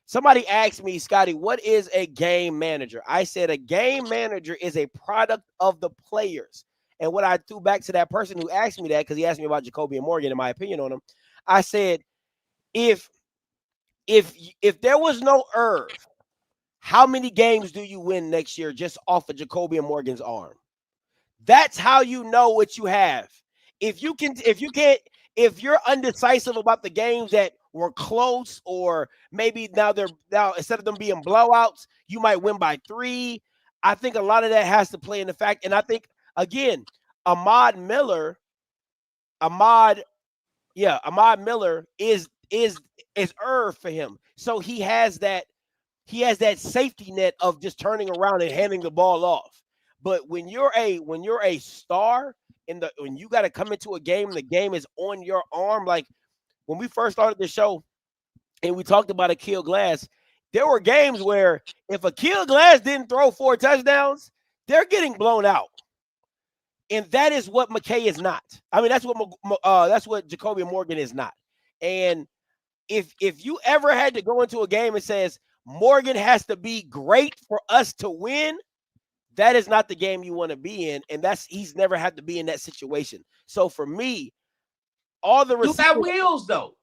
Somebody asked me, Scotty, what is a game manager? I said a game manager is a product of the players. And what I threw back to that person who asked me that, because he asked me about Jacobian Morgan and my opinion on him, I said, if there was no Irv, how many games do you win next year just off of Jacobian Morgan's arm? That's how you know what you have. If you're undecisive about the games that were close, or maybe now instead of them being blowouts, you might win by 3. I think a lot of that has to play in the fact, and I think again, Ahmad Miller is Irv for him. So he has that safety net of just turning around and handing the ball off. But when you're a star when you got to come into a game, the game is on your arm. Like when we first started the show and we talked about Akil Glass, there were games where if Akil Glass didn't throw 4 touchdowns, they're getting blown out. And that is what McKay is not. I mean, that's what Jacobian Morgan is not. And if you ever had to go into a game and says Morgan has to be great for us to win, that is not the game you want to be in, and he's never had to be in that situation. So for me, all the receivers, you got wheels though.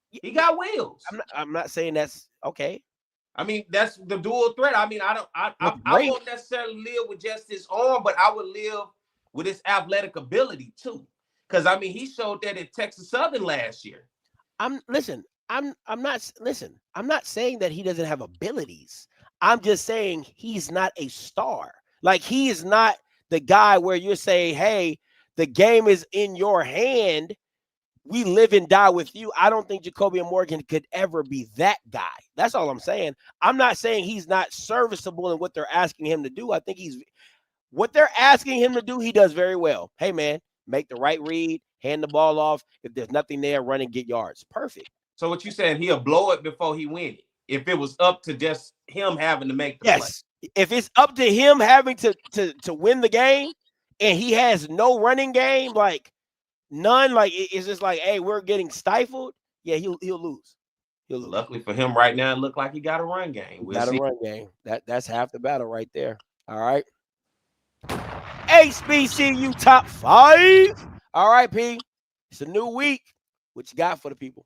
He got wheels. I'm not saying that's okay. I mean, that's the dual threat. I mean, I won't necessarily live with just his arm, but I would live with his athletic ability too. Because I mean, he showed that at Texas Southern last year. I'm not saying that he doesn't have abilities. I'm just saying he's not a star. Like, he is not the guy where you're saying, hey, the game is in your hand. We live and die with you. I don't think Jacoby Morgan could ever be that guy. That's all I'm saying. I'm not saying he's not serviceable in what they're asking him to do. I think what they're asking him to do, he does very well. Hey, man, make the right read, hand the ball off. If there's nothing there, run and get yards. Perfect. So what you saying, he'll blow it before he win it if it was up to just him having to make the play? Yes. If it's up to him having to win the game and he has no running game, like none, like it's just like, hey, we're getting stifled. Yeah, he'll lose. He'll lose. Luckily for him right now, it looked like he got a run game. We'll got see. a run game. That's half the battle right there. All right. HBCU top 5. All right, P. It's a new week. What you got for the people?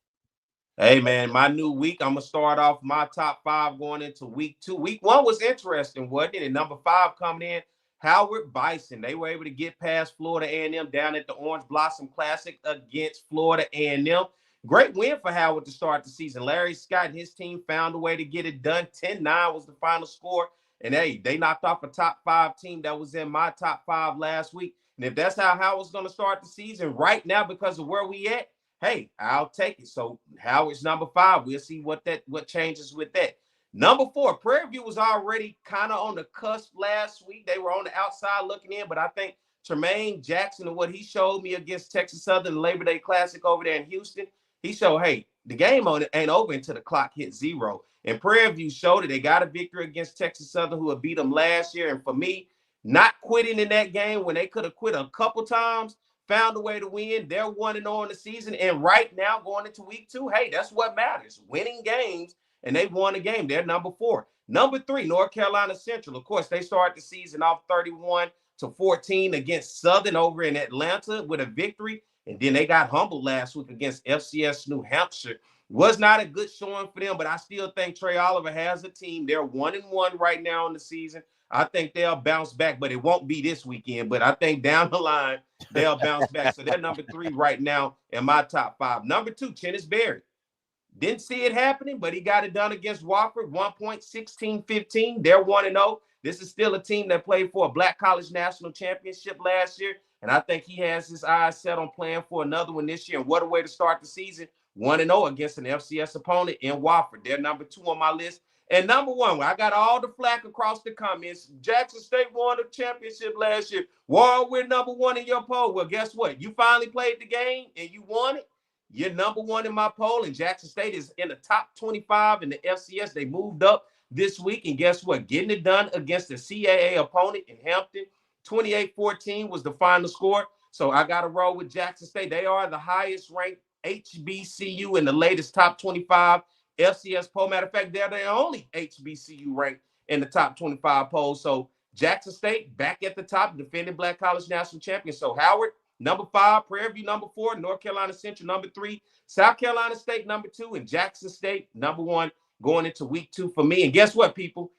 Hey, man, my new week, I'm going to start off my top 5 going into week 2. Week 1 was interesting, wasn't it? And number 5 coming in, Howard Bison. They were able to get past Florida A&M down at the Orange Blossom Classic against Florida A&M. Great win for Howard to start the season. Larry Scott and his team found a way to get it done. 10-9 was the final score. And, hey, they knocked off a top 5 team that was in my top 5 last week. And if that's how Howard's going to start the season right now because of where we at, hey, I'll take it. So Howard's number 5. We'll see what changes with that. Number 4, Prairie View was already kind of on the cusp last week. They were on the outside looking in, but I think Tremaine Jackson and what he showed me against Texas Southern Labor Day Classic over there in Houston, he showed, hey, the game on it ain't over until the clock hits 0. And Prairie View showed it. They got a victory against Texas Southern, who had beat them last year. And for me, not quitting in that game when they could have quit a couple times, found a way to win. They're 1-0 in the season. And right now, going into week 2, hey, that's what matters. Winning games, and they won a game. They're number 4. Number 3, North Carolina Central. Of course, they started the season off 31-14 against Southern over in Atlanta with a victory. And then they got humbled last week against FCS New Hampshire. Was not a good showing for them, but I still think Trey Oliver has a team. They're 1-1 right now in the season. I think they'll bounce back, but it won't be this weekend. But I think down the line, they'll bounce back. So they're number 3 right now in my top 5. Number 2, Chennis Berry. Didn't see it happening, but he got it done against Wofford, 1-16-15. They're 1-0. This is still a team that played for a Black College National Championship last year, and I think he has his eyes set on playing for another one this year. And what a way to start the season, 1-0 against an FCS opponent in Wofford. They're number 2 on my list. And number 1, I got all the flack across the comments. Jackson State won the championship last year. Why we're number 1 in your poll? Well, guess what? You finally played the game and you won it. You're number 1 in my poll, and Jackson State is in the top 25 in the FCS. They moved up this week, and guess what? Getting it done against the CAA opponent in Hampton. 28-14 was the final score. So I got to roll with Jackson State. They are the highest ranked HBCU in the latest top 25 FCS poll. Matter of fact, they're the only HBCU ranked in the top 25 poll. So Jackson State back at the top, defending Black College National Champion. So Howard, number 5, Prairie View, number 4, North Carolina Central, number 3, South Carolina State, number 2, and Jackson State, number 1, going into week 2 for me. And guess what, people?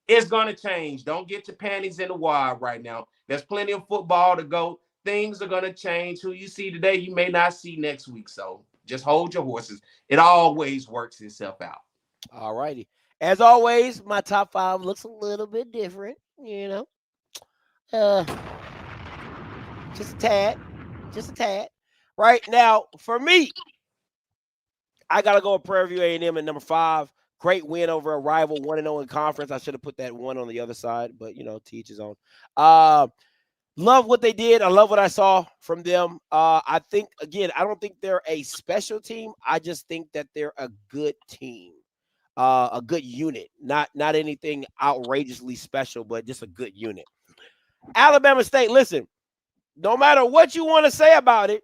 It's going to change. Don't get your panties in the wire right now. There's plenty of football to go. Things are going to change. Who you see today, you may not see next week. So just hold your horses. It always works itself out. All righty. As always, my top 5 looks a little bit different, you know. Just a tad. Right now, for me, I got to go with Prairie View A&M at number 5. Great win over a rival, 1-0 in conference. I should have put that 1 on the other side, but, you know, to each his own. Love what they did. I love what I saw from them. I think, again, I don't think they're a special team. I just think that they're a good team, a good unit. Not anything outrageously special, but just a good unit. Alabama State, listen, no matter what you want to say about it,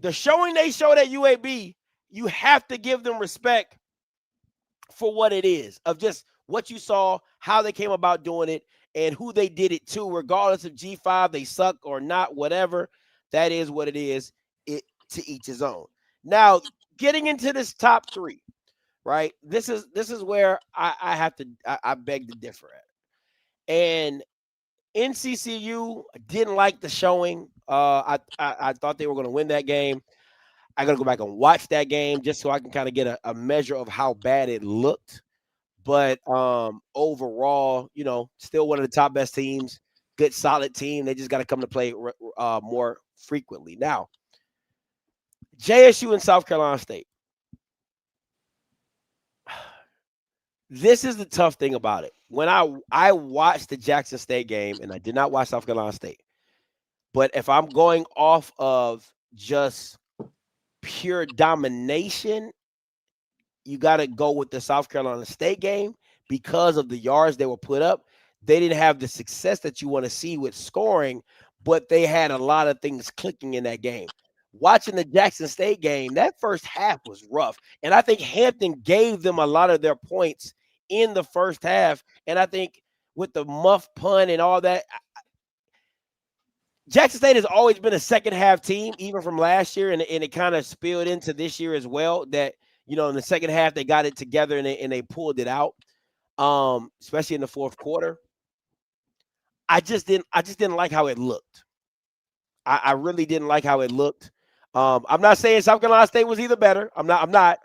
the showing they showed at UAB, you have to give them respect for what it is, of just what you saw, how they came about doing it, and who they did it to, regardless of G5, they suck or not, whatever. That is what it is. It to each his own. Now, getting into this top 3, right? This is where I beg to differ at. And NCCU didn't like the showing. I thought they were going to win that game. I got to go back and watch that game just so I can kind of get a measure of how bad it looked. But overall, you know, still one of the top best teams. good, solid team. They just got to come to play more frequently. Now, JSU and South Carolina State. This is the tough thing about it. When I watched the Jackson State game, and I did not watch South Carolina State, but if I'm going off of just pure domination, you got to go with the South Carolina State game because of the yards they were put up. They didn't have the success that you want to see with scoring, but they had a lot of things clicking in that game. Watching the Jackson State game, that first half was rough. And I think Hampton gave them a lot of their points in the first half. And I think with the muff punt and all that, Jackson State has always been a second half team, even from last year. And it kind of spilled into this year as well, that, in the second half, they got it together and they pulled it out, especially in the fourth quarter. I just didn't like how it looked. I really didn't like how it looked. I'm not saying South Carolina State was either better. I'm not.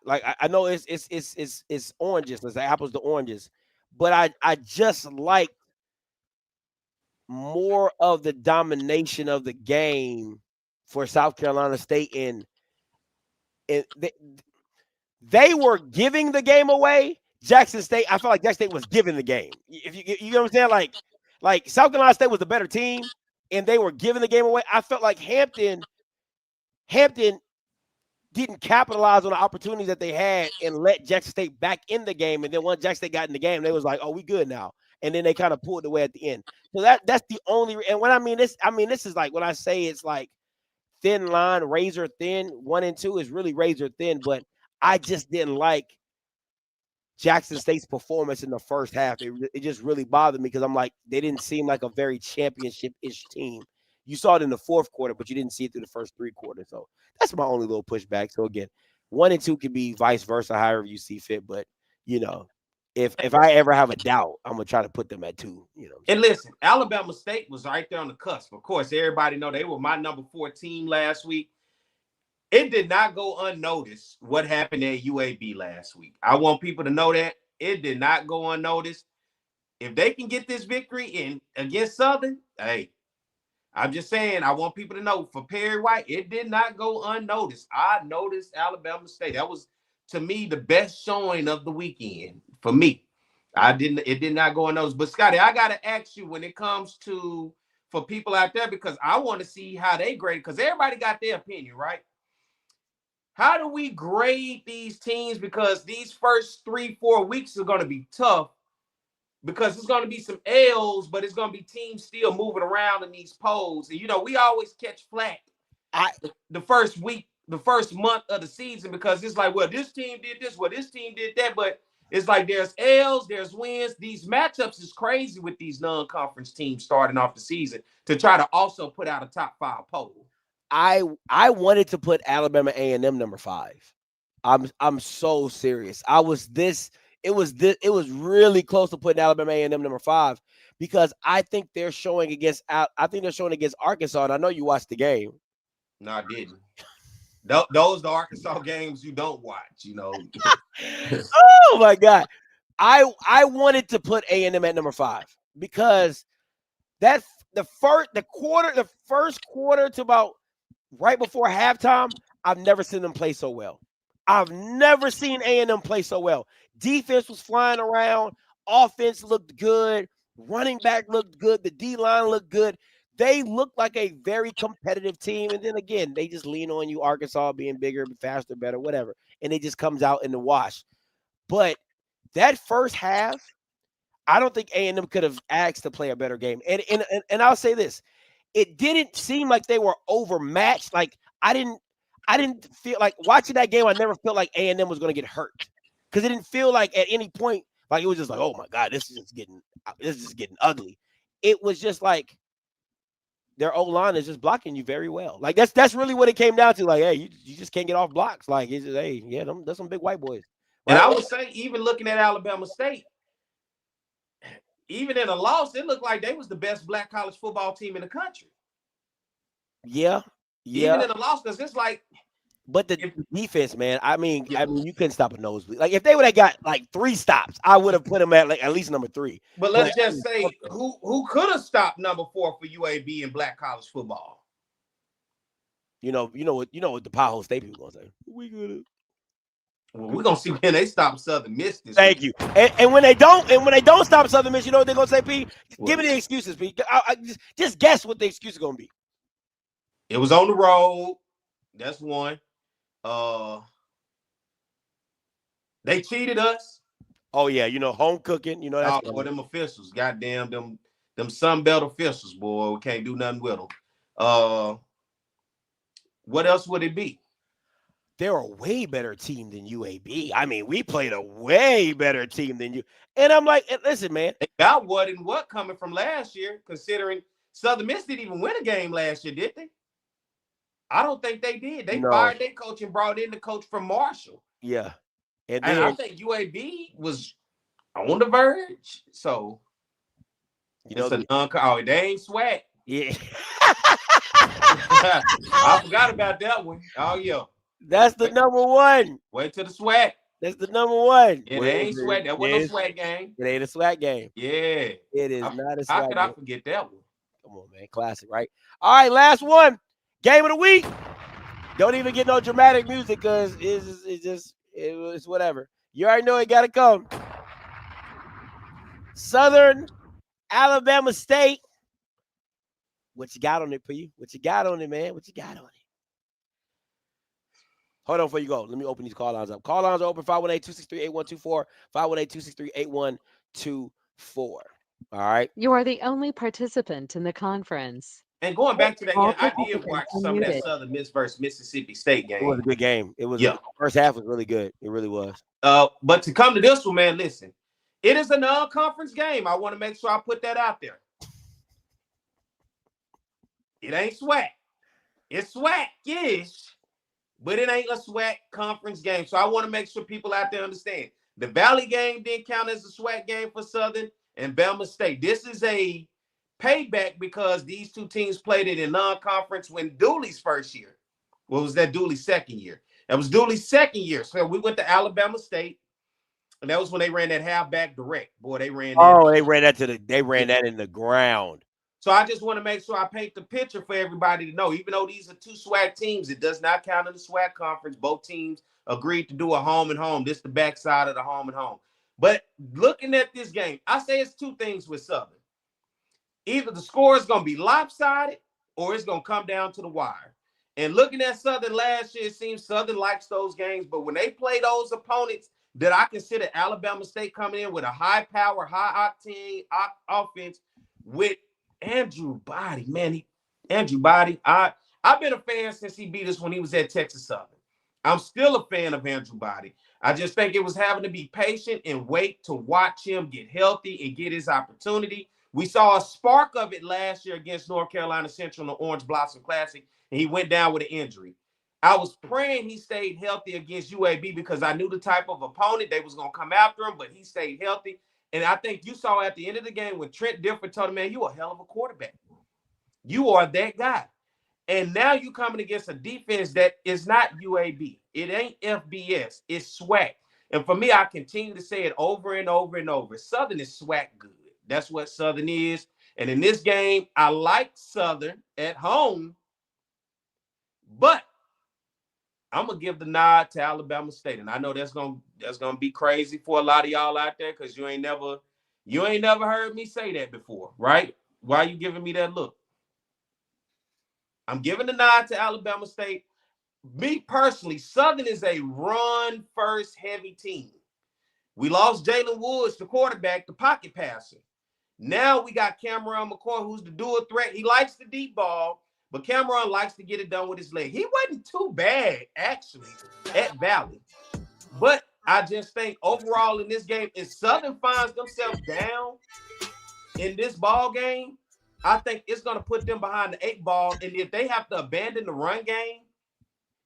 Like, I know it's oranges. Let's say apples to oranges, but I just like more of the domination of the game for South Carolina State, and they were giving the game away. Jackson State, I felt like Jackson State was giving the game. If you know what I'm saying, like South Carolina State was the better team, and they were giving the game away. I felt like Hampton didn't capitalize on the opportunities that they had and let Jackson State back in the game. And then once Jackson State got in the game, they was like, "Oh, we good now." And then they kind of pulled away at the end. So that's the only. And when I mean this is like when I say it's like thin line, razor thin. 1 and 2 is really razor thin, but I just didn't like Jackson State's performance in the first half. It just really bothered me because I'm like, they didn't seem like a very championship-ish team. You saw it in the fourth quarter, but you didn't see it through the first 3 quarters. So that's my only little pushback. So again, 1 and 2 can be vice versa, however you see fit. But if I ever have a doubt, I'm gonna try to put them at 2. And listen, Alabama State was right there on the cusp. Of course, everybody know they were my number 4 team last week. It did not go unnoticed what happened at UAB last week. I want people to know that it did not go unnoticed. If they can get this victory in against Southern, hey, I'm just saying, I want people to know for Perry White, it did not go unnoticed. I noticed Alabama State. That was, to me, the best showing of the weekend for me. It did not go unnoticed. But Scotty, I gotta ask you when it comes to for people out there, because I want to see how they grade, because everybody got their opinion, right? How do we grade these teams? Because these first 3-4 weeks are going to be tough because it's going to be some L's, but it's going to be teams still moving around in these polls. And, we always catch flack the first week, the first month of the season, because it's like, well, this team did this, well, this team did that. But it's like there's L's, there's wins. These matchups is crazy with these non-conference teams starting off the season to try to also put out a top 5 poll. I wanted to put Alabama A&M number 5. I'm so serious. It was really close to putting Alabama A&M number 5 because I think they're showing against Arkansas. And I know you watched the game. No, I didn't. Those are the Arkansas games you don't watch, Oh my God. I wanted to put A&M at number 5 because that the first quarter to about right before halftime, I've never seen them play so well. I've never seen A&M play so well. Defense was flying around. Offense looked good. Running back looked good. The D-line looked good. They looked like a very competitive team. And then again, they just lean on you, Arkansas being bigger, faster, better, whatever. And it just comes out in the wash. But that first half, I don't think A&M could have asked to play a better game. And I'll say this. It didn't seem like they were overmatched. Like I didn't feel like watching that game. I never felt like A&M was going to get hurt because it didn't feel like at any point like it was just like, oh my God, this is just getting ugly. It was just like their O-line is just blocking you very well. Like that's really what it came down to. Like, hey, you just can't get off blocks. Like it's just, hey, yeah, that's some big white boys. Right? And I would say even looking at Alabama State. Even in a loss, it looked like they was the best black college football team in the country. Yeah. Even in a loss, because it's like But the defense, man, I mean, you couldn't stop a nosebleed. Like if they would have got like 3 stops, I would have put them at like at least number 3. But let's just say who could have stopped number 4 for UAB in black college football? You know what the Powell State people gonna say. We could have. Well, we're gonna see when they stop Southern Miss this Thank week. you. And when they don't stop Southern Miss, you know what they're gonna say, P? Give me the excuses, P. Just guess what the excuse is gonna be. It was on the road. That's one. They cheated us. Oh yeah, home cooking. That's for them officials. Goddamn them Sunbelt officials, boy. We can't do nothing with them. What else would it be? They're a way better team than UAB. I mean, we played a way better team than you. And I'm like, listen, man. They got what coming from last year, considering Southern Miss didn't even win a game last year, did they? I don't think they did. They fired their coach and brought in the coach from Marshall. Yeah. And I think UAB was on the verge. So, they ain't SWAC. Yeah. I forgot about that one. Oh, yeah. That's the number 1. Wait till the SWAC. That's the number 1. It ain't SWAC. That wasn't a SWAC game. It ain't a SWAC game. Yeah. It is not a SWAC How could game. I forget that one? Come on, man. Classic, right? All right, last one. Game of the week. Don't even get no dramatic music because it's whatever. You already know it got to come. Southern Alabama State. What you got on it, P? What you got on it, man? What you got on it? Hold on before you go. Let me open these call lines up. Call lines are open 518-263-8124, 518-263-8124. All right. You are the only participant in the conference. And going back to that game, I did watch some of that Southern Miss versus Mississippi State game. It was a good game. It was. The first half was really good. It really was. But to come to this one, man, listen. It is a non-conference game. I want to make sure I put that out there. It ain't SWAC. It's SWAC-ish, but it ain't a SWAC conference game. So I want to make sure people out there understand. The Valley game didn't count as a SWAC game for Southern and Bama State. This is a payback because these two teams played it in non-conference when Dooley's first year. What was that? Dooley's second year. That was Dooley's second year. So we went to Alabama State, and that was when they ran that halfback direct. Boy, they ran that. Oh, they ran that in the ground. So I just want to make sure I paint the picture for everybody to know. Even though these are 2 SWAC teams, it does not count in the SWAC conference. Both teams agreed to do a home and home. This is the backside of the home and home. But looking at this game, I say it's 2 things with Southern. Either the score is going to be lopsided or it's going to come down to the wire. And looking at Southern last year, it seems Southern likes those games. But when they play those opponents that I consider Alabama State coming in with a high power, high octane offense with Andrew Body, man, Andrew Body. I've been a fan since he beat us when he was at Texas Southern. I'm still a fan of Andrew Body. I just think it was having to be patient and wait to watch him get healthy and get his opportunity. We saw a spark of it last year against North Carolina Central in the Orange Blossom Classic, and he went down with an injury. I was praying he stayed healthy against UAB because I knew the type of opponent they was going to come after him, but he stayed healthy. And I think you saw at the end of the game when Trent Difford told him, man, you a hell of a quarterback. You are that guy. And now you coming against a defense that is not UAB. It ain't FBS. It's SWAC. And for me, I continue to say it over and over and over. Southern is SWAC good. That's what Southern is. And in this game, I like Southern at home, but I'm gonna give the nod to Alabama State. And I know that's gonna be crazy for a lot of y'all out there because you ain't never heard me say that before, right? Why are you giving me that look? I'm giving the nod to Alabama State. Me personally, Southern is a run-first heavy team. We lost Jalen Woods, the quarterback, the pocket passer. Now we got Cameron McCoy, who's the dual threat. He likes the deep ball, but Cameron likes to get it done with his leg. He wasn't too bad, actually, at Valley. But I just think overall in this game, if Southern finds themselves down in this ball game, I think it's going to put them behind the 8 ball. And if they have to abandon the run game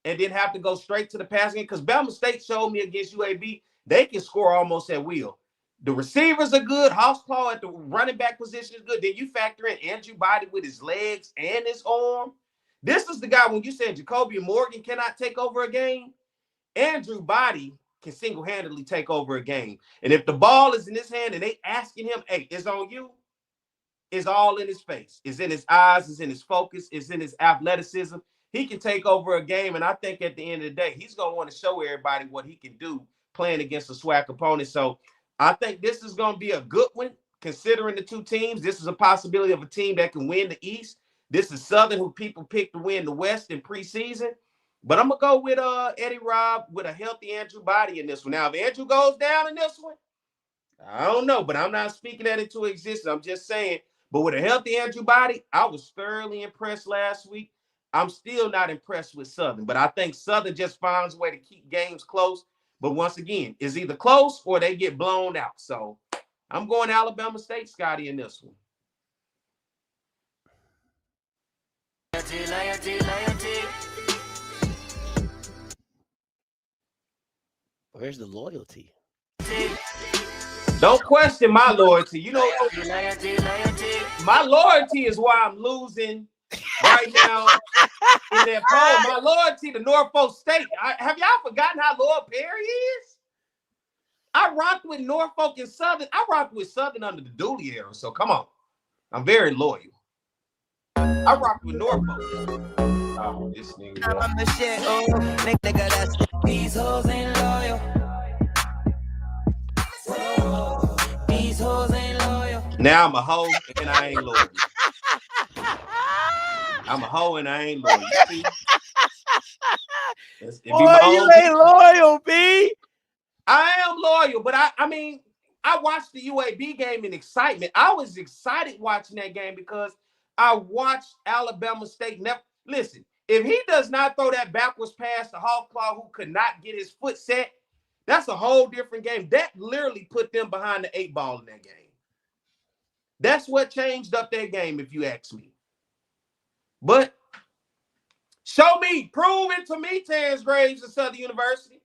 and then have to go straight to the passing game, because Bama State showed me against UAB, they can score almost at will. The receivers are good. Houseclaw at the running back position is good. Then you factor in Andrew Body with his legs and his arm. This is the guy when you said Jacoby Morgan cannot take over a game. Andrew Body can single-handedly take over a game. And if the ball is in his hand and they asking him, hey, it's on you, it's all in his face. It's in his eyes. It's in his focus. It's in his athleticism. He can take over a game. And I think at the end of the day, he's going to want to show everybody what he can do playing against a SWAC opponent. So I think this is going to be a good one, considering the two teams. This is a possibility of a team that can win the East. This is Southern, who people picked to win the West in preseason. But I'm going to go with Eddie Robb with a healthy Andrew Body in this one. Now, if Andrew goes down in this one, I don't know, but I'm not speaking that into existence. I'm just saying, but with a healthy Andrew Body, I was thoroughly impressed last week. I'm still not impressed with Southern, but I think Southern just finds a way to keep games close. But once again, it's either close or they get blown out. So I'm going Alabama State, Scotty, in this one. Where's the loyalty? Don't question my loyalty. You know, my loyalty is why I'm losing right now in that poll. My loyalty to Norfolk State. Have y'all forgotten how loyal Prairie is? I rocked with Norfolk and Southern. I rocked with Southern under the Dooley era. So come on. I'm very loyal. I rocked with Norfolk. Oh, this nigga. I'm the shit. Oh, nigga, that's these hoes ain't loyal. These hoes ain't loyal. Now I'm a hoe and I ain't loyal. I'm a hoe and I ain't loyal. Boy, you ain't loyal, B. I am loyal, but I mean, I watched the UAB game in excitement. I was excited watching that game because I watched Alabama State. Listen, if he does not throw that backwards pass to Hawklaw, who could not get his foot set, that's a whole different game. That literally put them behind the 8 ball in that game. That's what changed up their game, if you ask me. But show me, prove it to me, Terrence Graves of Southern University.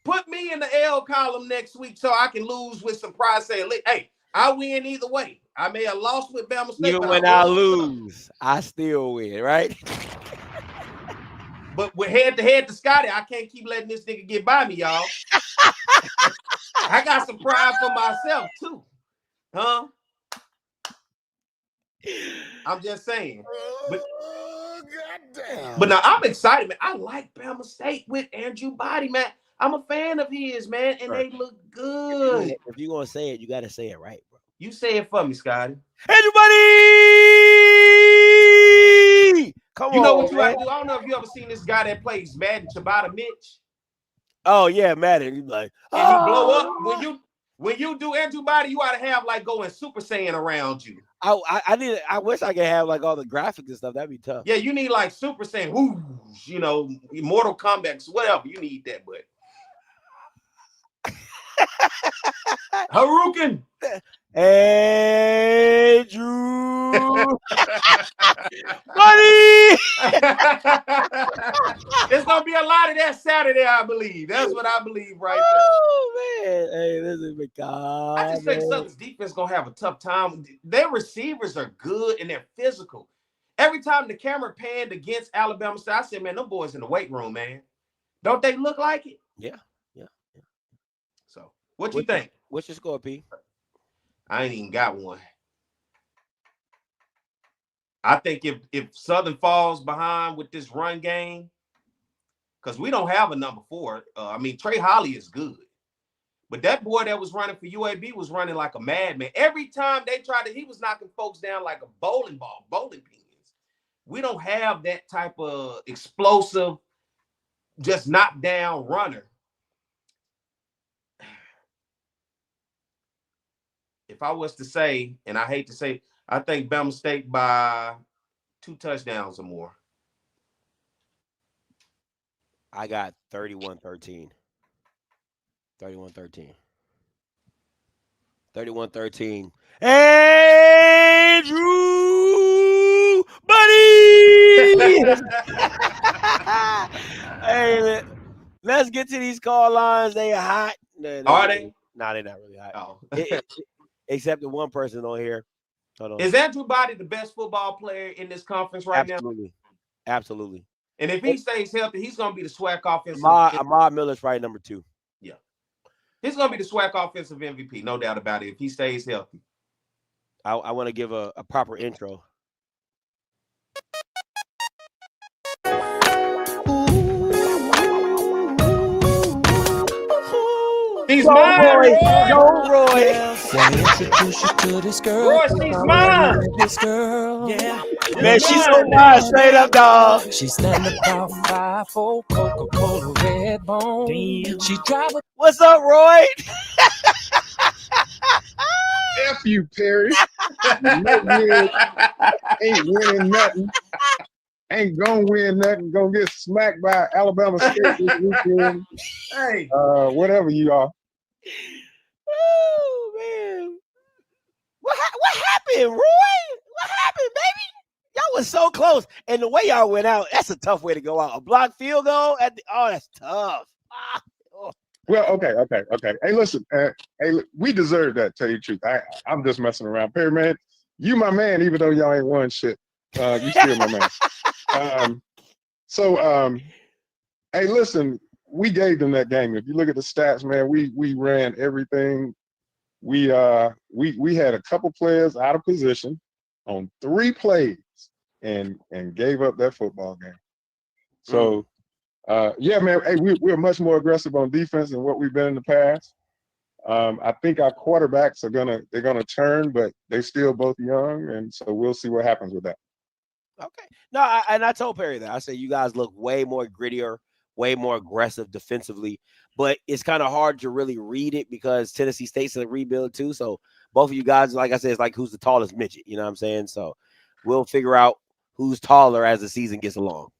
Put me in the L column next week so I can lose with some pride. Say, hey, I win either way. I may have lost with Bama State. Even when I lose, I still win, right? But with head-to-head to Scotty, I can't keep letting this nigga get by me, y'all. I got some pride for myself, too. Huh? I'm just saying. But now I'm excited, man. I like Bama State with Andrew Body, man. I'm a fan of his, man, and they look good. If you're going to say it, you got to say it right, bro. You say it for me, Scotty. Everybody! Come on, you know what you man. got to do? I don't know if you ever seen this guy that plays Madden, Tabata Mitch. Oh, yeah, Madden. He's like, and he blow up. When you do Andrew Body, you ought to have like going Super Saiyan around you. I wish I could have like all the graphics and stuff. That'd be tough. Yeah, you need like Super Saiyan, whoosh, you know, Mortal Kombat, whatever. You need that, but Haruken. Andrew Buddy. There's gonna be a lot of that Saturday, I believe. That's what I believe right there. Oh man, hey, this is McCall. I just think Southern's defense gonna have a tough time. Their receivers are good and they're physical. Every time the camera panned against Alabama State, I said, man, them boys in the weight room, man. Don't they look like it? Yeah. So what you think? What's your score, P? I ain't even got one. I think if Southern falls behind with this run game, because we don't have a number 4. I mean, Trey Holly is good. But that boy that was running for UAB was running like a madman. Every time they tried to, he was knocking folks down like a bowling ball, bowling pins. We don't have that type of explosive, just knockdown runner. If I was to say, and I hate to say, I think Bama State by 2 touchdowns or more. I got 31-13. 31-13. 31-13. Andrew Buddy! Hey, let's get to these call lines. They are hot. Are they? No, they're not really hot. Oh. Except the one person on here. Hold on. Is Andrew Body the best football player in this conference right Absolutely. Absolutely. And if he stays healthy, he's going to be the SWAC offensive. Ahmad Miller's probably number 2. Yeah. He's going to be the SWAC offensive MVP, no doubt about it, if he stays healthy. I want to give a proper intro. He's mine, Roy. Go, Roy. Let me introduce you to this girl. Roy, she's mine. This girl, yeah. Man, she's so mine, straight up, dog. She's standing about 5'4", Coca-Cola red bone. She drive a What's up, Roy? F you, Perry. Ain't winning nothing. Ain't gonna win nothing. Gonna get smacked by Alabama State this weekend. Hey. Whatever you are. Oh, man. What happened, Roy? What happened, baby? Y'all was so close. And the way y'all went out, that's a tough way to go out. A blocked field goal? That's tough. Well, okay. Hey, listen. We deserve that, tell you the truth. I'm just messing around. Perry, man, you my man, even though y'all ain't won shit. You still my man. Hey, listen, we gave them that game. If you look at the stats, man, we ran everything. We had a couple players out of position on 3 plays and gave up that football game. So yeah, man, hey, we're much more aggressive on defense than what we've been in the past. I think our quarterbacks they're gonna turn, but they're still both young, and so we'll see what happens with that. Okay. No, I told Perry that. I said you guys look way more grittier, way more aggressive defensively, but it's kind of hard to really read it because Tennessee State's a rebuild too. So both of you guys, like I said, it's like who's the tallest midget, you know what I'm saying? So we'll figure out who's taller as the season gets along.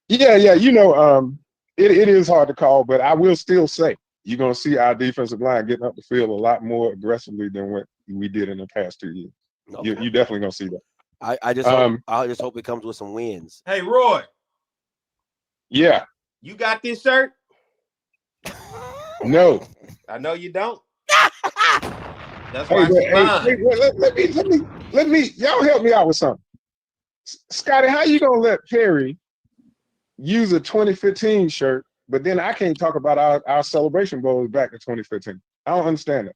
Yeah. You know, it is hard to call, but I will still say you're gonna see our defensive line getting up the field a lot more aggressively than what we did in the past 2 years. Okay. You definitely gonna see that. I just hope it comes with some wins. Hey, Roy. Yeah. You got this shirt? No. I know you don't. That's Hey, why she's mine. let me y'all help me out with something. Scotty, how you gonna let Perry use a 2015 shirt, but then I can't talk about our celebration bowls back in 2015? I don't understand that.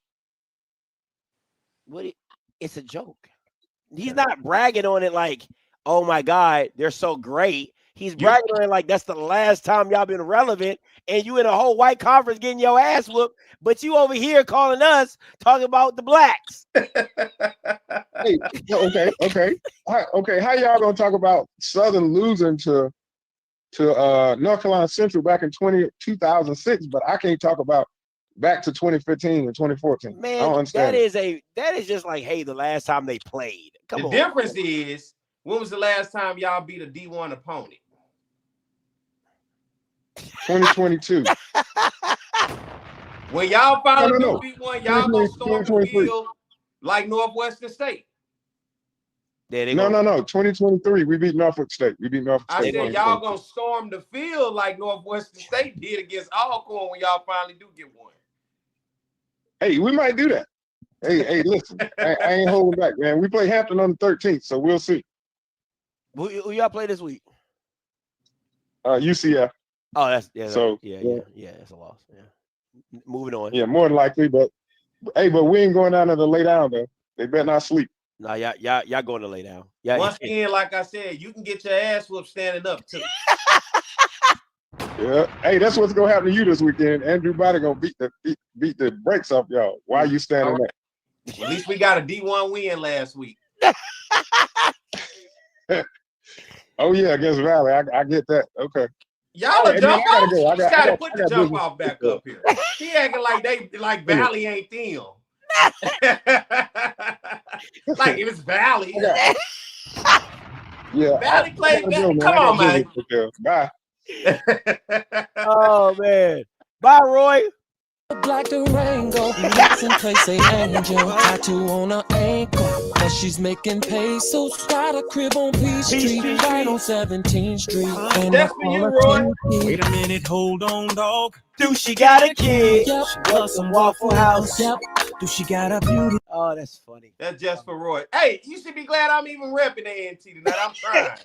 It's a joke. He's not bragging on it like, oh my God, they're so great. He's bragging on it like that's the last time y'all been relevant, and you in a whole white conference getting your ass whooped, but you over here calling us talking about the blacks. Hey, okay. How y'all gonna talk about Southern losing to North Carolina Central back in 2006, but I can't talk about back to 2015 and 2014. Man, I don't understand that is just like, hey, the last time they played. Come on. The difference is, when was the last time y'all beat a D1 opponent? 2022. When y'all finally No. beat one, y'all gonna storm the field like Northwestern State. No. 2023, we beat Norfolk State. I said y'all gonna storm the field like Northwestern State did against Alcorn when y'all finally do get one. Hey, we might do that. Hey, listen, I ain't holding back, man. We play Hampton on the 13th, so we'll see. Who y'all play this week? UCF. Oh, that's that's a loss. Yeah. Moving on. Yeah, more than likely, but we ain't going down there to lay down though. They better not sleep. No, y'all going to lay down. Yeah. Once again, like I said, you can get your ass whooped standing up too. Yeah. Hey, that's what's gonna happen to you this weekend. Andrew Body gonna beat the brakes off y'all. Why are you standing up? At least we got a D1 win last week. Oh yeah, against Valley. I get that. Okay. Y'all are jump off. Go. Just gotta put the jump off back up here. He acting like Valley ain't them. Like it was Valley. Yeah. Valley played. Come on, man. Bye. Oh man. Bye, Roy. Like the rainbow, lips and place a angel, tattoo on her ankle, but she's making pesos. Got a crib on Peachtree, right on 17th Street. And that's for you, Roy. Wait a minute, hold on, dog. Do she got a kid? Yep. She loves some Waffle House. Yep. Do she got a beauty? Oh, that's funny. That's just for Roy. Hey, you should be glad I'm even repping the NT tonight. I'm trying.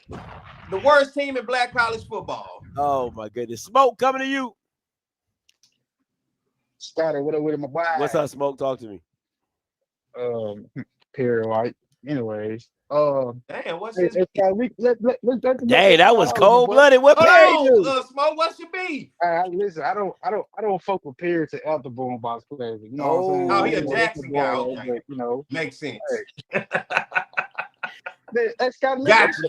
The worst team in black college football. Oh my goodness. Smoke coming to you. Started with my boy. What's up, Smoke? Talk to me. Perry White. Anyways, Damn, what's hey, this? let's Dang, that was cold blooded. What Hold Perry on, do? Smoke. What's your beef? Listen, I don't fuck with Perry to out the boombox players. You know what I'm saying? Oh, he a You know, Jackson guy. Okay. but, you know, Makes sense. that's got Gotcha.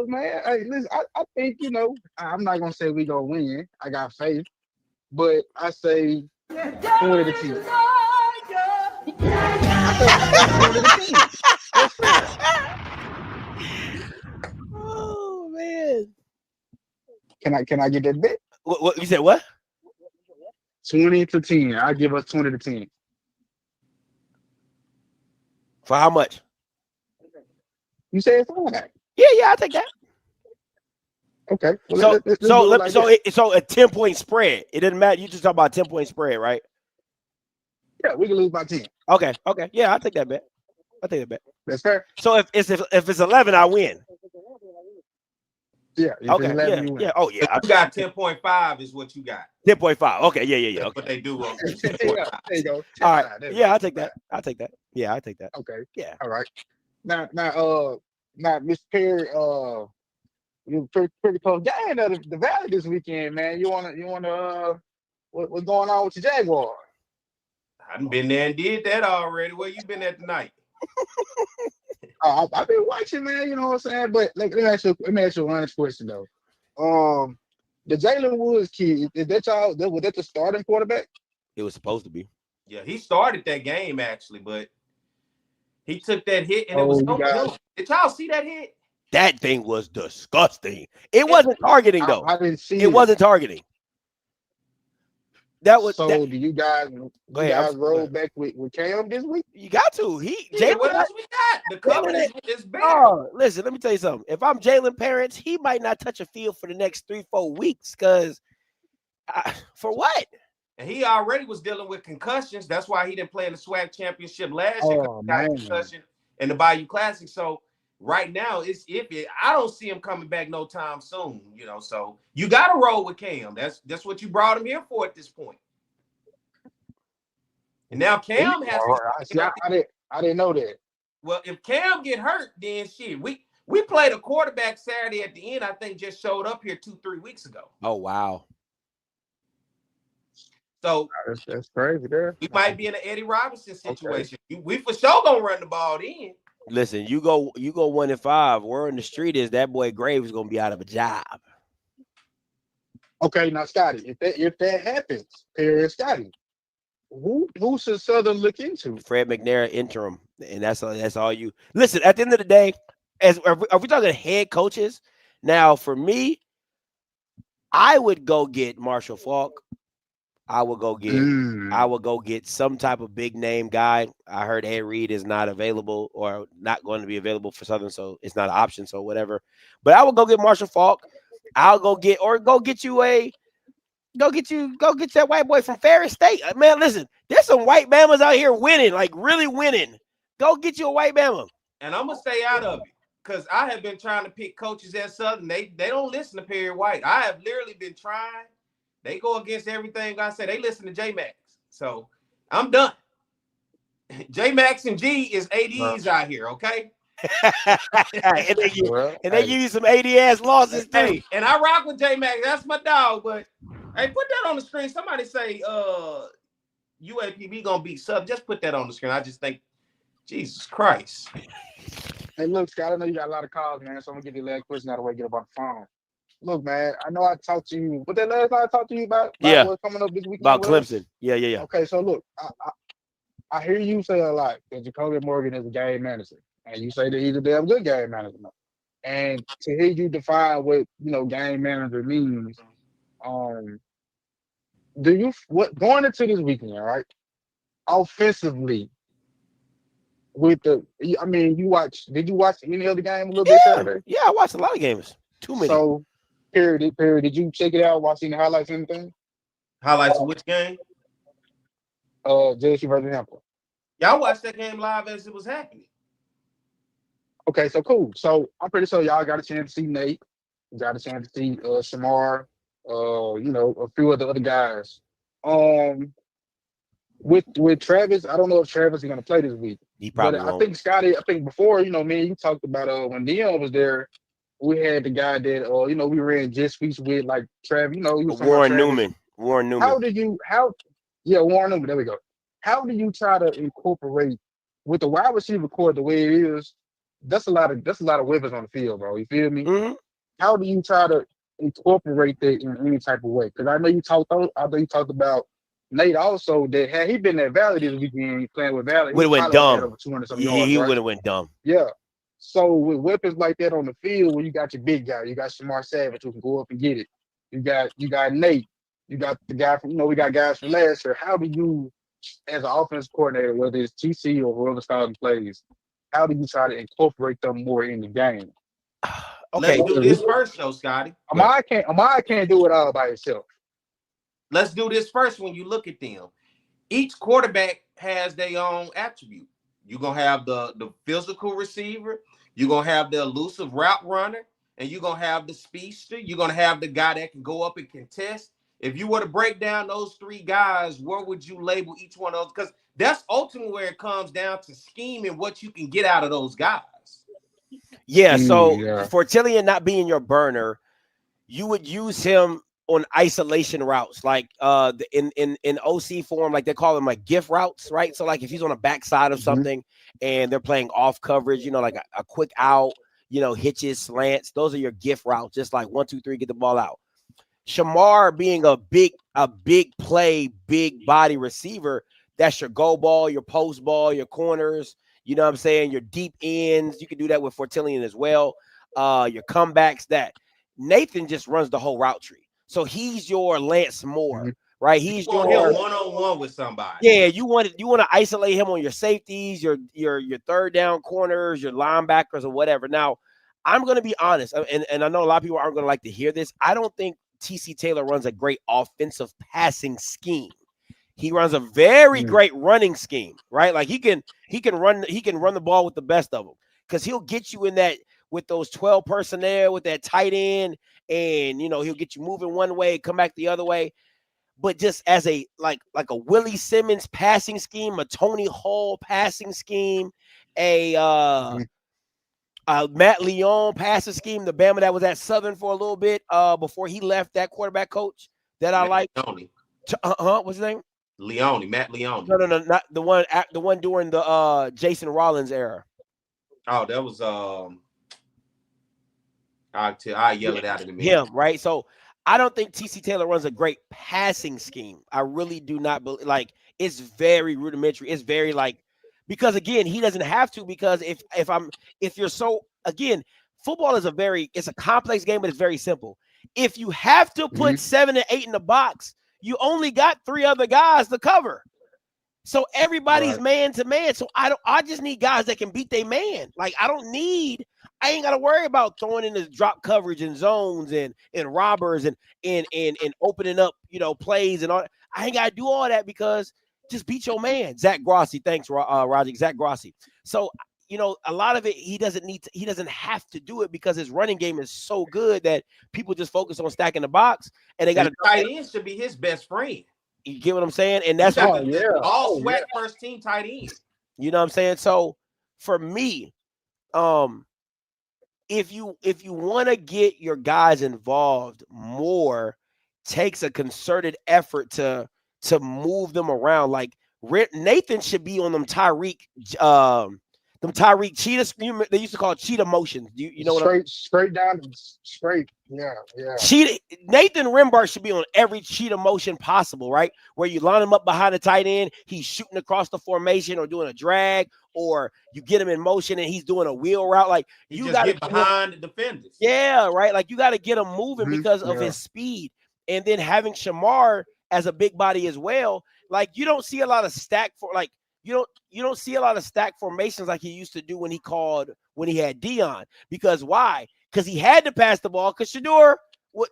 man. Hey, listen, I think, you know, I'm not gonna say we gonna win. I got faith, but I say 20 to 10. Oh man. Can I get that bet? What you said? What? 20 to 10. I give us 20 to 10. For how much? You say it's fine. Yeah, I'll take that. Okay. Well, So a 10-point spread. It doesn't matter. You just talk about 10-point spread, right? Yeah, we can lose by 10. Okay. Yeah, I'll take that bet. That's fair. So if it's 11, I win. Yeah. If Okay. it's 11, you win. Yeah. Oh yeah. You got 10.5 is what you got. 10.5. Okay. Yeah. That's Okay. what they do. On There you go. All right. There you Yeah, go. I'll take that. Yeah, I'll take that. Okay. Yeah. All right. Now, Mr. Perry, you're pretty close game of the Valley this weekend, man. You wanna what's going on with your Jaguars? I done been there and did that already. Where you been at tonight? I've been watching, man. You know what I'm saying? But let me ask you an honest question though. The Jalen Woods kid, was that the starting quarterback? It was supposed to be. Yeah, he started that game actually, but he took that hit and it was no joke. Did y'all see that hit? That thing was disgusting. It wasn't targeting though. I didn't see it. Wasn't targeting. That was so. Do you guys roll back with Cam this week? You got to. What else we got? The coverage is bad. Oh, listen, let me tell you something. If I'm Jalen parents, he might not touch a field for the next 3-4 weeks because for what? And he already was dealing with concussions. That's why he didn't play in the SWAC championship last year. He got a concussion in the Bayou Classic. So right now it's iffy. I don't see him coming back no time soon. You know, so you got to roll with Cam. That's what you brought him here for at this point. And now Cam has. I didn't know that. Well, if Cam get hurt, then shit. We played a quarterback Saturday at the end. I think just showed up here 2-3 weeks ago. Oh wow. So that's crazy, there. We might be in an Eddie Robinson situation. Okay. We for sure gonna run the ball in. Listen, you go 1-5. Word on the street is that boy Graves is gonna be out of a job. Okay, now Scotty, if that happens, Perry, Scotty, who should Southern look into? Fred McNair interim, and that's all you listen. At the end of the day, are we talking head coaches? Now, for me, I would go get Marshall Faulk. I would go get some type of big name guy. I heard Ed Reed is not available or not going to be available for Southern, so it's not an option. So whatever. But I would go get Marshall Faulk. I'll go get that white boy from Ferris State. Man, listen, there's some white Bamas out here winning, like really winning. Go get you a white Bama. And I'm gonna stay out of it because I have been trying to pick coaches at Southern. They don't listen to Perry White. I have literally been trying. They go against everything I say. They listen to J-Max. So I'm done. J-Max and G is ADs out here, okay? and they give you some AD-ass losses too. Hey, and I rock with J-Max. That's my dog. But hey, put that on the screen. Somebody say UAPB gonna beat Southern. Just put that on the screen. I just think, Jesus Christ. Hey, look, Scott, I know you got a lot of calls, man. So I'm gonna get the last question out of the way, get up on the phone. Look, man, I know I talked to you. What that last time I talked to you about what's coming up this weekend? About Clemson. Yeah. Okay, so look, I hear you say a lot that Jacoby Morgan is a game manager, and you say that he's a damn good game manager. And to hear you define what game manager means, going into this weekend, right? Offensively, did you watch any other game a little bit Saturday? Yeah, I watched a lot of games. Too many. So, Perry, did you check it out? Watch any highlights, anything? Highlights of which game? JSU versus Hampton. Yeah, I watched that game live as it was happening. Okay, so cool. So I'm pretty sure y'all got a chance to see Nate. Got a chance to see Shamar, you know, a few of the other guys. Um, with Travis, I don't know if Travis is gonna play this week, He but probably I won't. think Scotty. I think before, you know, me and you talked about when Dion was there. We had the guy that you know, we ran jet speech with, like Travis. You know, he was talking about Warren Travis. Newman. Warren How Newman. do you Yeah, Warren Newman, there we go. How do you try to incorporate with the wide receiver core the way it is? That's a lot of weapons on the field, bro. You feel me? Hmm. How do you try to incorporate that in any type of way? Because I know you talked about Nate also, that had he been at Valley this weekend playing with Valley, Would he have went probably would have had dumb. over 200 some yards, He right? would have went dumb. Yeah. So with weapons like that on the field, when you got your big guy, you got Shamar Savage who can go up and get it. You got Nate. You got the guy from, you know, we got guys from last year. How do you, as an offense coordinator, whether it's TC or whoever starting plays, how do you try to incorporate them more in the game? Okay. Let's do this first, though, Scotty. Amaya can't do it all by himself. Let's do this first. When you look at them, each quarterback has their own attribute. You're gonna have the physical receiver, you're gonna have the elusive route runner, and you're gonna have the speedster. You're gonna have the guy that can go up and contest. If you were to break down those three guys, where would you label each one of those? Because that's ultimately where it comes down to scheme and what you can get out of those guys. Yeah. So Yeah. for Tillian not being your burner, you would use him on isolation routes, like in OC form, like they call them like gift routes, right? So like if he's on the backside of Mhm. something and they're playing off coverage, you know, like a quick out, you know, hitches, slants, those are your gift routes, just like 1, 2, 3, get the ball out. Shamar being a big play, big body receiver, that's your go ball, your post ball, your corners, you know what I'm saying? Your deep ends. You can do that with Fortillion as well. Your comebacks, that Nathan just runs the whole route tree. So he's your Lance Moore, right? You He's want your him one-on-one with somebody. yeah, you want to isolate him on your safeties, your third down corners, your linebackers, or whatever. Now, I'm going to be honest, and I know a lot of people aren't going to like to hear this. I don't think TC Taylor runs a great offensive passing scheme. He runs a very great running scheme, right? Like he can run the ball with the best of them, because he'll get you in that with those 12 personnel with that tight end, and you know he'll get you moving one way, come back the other way. But just as a like a Willie Simmons passing scheme, a Tony Hall passing scheme, a Matt Leon passing scheme, the Bama that was at Southern for a little bit before he left, that quarterback coach that I like. Leone. What's his name? Matt Leone. No, not the one during the Jason Rollins era. Oh, that was I'll yell it out in a minute. Him, right? So I don't think TC Taylor runs a great passing scheme. I really do not believe. Like, it's very rudimentary. It's very like, because again, he doesn't have to, because if you're so, again, football is it's a complex game, but it's very simple. If you have to put 7 and 8 in the box, you only got 3 other guys to cover. So everybody's man to man. So I just need guys that can beat their man. Like, I ain't got to worry about throwing in the drop coverage and zones and robbers and opening up, you know, plays and all. I ain't got to do all that, because just beat your man. Zach Grossi. Thanks, Roger. Zach Grossi. So, you know, a lot of it, he doesn't have to do it, because his running game is so good that people just focus on stacking the box, and they got to. Tight end should be his best friend. You get what I'm saying? And that's all SWAC first team tight end. You know what I'm saying? So for me, if you want to get your guys involved more, takes a concerted effort to move them around. Like Nathan should be on them Tyreek cheetahs. They used to call it cheetah motions. You know what? Straight down, straight. Yeah. Nathan Rimbart should be on every cheetah motion possible, right? Where you line him up behind the tight end, he's shooting across the formation or doing a drag, or you get him in motion and he's doing a wheel route. Like, you got to get behind the defenders. Yeah, right. Like, you got to get him moving because of his speed, and then having Shamar as a big body as well. Like, you don't see a lot of you don't see a lot of stack formations like he used to do when he had Dion. Because why? Because he had to pass the ball, because Shador was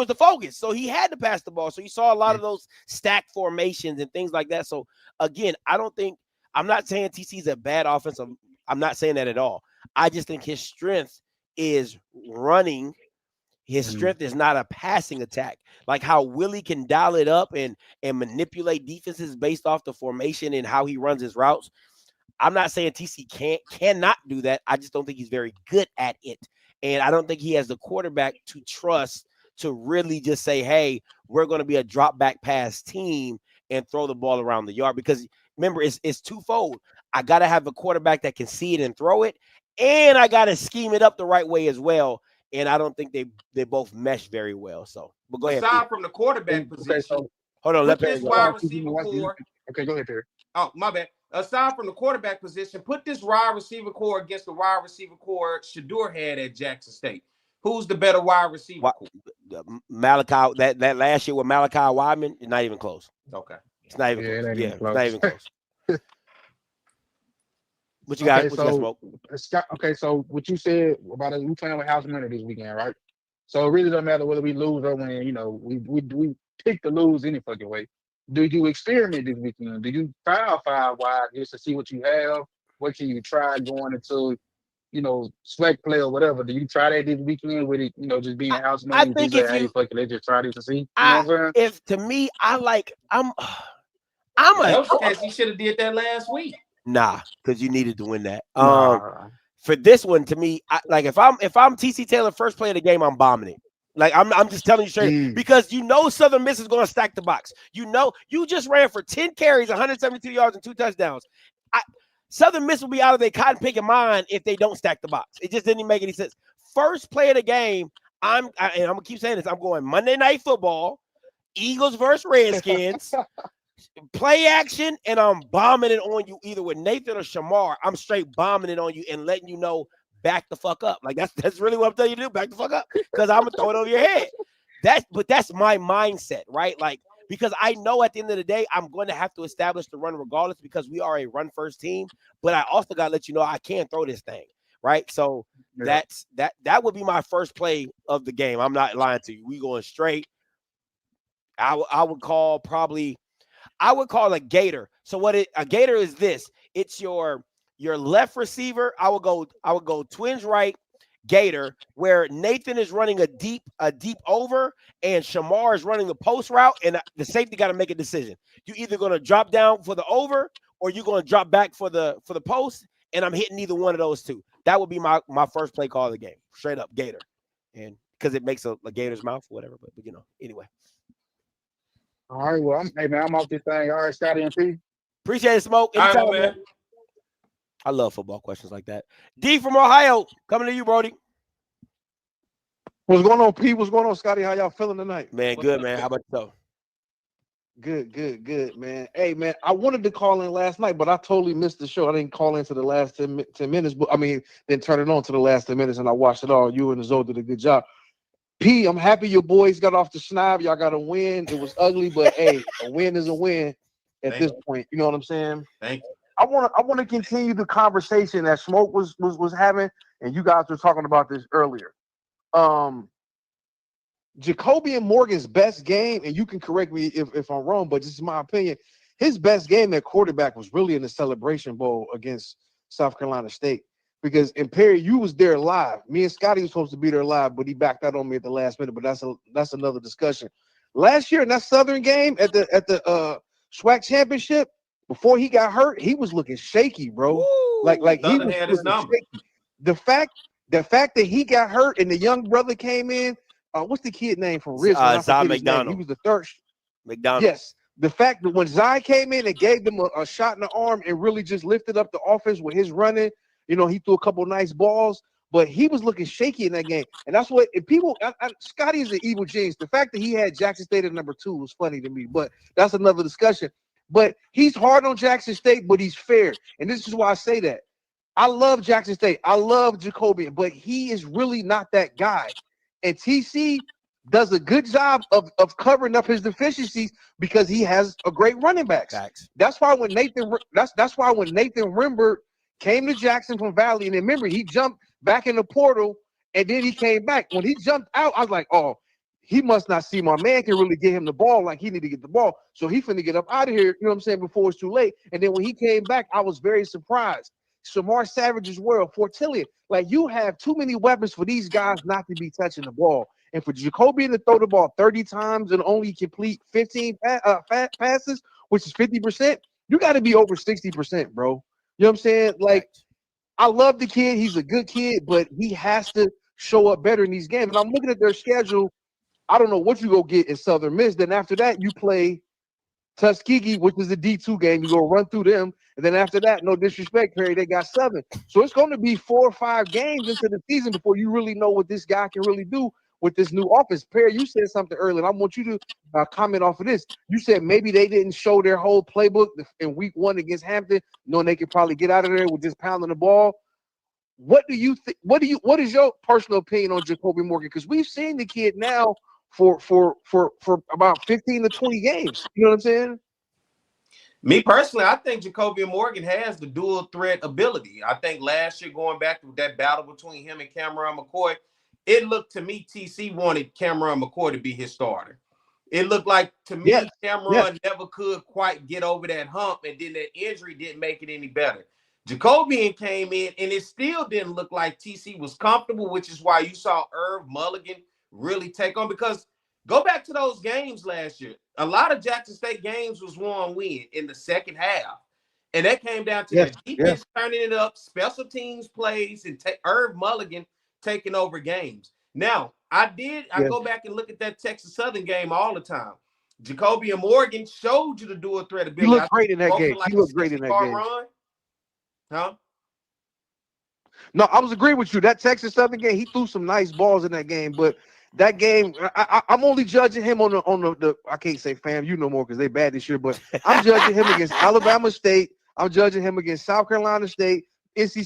the focus. So he had to pass the ball. So you saw a lot of those stack formations and things like that. So again, I'm not saying TC's a bad offensive. I'm not saying that at all. I just think his strength is running His strength is not a passing attack. Like how Willie can dial it up and manipulate defenses based off the formation and how he runs his routes. I'm not saying TC cannot do that. I just don't think he's very good at it. And I don't think he has the quarterback to trust to really just say, hey, we're going to be a drop back pass team and throw the ball around the yard. Because remember, it's twofold. I got to have a quarterback that can see it and throw it, and I got to scheme it up the right way as well. And I don't think they both mesh very well. So, but go ahead. Aside from the quarterback position, so hold on. Put this wide receiver core. Okay, go ahead, Perry. Oh, my bad. Aside from the quarterback position, put this wide receiver core against the wide receiver core Shador had at Jackson State. Who's the better wide receiver core? Malachi, that last year with Malachi Wyman, is not even close. Okay. It's not even close. It ain't Yeah, even it's close. not even close. What you got? Okay, What you got, Smoke? Okay, so what you said about us, we playing with House Winter this weekend, right? So it really doesn't matter whether we lose or win. You know, we pick to lose any fucking way. Do you experiment this weekend? Do you file 5 wide just to see what you have? What can you try going into, you know, SWAC play or whatever? Do you try that this weekend with it, you know, just being a house man? I think you if say, you, hey, fuck it, let's just try this to see. You know what I'm saying? if to me, I'm That was the case. He should have did that last week. Nah, because you needed to win that. Nah. For this one, to me, like if I'm TC Taylor first play of the game, I'm bombing it. Like I'm just telling you straight because you know Southern Miss is going to stack the box. You know you just ran for 10 carries, 172 yards, and 2 touchdowns. Southern Miss will be out of their cotton picking mind if they don't stack the box. It just didn't make any sense. First play of the game, and I'm gonna keep saying this. I'm going Monday Night Football, Eagles versus Redskins. Play action, and I'm bombing it on you either with Nathan or Shamar. I'm straight bombing it on you and letting you know, back the fuck up. Like that's really what I'm telling you to do. Back the fuck up, because I'm gonna throw it over your head. That's my mindset, right? Like because I know at the end of the day I'm going to have to establish the run regardless because we are a run first team. But I also got to let you know I can't throw this thing, right? So that would be my first play of the game. I'm not lying to you. We going straight. I would call a gator. So a gator is this. It's your left receiver. I would go twins right gator where Nathan is running a deep over and Shamar is running the post route and the safety got to make a decision. You either going to drop down for the over or you're going to drop back for the post, and I'm hitting either one of those two. That would be my first play call of the game. Straight up gator. And because it makes a gator's mouth, whatever, but you know, anyway. All right, well, I'm off this thing. All right, Scotty and P. Appreciate it, Smoke. Anytime, man. I love football questions like that. D from Ohio, coming to you, Brody. What's going on, P? What's going on, Scotty? How y'all feeling tonight? Man, good, man. How about yourself? Good, man. Hey, man, I wanted to call in last night, but I totally missed the show. I didn't call into the last 10 minutes, but then turn it on to the last 10 minutes, and I watched it all. You and Zoe did a good job. P, I'm happy your boys got off the schneid. Y'all got a win. It was ugly, but hey, a win is a win at this point. You know what I'm saying? Thank you. I want to continue the conversation that Smoke was having, and you guys were talking about this earlier. Jacobian Morgan's best game, and you can correct me if I'm wrong, but this is my opinion. His best game at quarterback was really in the Celebration Bowl against South Carolina State. Because in Perry, you was there live. Me and Scotty was supposed to be there live, but he backed out on me at the last minute. But that's another discussion. Last year in that Southern game at the SWAC championship, before he got hurt, he was looking shaky, bro. Woo! Like he was had his number. shaky. The fact that he got hurt and the young brother came in. What's the kid name from Richmond? Zai McDonald. He was the third. McDonald. Yes. The fact that when Zai came in and gave them a shot in the arm and really just lifted up the offense with his running. You know, he threw a couple nice balls, but he was looking shaky in that game. And that's what Scotty is an evil genius. The fact that he had Jackson State at number 2 was funny to me, but that's another discussion. But he's hard on Jackson State, but he's fair. And this is why I say that. I love Jackson State. I love Jacobian, but he is really not that guy. And TC does a good job of covering up his deficiencies because he has a great running back. That's why when Nathan Rimbert came to Jackson from Valley, and remember, he jumped back in the portal, and then he came back. When he jumped out, I was like, oh, he must not see my man can really get him the ball like he need to get the ball. So he finna get up out of here, you know what I'm saying, before it's too late. And then when he came back, I was very surprised. Shamar Savage as well, Fortillia. Like, you have too many weapons for these guys not to be touching the ball. And for Jacobian to throw the ball 30 times and only complete 15 passes, which is 50%, you got to be over 60%, bro. You know what I'm saying? Like, I love the kid. He's a good kid, but he has to show up better in these games. And I'm looking at their schedule. I don't know what you go get in Southern Miss. Then after that, you play Tuskegee, which is a D2 game. You go run through them. And then after that, no disrespect, Perry, they got 7. So it's going to be 4 or 5 games into the season before you really know what this guy can really do with this new offense. Perry, you said something earlier, and I want you to comment off of this. You said maybe they didn't show their whole playbook in week 1 against Hampton, knowing they could probably get out of there with just pounding the ball. What do you think? What is your personal opinion on Jacoby Morgan? Because we've seen the kid now for about 15 to 20 games. You know what I'm saying? Me personally, I think Jacoby Morgan has the dual threat ability. I think last year, going back to that battle between him and Cameron McCoy, it looked to me TC wanted Cameron McCoy to be his starter. It looked like to me Cameron never could quite get over that hump, and then that injury didn't make it any better. Jacobian came in, and it still didn't look like TC was comfortable, which is why you saw Irv Mulligan really take on. Because go back to those games last year. A lot of Jackson State games was 1-win in the second half. And that came down to that defense turning it up, special teams plays, and Irv Mulligan taking over games. Now, I go back and look at that Texas Southern game all the time. Jacoby Morgan showed you the dual threat ability. He looked great in that game. He looked great in that game. Run. Huh? No, I was agreeing with you. That Texas Southern game, he threw some nice balls in that game, but that game, I'm only judging him on the I can't say FAMU no more because they bad this year, but I'm judging him against Alabama State. I'm judging him against South Carolina State.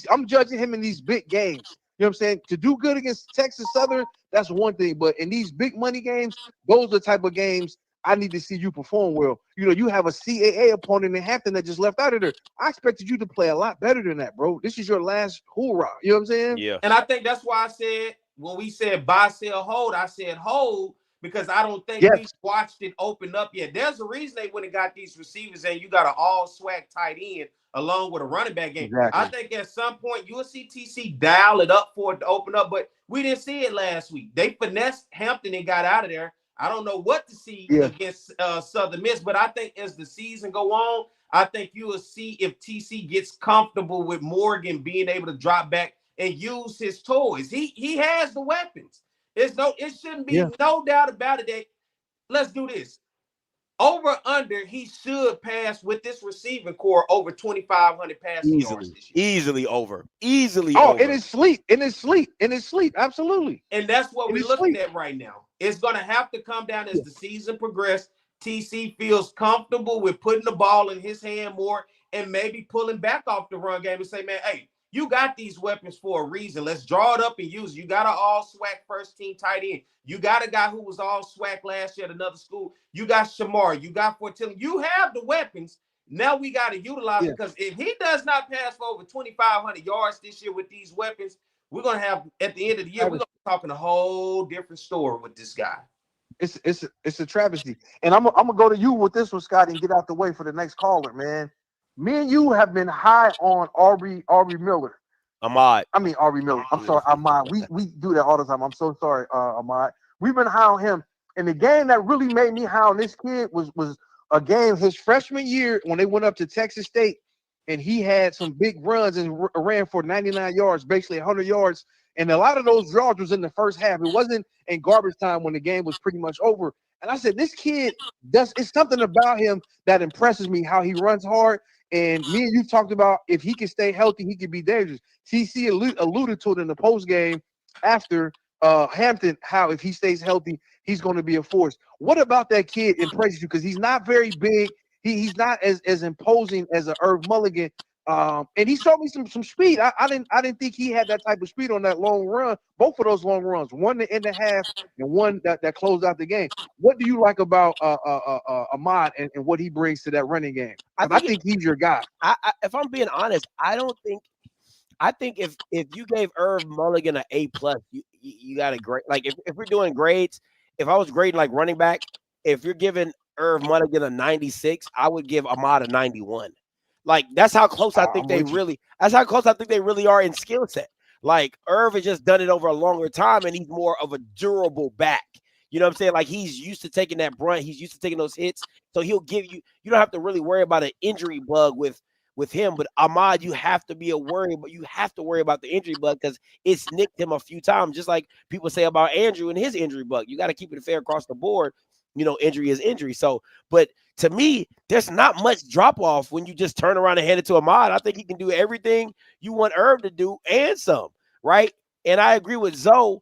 I'm judging him in these big games. You know what I'm saying? To do good against Texas Southern, that's one thing. But in these big money games, those are the type of games I need to see you perform well. You know, you have a CAA opponent in Hampton that just left out of there. I expected you to play a lot better than that, bro. This is your last hoorah. You know what I'm saying? Yeah. And I think that's why I said, when we said buy, sell, hold, I said hold, because I don't think we watched it open up yet. There's a reason they went and got these receivers, and you got an all SWAC tight end along with a running back game. Exactly. I think at some point you'll see TC dial it up for it to open up, but we didn't see it last week. They finessed Hampton and got out of there. I don't know what to see against Southern Miss, but I think as the season go on, I think you will see if TC gets comfortable with Morgan being able to drop back and use his toys. He has the weapons. It shouldn't be no doubt about it that let's do this. Over under, he should pass with this receiving core over 2,500 passing yards this year. Easily over. Easily over. Oh, in his sleep. Absolutely. And that's what we're looking at right now. It's going to have to come down as the season progresses. TC feels comfortable with putting the ball in his hand more and maybe pulling back off the run game and say, man, hey, you got these weapons for a reason. Let's draw it up and use it. You got an all SWAC first team tight end. You got a guy who was all SWAC last year at another school. You got Shamar. You got Fortilli. You have the weapons. Now we got to utilize it, because if he does not pass for over 2,500 yards this year with these weapons, we're going to have, at the end of the year, we're going to be talking a whole different story with this guy. It's a travesty. And I'm gonna go to you with this one, Scotty, and get out the way for the next caller, man. Me and you have been high on Aubrey Miller. Ahmad. Aubrey Miller. I'm sorry, Ahmad. We do that all the time. I'm so sorry, Ahmad. We've been high on him. And the game that really made me high on this kid was a game his freshman year when they went up to Texas State, and he had some big runs and ran for 99 yards, basically 100 yards. And a lot of those yards was in the first half. It wasn't in garbage time when the game was pretty much over. And I said, this kid it's something about him that impresses me, how he runs hard. And me and you talked about if he can stay healthy, he could be dangerous. TC alluded to it in the post game after Hampton, how if he stays healthy, he's going to be a force. What about that kid impresses you? Because he's not very big. He's not as imposing as an Irv Mulligan. And he showed me some speed. I didn't think he had that type of speed on that long run. Both of those long runs, one in the half and one that closed out the game. What do you like about Ahmad and what he brings to that running game? I think he's your guy. If I'm being honest, I think if you gave Irv Mulligan an A+, you got a great, like if we're doing grades, if I was grading like running back, if you're giving Irv Mulligan a 96, I would give Ahmad a 91. Like that's how close I think they really are in skill set. Like Irv has just done it over a longer time, and he's more of a durable back. You know what I'm saying? Like he's used to taking that brunt. He's used to taking those hits. So he'll give you. You don't have to really worry about an injury bug with him. But Ahmad, you have to be but you have to worry about the injury bug because it's nicked him a few times. Just like people say about Andrew and his injury bug. You got to keep it fair across the board. You know, injury is injury. So, but to me, there's not much drop off when you just turn around and hand it to Ahmad. I think he can do everything you want Irv to do and some, right? And I agree with Zoe.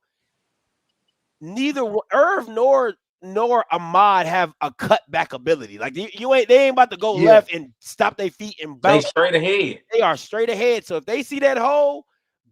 Neither Irv nor Ahmad have a cutback ability. Like they ain't about to go left and stop their feet and bounce. They straight ahead. They are straight ahead. So if they see that hole,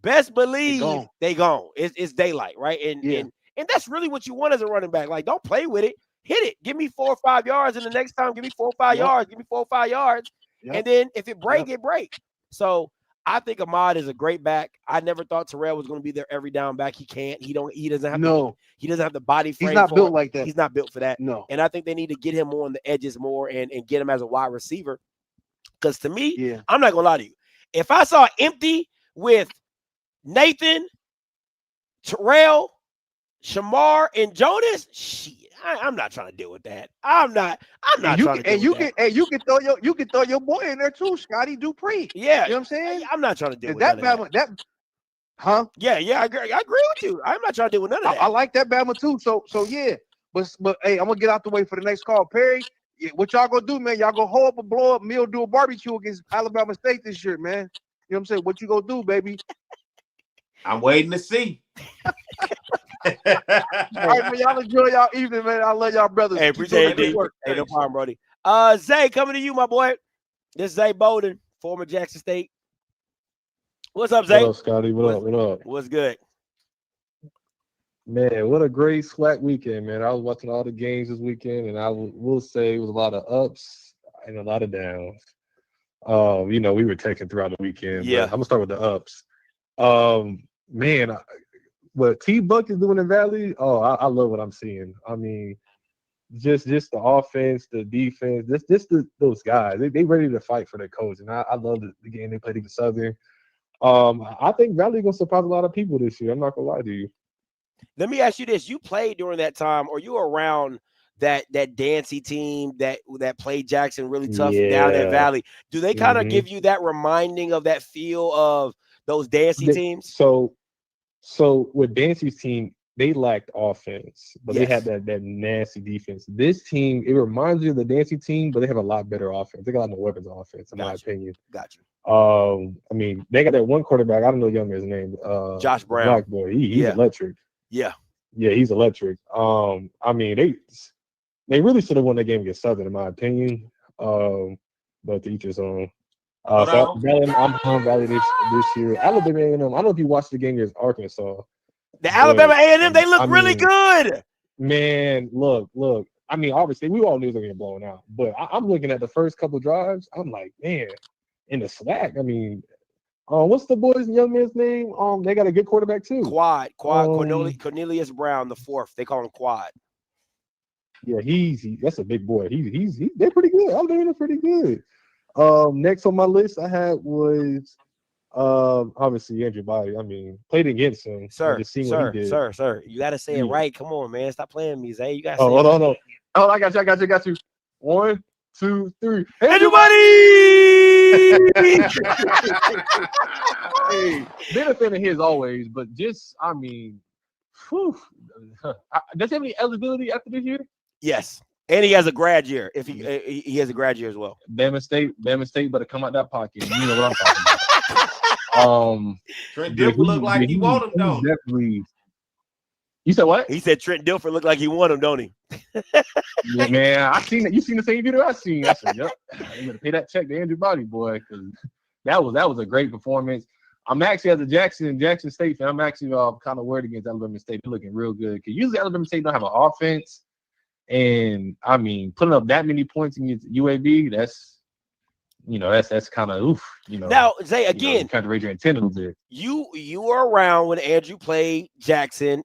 best believe they gone. It's daylight, right? And that's really what you want as a running back. Like, don't play with it. Hit it. Give me 4 or 5 yards, and the next time give me 4 or 5 yards. Give me 4 or 5 yards. And then if it break, it break. So I think Ahmad is a great back. I never thought Terrell was going to be their every down back. He can't. He doesn't have the body frame. He's not built like that. He's not built for that. No. And I think they need to get him on the edges more and get him as a wide receiver. Because to me, I'm not gonna lie to you. If I saw empty with Nathan, Terrell, Shamar, and Jonas, shit. I'm not trying to deal with that. I'm not trying to deal with that. You can throw your boy in there too, Scotty Dupree. Yeah, you know what I'm saying? I'm not trying to deal with that. Huh? Yeah, I agree with you. I'm not trying to deal with none of that. I like that Bama too. So yeah. But hey, I'm gonna get out the way for the next call. Perry, what y'all gonna do, man? Y'all gonna hold up a blow up meal, do a barbecue against Alabama State this year, man. You know what I'm saying? What you gonna do, baby? I'm waiting to see. All right, man. Y'all enjoy y'all evening, man. I love y'all brothers. Hey, appreciate it. Hey, no problem, Brody. Zay, coming to you, my boy. This is Zay Bowden, former Jackson State. What's up, Zay? What up, Scotty? What up? What's good? Man, what a great SWAC weekend, man. I was watching all the games this weekend, and I will say it was a lot of ups and a lot of downs. We were taking throughout the weekend. Yeah. I'm going to start with the ups. Man, what T-Buck is doing in Valley, I love what I'm seeing. I mean, just the offense, the defense, those guys. They ready to fight for their coach, and I love the game they played against Southern. I think Valley gonna surprise a lot of people this year. I'm not gonna lie to you. Let me ask you this: you played during that time, or you were around that Dancy team that played Jackson really tough down at Valley? Do they kind of give you that reminding of that feel of those Dancy teams? So with Dancy's team, they lacked offense, but they had that nasty defense. This team, it reminds you of the Dancy team, but they have a lot better offense. They got a lot more weapons on offense, in my opinion. Gotcha. I mean, they got that one quarterback. I don't know the young man's name. Josh Brown. Black boy. He's electric. Yeah, he's electric. I mean, they really should have won that game against Southern, in my opinion. But to each his own. So Valley, I'm on Valley this year. Alabama A&M. I don't know if you watched the game against Arkansas. The Alabama A&M, they look really good. Man, look. I mean, obviously, we all knew they were getting blown out. But I'm looking at the first couple drives. I'm like, man, in the SWAC, I mean, what's the boy's young man's name? They got a good quarterback too. Quad, Cornelius Brown, the fourth. They call him Quad. Yeah, that's a big boy. They're pretty good. Alabama's pretty good. Next on my list I had was obviously Andrew Body. I mean, played against him. Sir, what he did. Sir. You gotta say it right. Come on, man. Stop playing me, Zay. You gotta say hold it. on. Oh, I got you. 1, 2, 3. Andrew Body! Hey, been a fan of his always, but just I mean, does he have any eligibility after this year? Yes. And he has a grad year. If he has a grad year as well. Bama State better come out that pocket. You know what I'm talking about. Trent Dilfer look like he want him, don't he? Definitely. You said what? He said Trent Dilfer look like he want him, don't he? Yeah, man, I seen that. You seen the same video I seen? I said, "Yep, you better pay that check to Andrew Body, boy, because that was a great performance." I'm actually as a Jackson State fan. I'm actually kind of worried against Alabama State. They're looking real good because usually Alabama State don't have an offense. And I mean, putting up that many points against UAB, that's kind of oof. Now, Zay, again, kind of raise your antenna a little bit. You were around when Andrew played Jackson,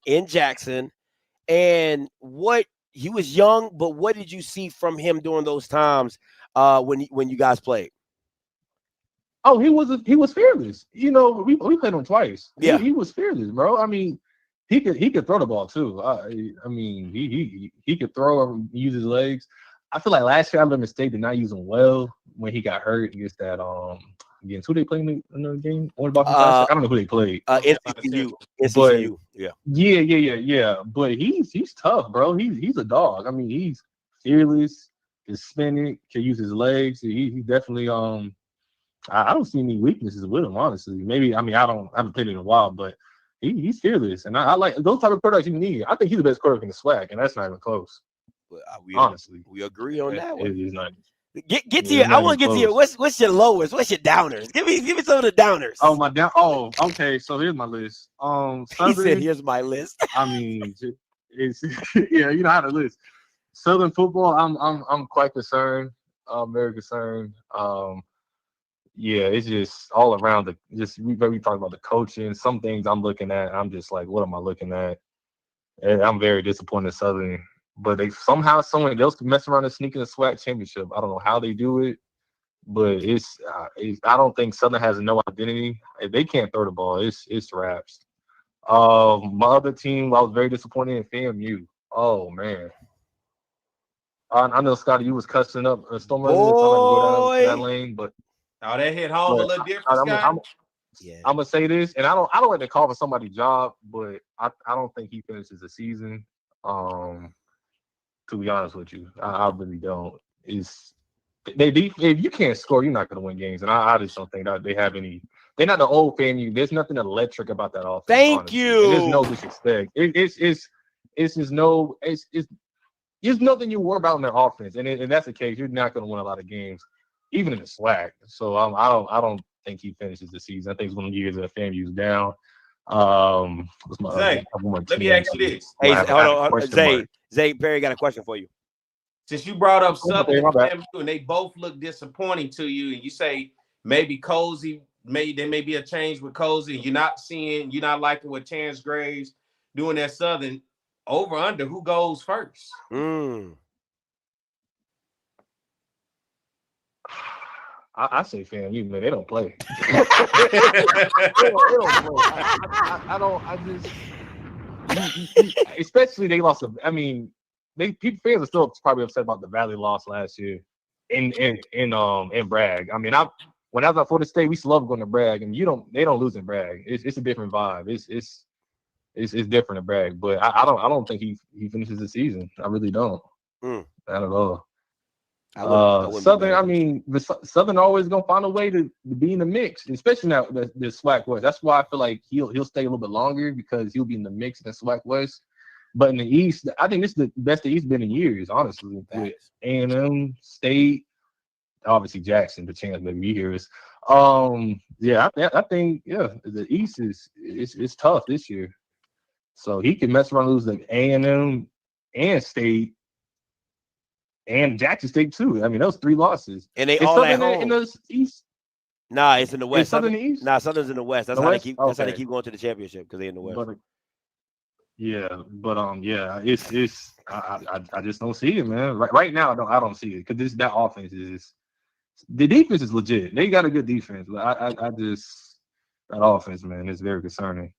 and what he was young, but what did you see from him during those times when you guys played? Oh, he was fearless. You know, we played him twice. Yeah. He was fearless, bro. I mean, he could throw the ball too. I mean, he could throw and use his legs. I feel like last year Alabama State did not use him well when he got hurt against that against who they played in the game. I don't know who they played. NCCU. But Yeah. But he's tough, bro. He's a dog. I mean, he's fearless. He's spinning. Can use his legs. He definitely I don't see any weaknesses with him, honestly. Maybe I haven't played in a while, but he's fearless, and I like those type of quarterbacks you need. I think he's the best quarterback in the SWAC, and that's not even close. Honestly, we agree on that one. It is not. Get to your. I want to get to your. What's your lowest? What's your downers? Give me some of the downers. Oh my down. Oh, okay. So here's my list. He Southern, said, "Here's my list." I mean, it's yeah. You know how to list. Southern football. I'm quite concerned. I'm very concerned. Yeah, it's just all around we talk about the coaching. Some things I'm looking at, I'm just like, what am I looking at? And I'm very disappointed in Southern. But they somehow someone else can mess around and sneak in the SWAC championship. I don't know how they do it, but I don't think Southern has no identity. If they can't throw the ball, it's wraps. My other team, I was very disappointed in FAMU. Oh man. I know Scotty, you was cussing up Storm. I'm not gonna go down that lane, but that hit home a little different. I'm gonna say this, and I don't like to call for somebody's job, but I don't think he finishes the season. To be honest with you, I really don't. If you can't score, you're not gonna win games, and I just don't think that they have any. They're not the old FAMU. There's nothing electric about that offense. Thank you. And there's no disrespect. It's just no. There's nothing you worry about in their offense, and if that's the case, you're not gonna win a lot of games, even in the SWAC. So I don't think he finishes the season. I think it's one of the years that FAMU's down. Zay, let me ask you this. Hey, hold on. Zay Perry got a question for you. Since you brought up Southern and FAMU, and they both look disappointing to you, and you say maybe Cozy, there may be a change with Cozy, and you're not liking what Terrence Graves doing at Southern. Over under, who goes first? I say FAMU, man. They don't play. they don't play. Especially they lost. Fans are still probably upset about the Valley loss last year in Bragg. I mean, when I was at Florida State, we used to love going to Bragg, and they don't lose in Bragg. It's a different vibe. It's different in Bragg, but I don't think he finishes the season. I really don't. Not at all. Southern, Southern always gonna find a way to be in the mix, especially now the SWAC West. That's why I feel like he'll stay a little bit longer because he'll be in the mix in the SWAC West. But in the East, I think this is the best the East been in years, honestly. With A&M, State, obviously Jackson, the chance maybe we hear is. I think the East is tough this year. So he can mess around and lose like A&M and State. And Jackson State too. I mean, those 3 losses. And they all at home. In the East. Nah, it's in the West. Southern in the East. Nah, Southern's in the West. That's how they keep going to the championship because they're in the West. It's I just don't see it, man. Right now, I don't see it because that offense is the defense is legit. They got a good defense, but I just that offense, man, is very concerning.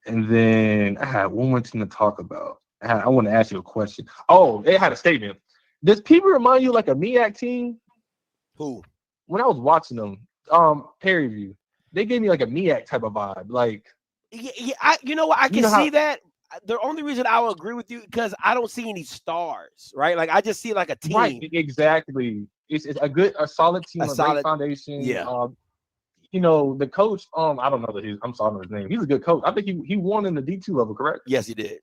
And then I had one more thing to talk about. I want to ask you a question. Oh, they had a statement. Does people remind you like a MEAC team? Who? When I was watching them, Prairie View, they gave me like a MEAC type of vibe. Like, you know what? I can see that. The only reason I will agree with you because I don't see any stars, right? Like I just see like a team. Right, exactly. It's a solid team, a great foundation. Yeah. The coach. I don't know I'm sorry his name. He's a good coach. I think he won in the D2 level, correct? Yes, he did.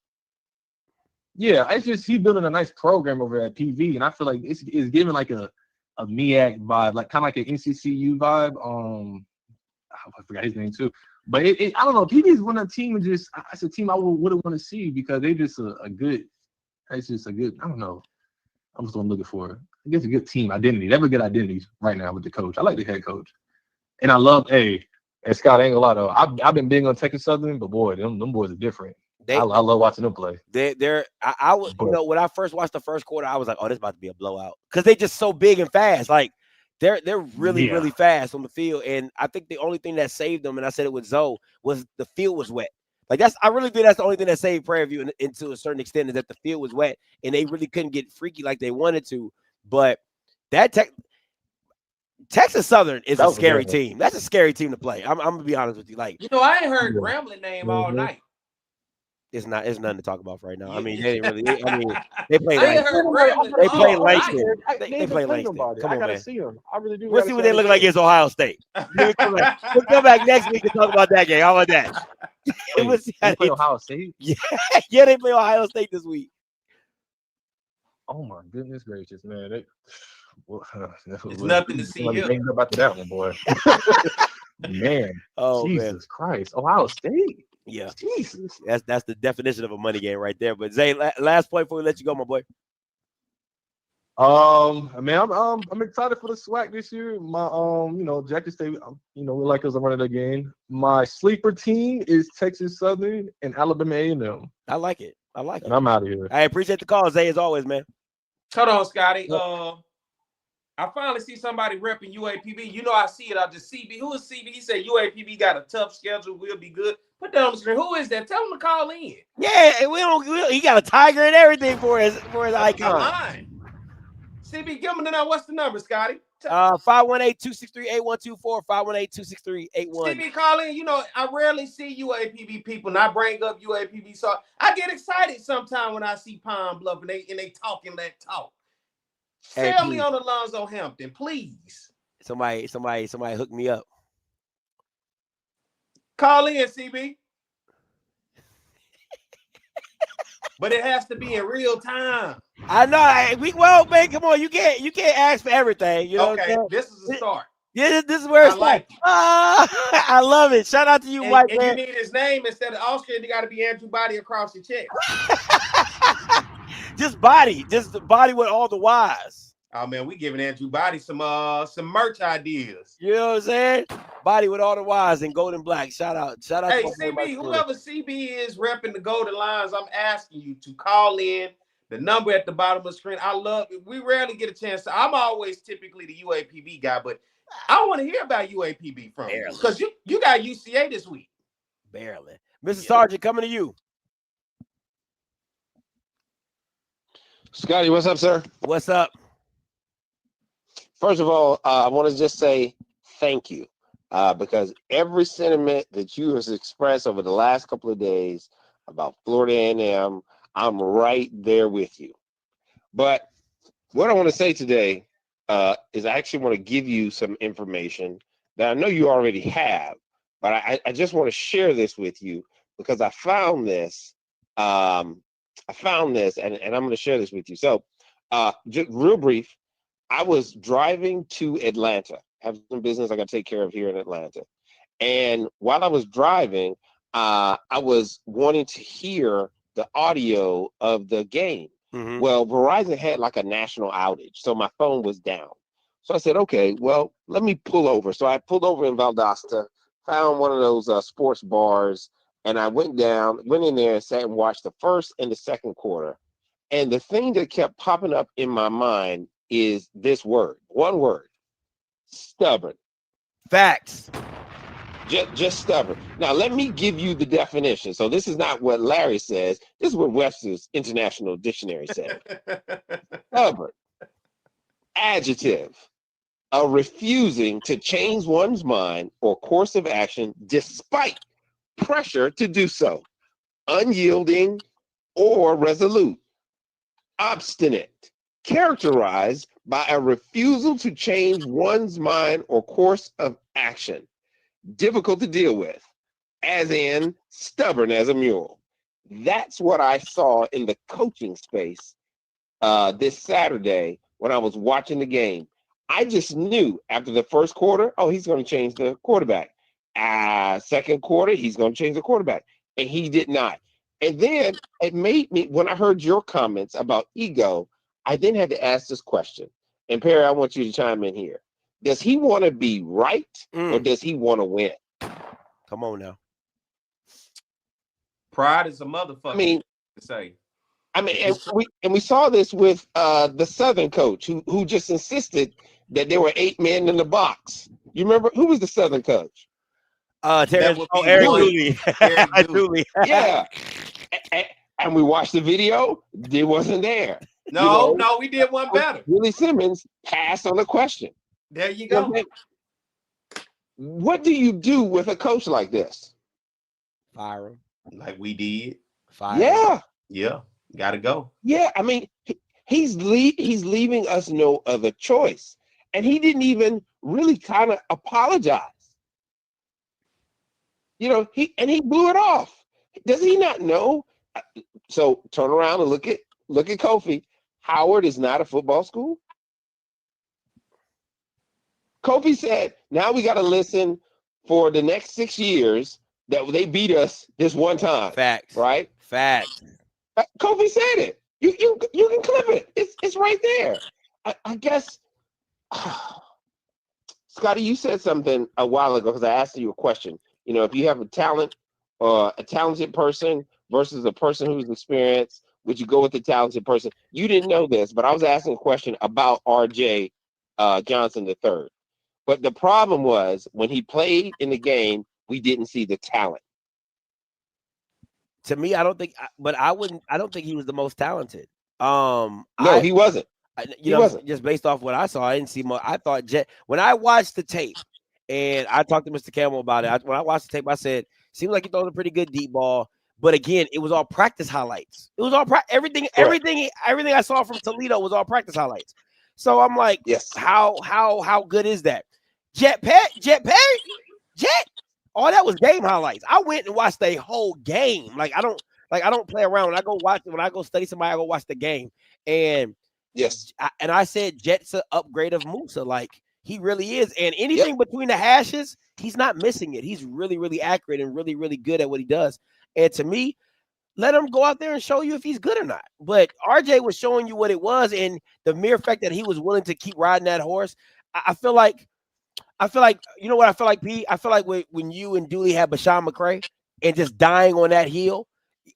Yeah, it's just he's building a nice program over at PV, and I feel like it's giving like a MEAC vibe, like kind of like an NCCU vibe. I forgot his name too, but I don't know. PV is one of the team, and it's a team I would want to see because they just a good. It's just a good. I don't know. I'm just looking for. I guess a good team identity. They have a good identity right now with the coach. I like the head coach, and I love and Scott. I ain't gonna lie though. I've been big on Texas Southern, but boy, them boys are different. I love watching them play. I was, when I first watched the first quarter, I was like, oh, this is about to be a blowout. Because they just so big and fast. Like, They're really, Yeah. really fast on the field. And I think the only thing that saved them, and I said it with Zoe, was the field was wet. Like I really think that's the only thing that saved Prairie View into a certain extent is that the field was wet and they really couldn't get freaky like they wanted to. But that Texas Southern is That a was a scary good one. team. That's a scary team to play. I'm gonna be honest with you. Like I ain't heard Yeah. Grambling name all night. it's nothing to talk about right now. I Yeah. mean, they didn't really. I mean, they played I ain't Langston. heard Grambling They all played night. Langston. They They ain't played played Langston. nobody. Come I on, gotta man. see them. I really do. We'll see what they look like against Ohio State. We'll come back next week and talk about that game. How about that? We'll see how They play they- Ohio State. yeah, they play Ohio State this week. Oh my goodness gracious, man! It's nothing to see here. Up after that one, boy. Man, Oh man. Jesus Christ, Ohio State. Yeah, Jesus. that's the definition of a money game right there. But Zay, last point before we let you go, my boy. Man, I'm excited for the SWAC this year. My Jackson State, we like us running the game. My sleeper team is Texas Southern and Alabama A&M. I like it. And I'm out of here. I appreciate the call, Zay, as always, man. Hold on, Scotty. I finally see somebody repping UAPB. I see it. I just CB. Who is CB? He said UAPB got a tough schedule. We'll be good. Put that on the screen. Who is that? Tell him to call in. Yeah, he got a tiger and everything for his icon. Line. CB, give him the number. What's the number, Scotty? 518-263-8124, 518-263-81. CB, call in. I rarely see UAPB people, and I bring up UAPB, so I get excited sometimes when I see Pine Bluff and they talking that talk. Hey, Tell me please. on Alonzo Hampton, please. Somebody hook me up. Call in, CB. But it has to be in real time. I know. Man, come on. You can't ask for everything. You know. Okay, this is a start. Yeah, this is where it's like. I love it. Shout out to you, Mike. And you need his name instead of Oscar. You got to be Andrew Body across your chest. just body with all the Y's. Oh man, we giving Andrew Body some merch ideas. You know what I'm saying? Body with all the Y's and gold and black. Shout out. Hey, CB, whoever CB is repping the Golden Lions, I'm asking you to call in. The number at the bottom of the screen. I love it. We rarely get a chance to. I'm always typically the UAPB guy, but I want to hear about UAPB from you because you got UCA this week. Barely. Mr. Sargent, coming to you. Scotty, what's up, sir? What's up? First of all, I want to just say thank you because every sentiment that you have expressed over the last couple of days about Florida A&M, I'm right there with you. But what I want to say today is I actually want to give you some information that I know you already have, but I just want to share this with you because I found this. And I'm going to share this with you. So just real brief, I was driving to Atlanta, have some business I got to take care of here in Atlanta. And while I was driving, I was wanting to hear the audio of the game. Mm-hmm. Well, Verizon had like a national outage, so my phone was down. So I said, okay, well, let me pull over. So I pulled over in Valdosta, found one of those sports bars, and I went in there and sat and watched the first and the second quarter. And the thing that kept popping up in my mind is this word, one word, stubborn. Facts. Just stubborn. Now, let me give you the definition. So this is not what Larry says. This is what Webster's International Dictionary says. Stubborn. Adjective. A refusing to change one's mind or course of action despite pressure to do so. Unyielding or resolute. Obstinate. Characterized by a refusal to change one's mind or course of action. Difficult to deal with, as in stubborn as a mule. That's what I saw in the coaching space this Saturday when I was watching the game. I just knew after the first quarter, he's going to change the quarterback. Second quarter, he's going to change the quarterback. And he did not. And then it made me, when I heard your comments about ego, I then had to ask this question. And Perry, I want you to chime in here. Does he want to be right or does he want to win? Come on now. Pride is a motherfucker. And we saw this with the Southern coach who just insisted that there were 8 men in the box. You remember who was the Southern coach? Eric Dooley. Dooley. Eric Dooley. Yeah. And we watched the video. It wasn't there. No, we did one better. Willie Simmons passed on the question. There you go. What do you do with a coach like this? Fire him. Like we did. Fire Yeah. Yeah. Gotta go. Yeah. I mean, he's leaving us no other choice. And he didn't even really kind of apologize. You know, he blew it off. Does he not know? So turn around and look at Kofi. Howard is not a football school. Kofi said, now we got to listen for the next 6 years that they beat us this one time. Facts. Right? Facts. Kofi said it. You can clip it. It's right there. I guess, Scotty, you said something a while ago because I asked you a question. You know, if you have a talented person versus a person who's experienced, would you go with the talented person? You didn't know this, but I was asking a question about R.J. Johnson III. But the problem was when he played in the game, we didn't see the talent. To me, I don't think he was the most talented. No, he wasn't. He wasn't. Just based off what I saw, I didn't see more. I thought when I watched the tape, and I talked to Mr. Campbell about it. When I watched the tape, I said, seems like he throws a pretty good deep ball. But again, it was all practice highlights. It was all everything I saw from Toledo was all practice highlights. So I'm like, yes, how good is that? Jet, all that was game highlights. I went and watched the whole game. I don't play around. When I go study somebody, I go watch the game. And yes, I said Jet's an upgrade of Musa. Like he really is. And anything between the hashes, he's not missing it. He's really, really accurate and really, really good at what he does. And to me, let him go out there and show you if he's good or not. But RJ was showing you what it was, and the mere fact that he was willing to keep riding that horse, I feel like, you know what I feel like, P? I feel like when you and Dooley had Bashawn McCray and just dying on that hill,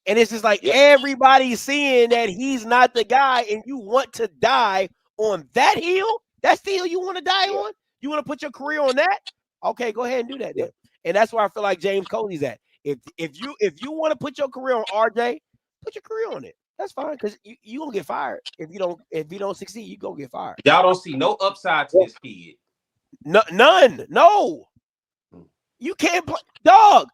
and it's just like everybody's seeing that he's not the guy, and you want to die on that hill. That's the hill you want to die on? You want to put your career on that? Okay, go ahead and do that then. And that's where I feel like James Cody's at. If you want to put your career on RJ, put your career on it. That's fine because you gonna get fired if you don't succeed. You gonna get fired. Y'all don't see no upside to this kid. No, none. No, you can't play. Dog,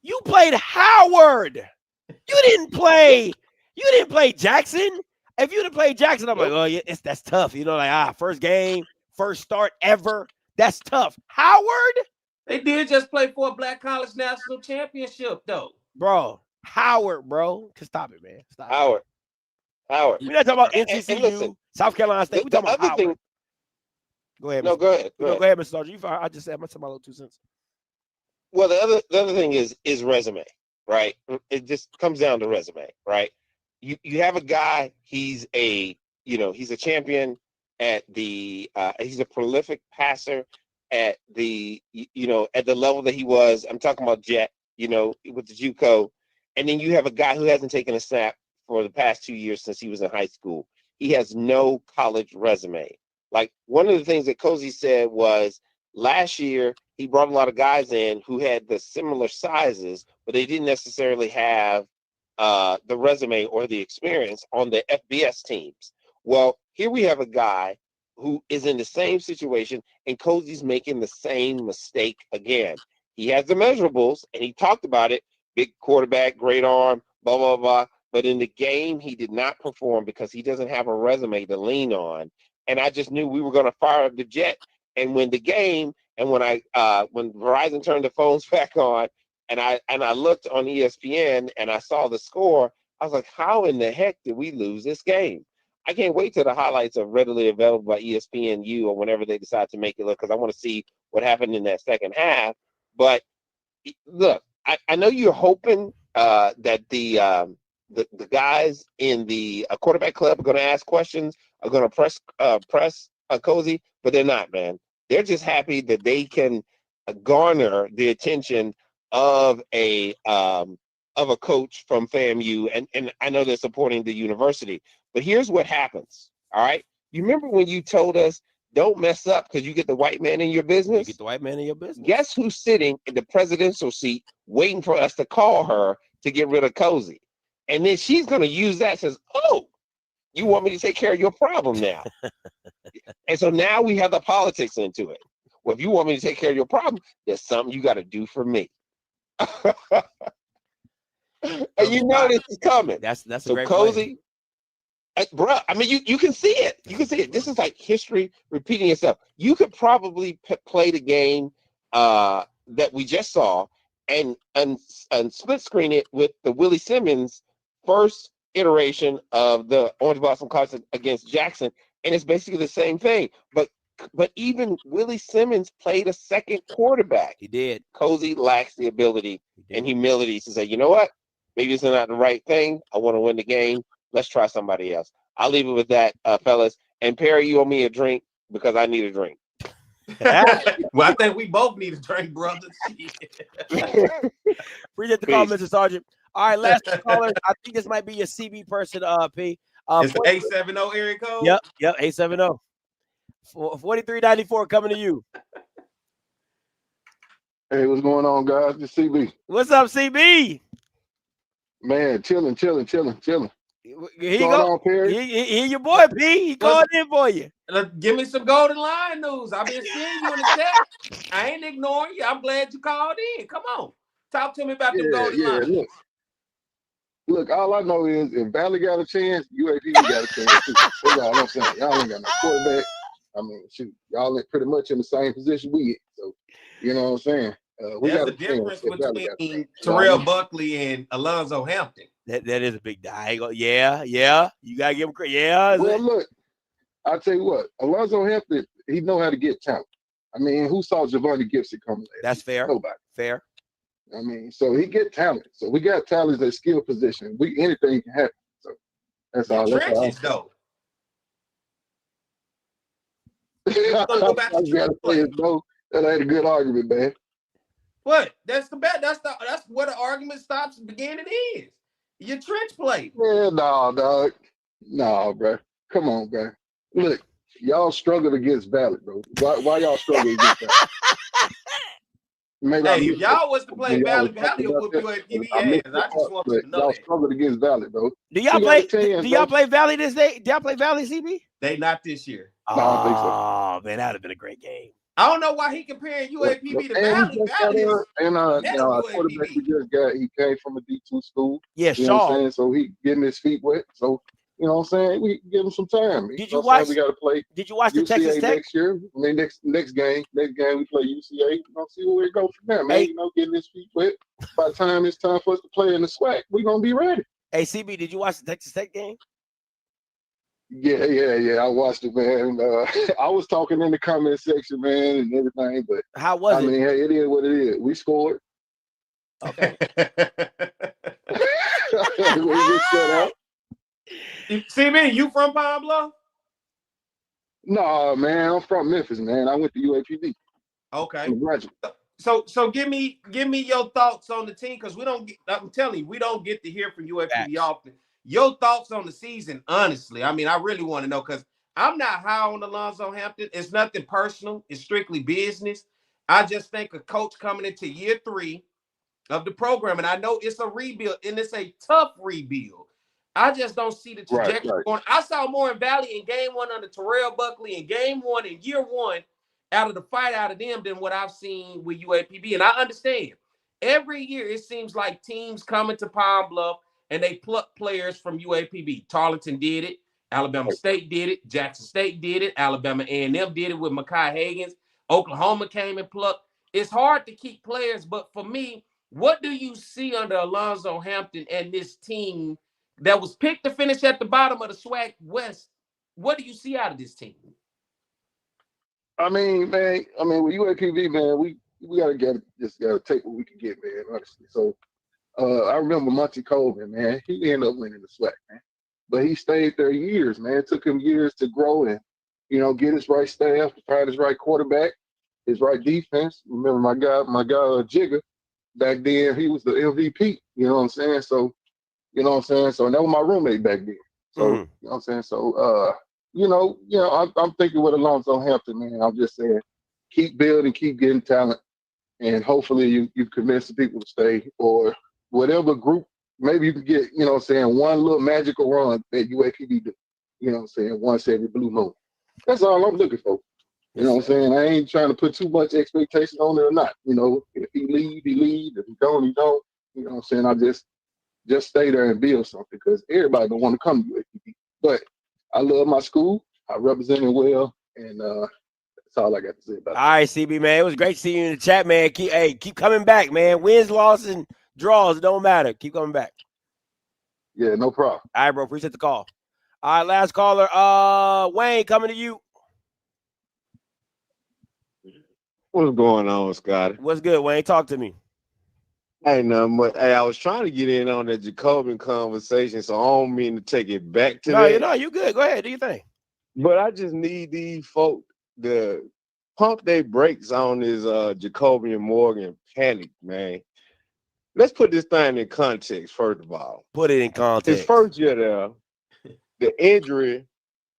you played Howard. You didn't play Jackson. If you'd have played Jackson, I'm like, oh yeah, that's tough. You know, first game, first start ever. That's tough. Howard. They did just play for a Black College National Championship, though. Bro, Howard, bro. Stop it, man. Stop Howard. We're not talking about NCCU, South Carolina State. We're talking about Howard. Go ahead. No, go ahead. Go ahead, Mr. Sergeant. I just said my little 2 cents. Well, the other thing is resume, right? It just comes down to resume, right? You have a guy, he's a champion at he's a prolific passer at the level that he was. I'm talking about Jet, with the JUCO. And then you have a guy who hasn't taken a snap for the past 2 years since he was in high school. He has no college resume. Like one of the things that Cozy said was last year he brought a lot of guys in who had the similar sizes, but they didn't necessarily have the resume or the experience on the FBS teams. Well, here we have a guy who is in the same situation, and Cozy's making the same mistake again. He has the measurables, and he talked about it, big quarterback, great arm, blah, blah, blah. But in the game, he did not perform because he doesn't have a resume to lean on. And I just knew we were going to fire up the Jet and win the game. And when Verizon turned the phones back on, and I looked on ESPN and I saw the score, I was like, how in the heck did we lose this game? I can't wait till the highlights are readily available by ESPNU or whenever they decide to make it look, because I want to see what happened in that second half. But look, I know you're hoping that the guys in the quarterback club are going to ask questions, are going to press Cozy, but they're not, man. They're just happy that they can garner the attention of a coach from FAMU, and I know they're supporting the university. But here's what happens, all right? You remember when you told us don't mess up because you get the white man in your business. You get the white man in your business. Guess who's sitting in the presidential seat waiting for us to call her to get rid of Cozy? And then she's going to use that, says, oh, you want me to take care of your problem now. And so now we have the politics into it. Well, if you want me to take care of your problem, there's something you got to do for me. And you know this is coming. That's so a great Cozy, bro. I mean, you can see it. You can see it. This is like history repeating itself. You could probably play the game that we just saw and split screen it with the Willie Simmons first iteration of the Orange Blossom Classic against Jackson, and it's basically the same thing. But even Willie Simmons played a second quarterback. He did. Cozy lacks the ability and humility to say, you know what? Maybe it's not the right thing. I want to win the game. Let's try somebody else. I'll leave it with that, fellas. And Perry, you owe me a drink because I need a drink. Well, I think we both need a drink, brothers. Appreciate the call, Mr. Sergeant. All right, last caller. I think this might be your CB person, P. It's the 870 area code? Yep, 870. 4394 coming to you. Hey, what's going on, guys? This CB. What's up, CB? Man, chilling. Here you Going go. on, Perry? Here your boy, P. He called in for you. Give me some Golden Lion news. I've been seeing you in the chat. I ain't ignoring you. I'm glad you called in. Come on. Talk to me about them Golden Lions. Look, all I know is if Valley got a chance, UAPB got a chance too. That's all I'm saying. Y'all ain't got no quarterback. I mean, shoot, y'all ain't pretty much in the same position we in. So, you know what I'm saying? We There's got a difference between Terrell Buckley and Alonzo Hampton. That is a big die. Yeah. You gotta give him credit. Yeah. Well, look, I'll tell you what, Alonzo Hampton, he know how to get talent. I mean, who saw Javonte Gibson coming? That's fair. Nobody. Fair. I mean, so he get talent. So we got talent at skill position. Anything can happen. So that's all. That's all. Though. That ain't a good argument, man. What? That's where the argument stops and begin and ends. Your trench play. Yeah, no, dog. No, bro. Come on, bro. Look, y'all struggled against Valley, bro. Why y'all struggle against Valley? Hey, if y'all was to play Valley will whoop you at PVAs. I just want you to know y'all struggled against Valley, bro. Do y'all play Valley this day? Do y'all play Valley, CB? They not this year. Oh, man, that'd have been a great game. I don't know why he comparing UAPB to Valley. Our quarterback we just got, he came from a D2 school. Yeah, you know what I'm Shaw. saying? So he getting his feet wet. So, you know what I'm saying? We give him some time. Did you watch? We got to play. Did you watch the UCA Texas Tech? next year? I mean, next game we play UCA. You know, see where we go from there, man. Hey. You know, getting his feet wet. By the time it's time for us to play in the SWAC, we're gonna be ready. Hey, CB, did you watch the Texas Tech game? Yeah. I watched it, man. I was talking in the comment section, man, and everything. But how was it? I mean, hey, it is what it is. We scored. Okay. We just shut out. See me? You from Pine Bluff? No, man. I'm from Memphis, man. I went to UAPB. Okay. I'm a graduate. So give me your thoughts on the team because I'm telling you, we don't get to hear from UAPB often. Your thoughts on the season, honestly. I mean, I really want to know because I'm not high on Alonzo Hampton. It's nothing personal. It's strictly business. I just think a coach coming into year 3 of the program, and I know it's a rebuild, and it's a tough rebuild. I just don't see the trajectory going. I saw more in Valley in game 1 under Terrell Buckley in game 1 in year 1 out of the fight out of them than what I've seen with UAPB. And I understand every year it seems like teams coming to Pine Bluff and they pluck players from UAPB. Tarleton did it. Alabama State did it. Jackson State did it. Alabama A&M did it with Mekhi Higgins. Oklahoma came and plucked. It's hard to keep players, but for me, what do you see under Alonzo Hampton and this team that was picked to finish at the bottom of the SWAC West? What do you see out of this team? I mean, with UAPB, man, we gotta take what we can get, man, honestly. So I remember Monty Colvin, man, he ended up winning the SWAC, man. But he stayed there years, man. It took him years to grow and, you know, get his right staff, find his right quarterback, his right defense. Remember my guy Jigger, back then he was the MVP, you know what I'm saying? So, you know what I'm saying? So that was my roommate back then. So, you know what I'm saying? So I'm thinking with Alonzo Hampton, man. I'm just saying, keep building, keep getting talent, and hopefully you convince the people to stay or whatever group. Maybe you can get, one little magical run that UAPB do. Once every blue moon. That's all I'm looking for. You know what I'm saying? I ain't trying to put too much expectation on it or not. If he leave, he leave. If he don't, he don't. You know what I'm saying? I just stay there and build something because everybody don't want to come to UAPB. But I love my school. I represent it well, and that's all I got to say about it. All right, CB, man. It was great seeing you in the chat, man. Keep coming back, man. Wins, losses, and draws, it don't matter. Keep coming back. Yeah, no problem. All right, bro. Appreciate the call. All right, last caller. Wayne, coming to you. What's going on, Scotty? What's good, Wayne? Talk to me. Ain't nothing much. Hey, I was trying to get in on that Jacobian conversation, so I don't mean to take it back to that. No, you good. Go ahead. Do your thing. But I just need these folk to pump their brakes on this Jacobian Morgan panic, man. Let's put this thing in context, first of all. Put it in context. His first year there, the injury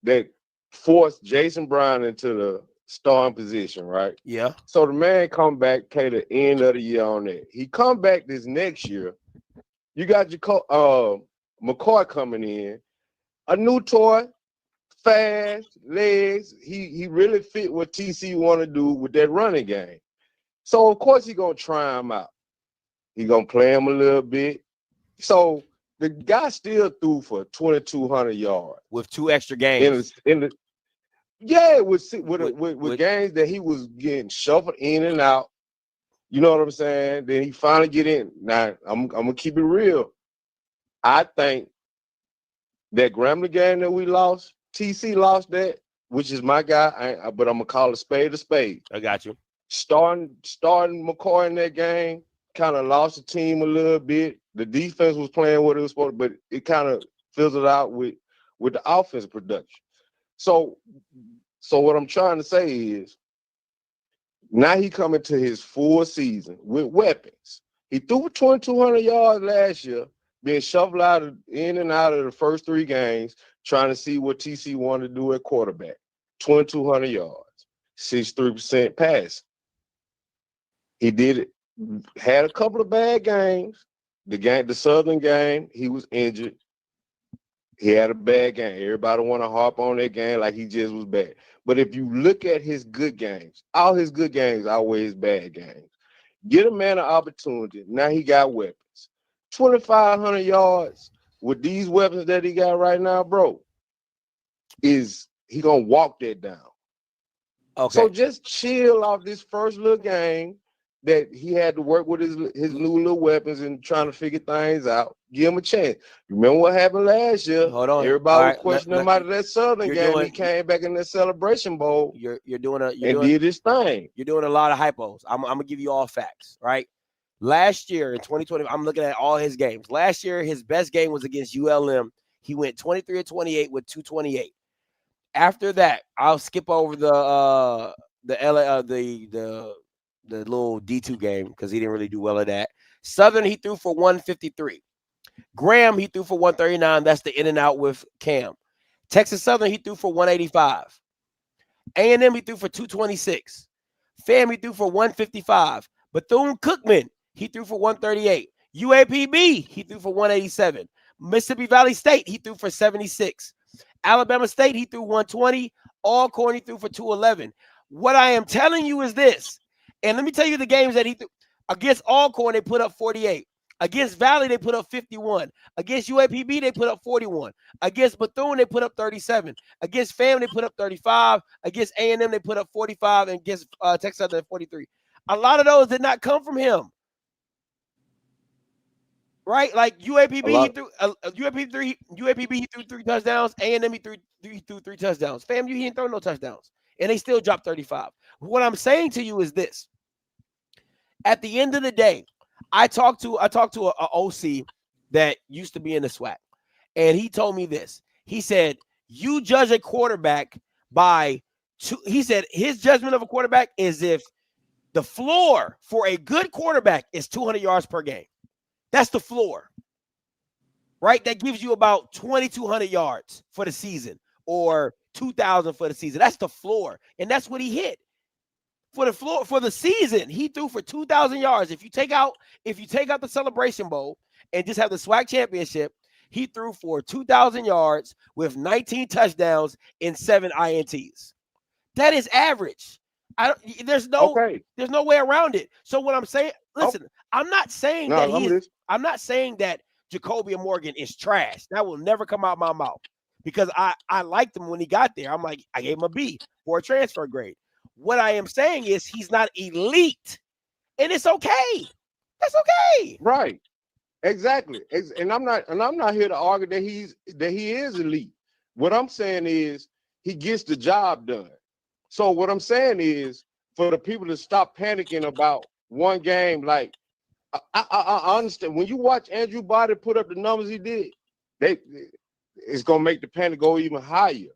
that forced Jason Brown into the starting position, right? Yeah. So the man come back, the end of the year on that. He come back this next year. You got McCoy coming in, a new toy, fast legs. He really fit what TC want to do with that running game. So of course he gonna try him out. He gonna play him a little bit. So the guy still threw for 2,200 yards with 2 extra games. With games that he was getting shuffled in and out. You know what I'm saying? Then he finally get in. Now I'm gonna keep it real. I think that Grambling game that we lost, TC lost that, which is my guy. But I'm gonna call a spade a spade. I got you. Starting McCoy in that game kind of lost the team a little bit. The defense was playing what it was supposed to, but it kind of fizzled out with the offense production. So what I'm trying to say is now he coming to his full season with weapons. He threw for 2,200 yards last year, being shuffled in and out of the first 3 games, trying to see what TC wanted to do at quarterback. 2,200 yards, 63% pass. He did it, had a couple of bad games. The Southern game, he was injured. He had a bad game. Everybody want to harp on that game like he just was bad. But if you look at his good games, all his good games outweigh his bad games. Get a man an opportunity. Now he got weapons. 2,500 yards with these weapons that he got right now, bro, is he going to walk that down. Okay. So just chill off this first little game that he had to work with his new little weapons and trying to figure things out. Give him a chance. Remember what happened last year? Hold on. Everybody was questioning him out of that Southern game. He came back in that Celebration Bowl. You're did his thing. You're doing a lot of hypos. I'm gonna give you all facts, right? Last year in 2020, I'm looking at all his games. Last year, his best game was against ULM. He went 23-28 with 228. After that, I'll skip over the little D2 game because he didn't really do well at that. Southern, he threw for 153. Graham, he threw for 139. That's the in and out with Cam. Texas Southern, he threw for 185. A&M, he threw for 226. FAMU, he threw for 155. Bethune-Cookman, he threw for 138. UAPB, he threw for 187. Mississippi Valley State, he threw for 76. Alabama State, he threw 120. Alcorn, he threw for 211. What I am telling you is this, and let me tell you the games that he threw. Against Alcorn, they put up 48. Against Valley, they put up 51. Against UAPB, they put up 41. Against Bethune, they put up 37. Against FAM, they put up 35. Against A&M, they put up 45. And against Texas Southern, 43. A lot of those did not come from him. Right? Like UAPB, he threw 3 touchdowns. A&M, he threw 3 touchdowns. FAMU, he didn't throw no touchdowns. And they still dropped 35. What I'm saying to you is this. At the end of the day, I talked to an OC that used to be in the SWAC, and he told me this. He said, you judge a quarterback by two. He said his judgment of a quarterback is if the floor for a good quarterback is 200 yards per game. That's the floor, right? That gives you about 2,200 yards for the season or 2,000 for the season. That's the floor, and that's what he hit. For the floor for the season, he threw for 2,000 yards. If you take out the Celebration Bowl and just have the SWAC championship, he threw for 2,000 yards with 19 touchdowns and 7 INTs. That is average. There's no way around it. So what I'm saying, listen, I'm not saying that Jacoby Morgan is trash. That will never come out of my mouth because I liked him when he got there. I'm like, I gave him a B for a transfer grade. What I am saying is he's not elite, and it's okay. That's okay. Right. Exactly. And I'm not here to argue that he is elite. What I'm saying is he gets the job done. So what I'm saying is for the people to stop panicking about one game, like I understand when you watch Andrew Body put up the numbers he did, it's gonna make the panic go even higher.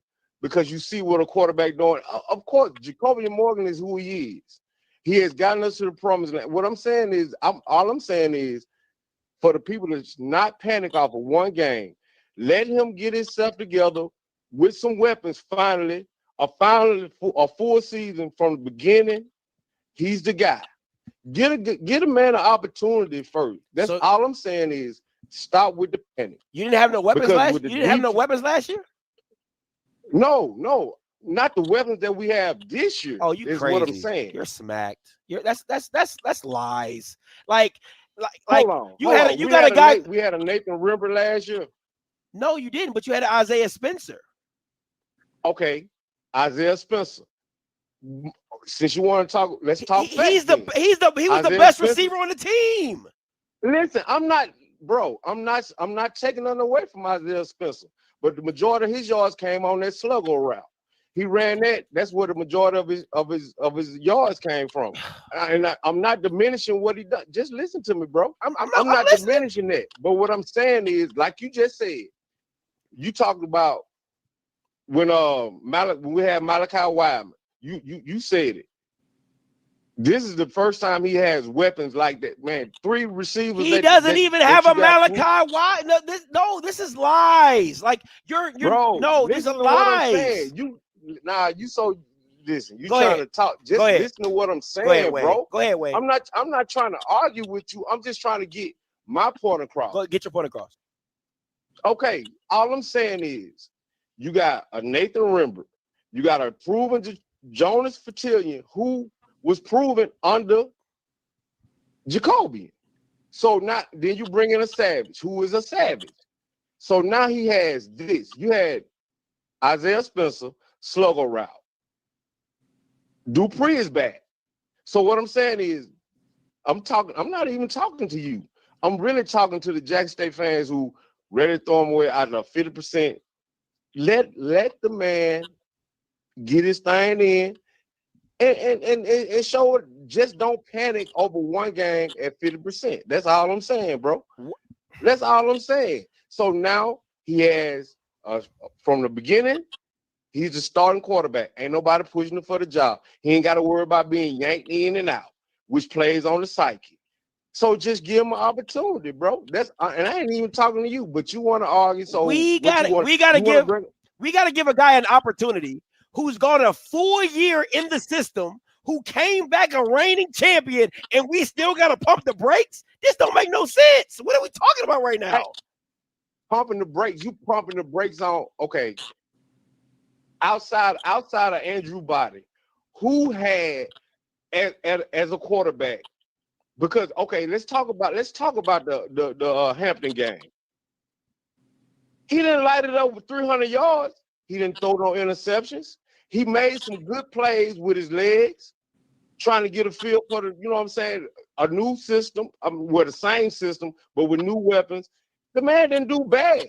Because you see what a quarterback doing. Of course, Jacoby Morgan is who he is. He has gotten us to the promised land. What I'm saying is, all I'm saying is, for the people to not panic off of one game, let him get himself together with some weapons. Finally, a full season from the beginning. He's the guy. Get a man an opportunity first. That's all I'm saying is, stop with the panic. You didn't have no weapons last year. You didn't have no weapons last year. No, not the weapons that we have this year. Oh, you is crazy. What I'm saying. You're smacked. That's lies. Like hold on. You got a guy. We had a Nathan Rimber last year. No, you didn't. But you had an Isaiah Spencer. Okay, Isaiah Spencer. Since you want to talk, let's talk. He was the best receiver on the team. Listen, I'm not taking nothing away from Isaiah Spencer. But the majority of his yards came on that sluggo route. He ran that. That's where the majority of his yards came from. And I'm not diminishing what he does. Just listen to me, bro. I'm not diminishing that. But what I'm saying is, like you just said, you talked about when we had Malachi Wideman. You said it. This is the first time he has weapons like that, man. 3 receivers. He doesn't even have a Malachi White. This is lies. Like bro. No, this is lies. Listen. You trying to talk? Just listen to what I'm saying, bro. Go ahead, Wade. I'm not trying to argue with you. I'm just trying to get my point across. Get your point across. Okay. All I'm saying is, you got a Nathan Rimber. You got a proven Jonas Fertillion who was proven under Jacoby. So now then you bring in a Savage, who is a Savage. So now he has this. You had Isaiah Spencer, sluggo route. Dupree is back. So what I'm saying is, I'm not even talking to you. I'm really talking to the Jackson State fans who ready to throw him away out of 50%. Let the man get his thing in. And show it. Just don't panic over one game at 50%. That's all I'm saying, bro. That's all I'm saying. So now he has, from the beginning, he's the starting quarterback. Ain't nobody pushing him for the job. He ain't got to worry about being yanked in and out, which plays on the psyche. So just give him an opportunity, bro. And I ain't even talking to you, but you want to argue. So we gotta give a guy an opportunity who's gone a full year in the system, who came back a reigning champion, and we still got to pump the brakes? This don't make no sense. What are we talking about right now? Pumping the brakes. You pumping the brakes on, okay. Outside of Andrew Body, who had as a quarterback? Because, okay, let's talk about the Hampton game. He didn't light it up with 300 yards. He didn't throw no interceptions. He made some good plays with his legs, trying to get a feel for the, you know what I'm saying, a new system, the same system, but with new weapons. The man didn't do bad.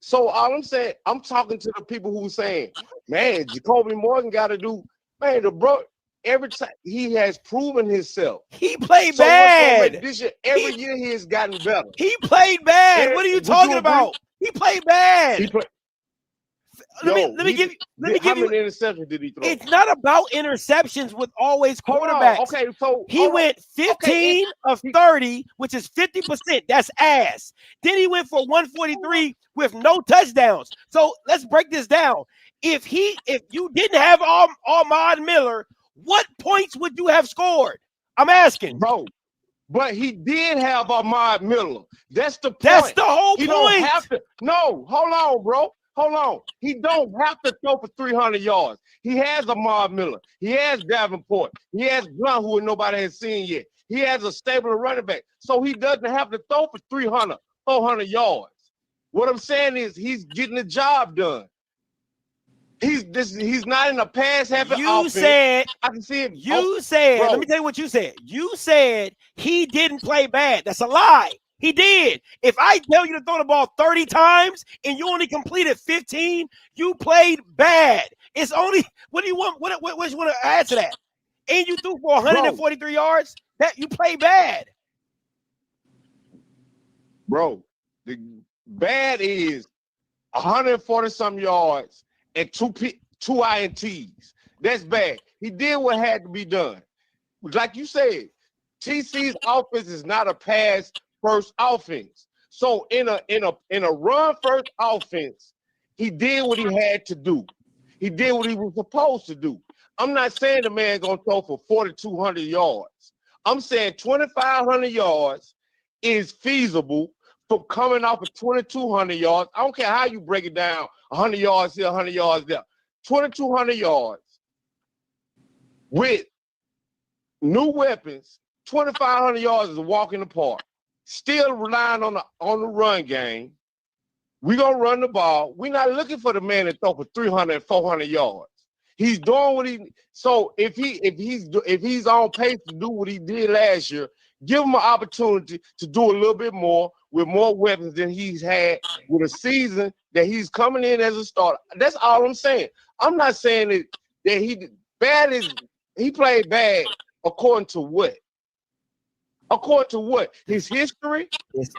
So all I'm saying, I'm talking to the people who are saying, man, Jacoby Morgan got to do, man, the bro, every time he has proven himself. He played bad. This year, every year he has gotten better. He played bad. What are you talking about? He played bad. let me give How you. many interceptions did he throw? It's not about interceptions with always Hold on. quarterbacks. Okay, so He went 15 of 30, which is 50%. That's ass. Then he went for 143 with no touchdowns. So let's break this down. If you didn't have Ahmad Miller, what points would you have scored? I'm asking. Bro, but he did have Ahmad Miller. That's the point. That's the whole he point. Don't have to. No, hold on, bro. Hold on. He don't have to throw for 300 yards. He has Ahmad Miller. He has Davenport. He has Blunt, who nobody has seen yet. He has a stable of running back. So he doesn't have to throw for 300, 400 yards. What I'm saying is he's getting the job done. He's not in a pass happy offense. Said I can see it. You said, bro. let me tell you what you said. You said he didn't play bad. That's a lie. He did. If I tell you to throw the ball 30 times and you only completed 15, you played bad. It's only, what do you want? What you want to add to that? And you threw for 143 yards? That you play bad. Bro, the bad is 140 some yards and two INTs. That's bad. He did what had to be done. Like you said, TC's offense is not a pass first offense. So in a run first offense, he did what he had to do. He did what he was supposed to do. I'm not saying the man gonna throw for 4,200 yards. I'm saying 2,500 yards is feasible for coming off of 2,200 yards. I don't care how you break it down, 100 yards here, 100 yards there. 2,200 yards with new weapons, 2,500 yards is a walk in the park. Still relying on the run game. We're going to run the ball. We're not looking for the man to throw for 300, 400 yards. He's doing what he – so if he's on pace to do what he did last year, give him an opportunity to do a little bit more with more weapons than he's had with a season that he's coming in as a starter. That's all I'm saying. I'm not saying that he played bad according to what? According to what? His history?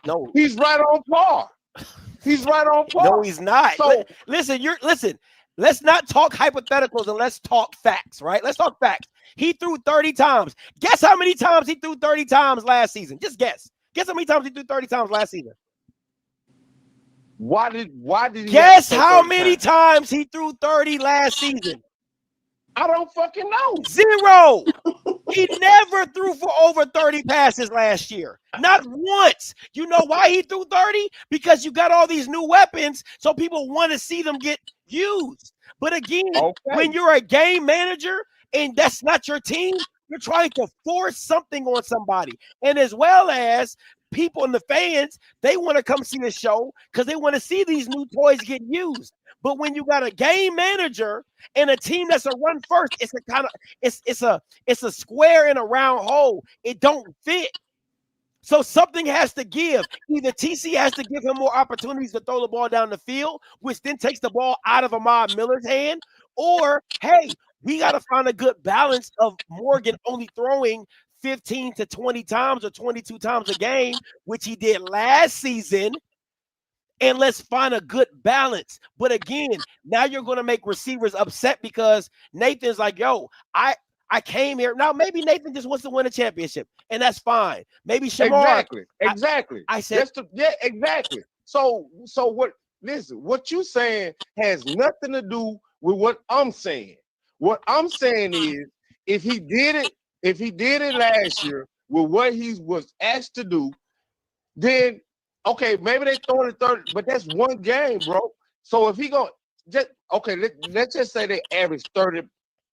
No. He's right on par. He's right on par. No, he's not. So, listen. Let's not talk hypotheticals and let's talk facts, right? Let's talk facts. He threw 30 times. Guess how many times he threw 30 times last season? Just guess. Guess how many times he threw 30 times last season? Why did he guess how many times he threw 30 last season? I don't fucking know. 0. He never threw for over 30 passes last year. Not once. You know why he threw 30? Because you got all these new weapons, so people want to see them get used. But again, when you're a game manager and that's not your team, you're trying to force something on somebody. And as well as people and the fans, they want to come see the show because they want to see these new toys get used. But when you got a game manager and a team that's a run first, it's a kind of it's a square in a round hole. It don't fit. So something has to give. Either TC has to give him more opportunities to throw the ball down the field, which then takes the ball out of Ahmad Miller's hand, or hey, we got to find a good balance of Morgan only throwing 15 to 20 times or 22 times a game, which he did last season. And let's find a good balance. But again, now you're going to make receivers upset because Nathan's like, yo, I came here. Now, maybe Nathan just wants to win a championship, and that's fine. Maybe Shamar. Exactly. I said, exactly. So what? Listen, what you saying has nothing to do with what I'm saying. What I'm saying is, if he did it last year with what he was asked to do, then okay, maybe they throw it 30, but that's one game, bro. So if he go just okay, let's just say they average 30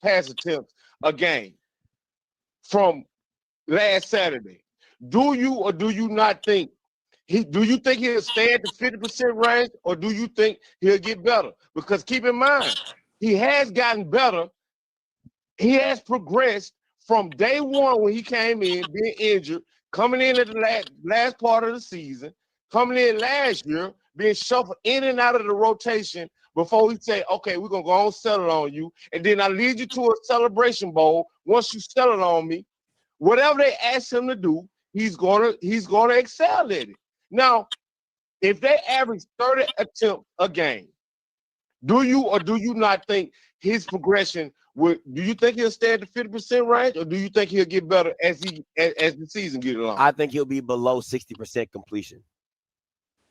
pass attempts a game from last Saturday. Do you or do you not think do you think he'll stay at the 50% range, or do you think he'll get better? Because keep in mind, he has gotten better. He has progressed from day one when he came in, being injured, coming in at the last part of the season, coming in last year, being shuffled in and out of the rotation before we say, okay, we're going to go on settle on you. And then I lead you to a celebration bowl. Once you settle on me, whatever they ask him to do, he's gonna excel at it. Now, if they average 30 attempts a game, Do you or do you not think his progression would? Do you think he'll stay at the 50% range, or do you think he'll get better as the season get along? I think he'll be below 60% completion.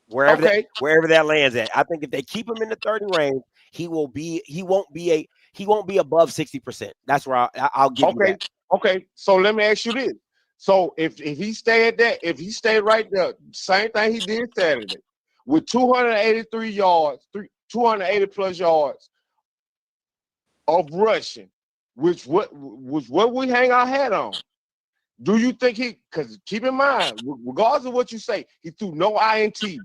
Wherever Okay. wherever that lands at. I think if they keep him in the 30 range, he won't be above 60%. That's where I'll give you that. Okay. So let me ask you this. So if he stay at that, if he stayed right there, same thing he did Saturday, with 283 yards, 280 plus yards of rushing, which was what we hang our hat on. Do you think because keep in mind, regardless of what you say, he threw no INTs.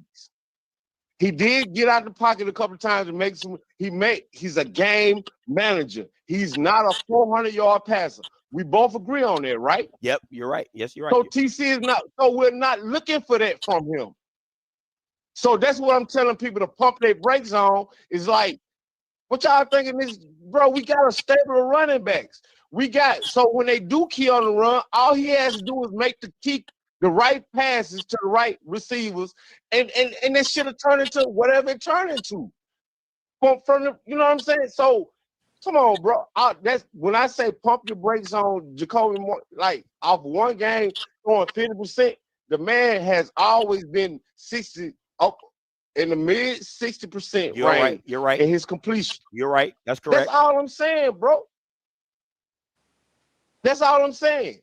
He did get out of the pocket a couple of times and make some. He's a game manager. He's not a 400-yard passer. We both agree on that, right? Yep, you're right. Yes, you're right. So TC is not. So we're not looking for that from him. So that's what I'm telling people to pump their brakes on. Is like, what y'all thinking? This, bro, we got a stable of running backs. So when they do key on the run, all he has to do is make the right passes to the right receivers, and that should have turned into whatever it turned into. From the, you know what I'm saying? So come on, bro. That's when I say pump your brakes on Jacoby Moore, like off one game throwing 50%. The man has always been 60 up in the mid 60% You're range. right. You're right. In his completion. You're right. That's correct. That's all I'm saying, bro. That's all I'm saying.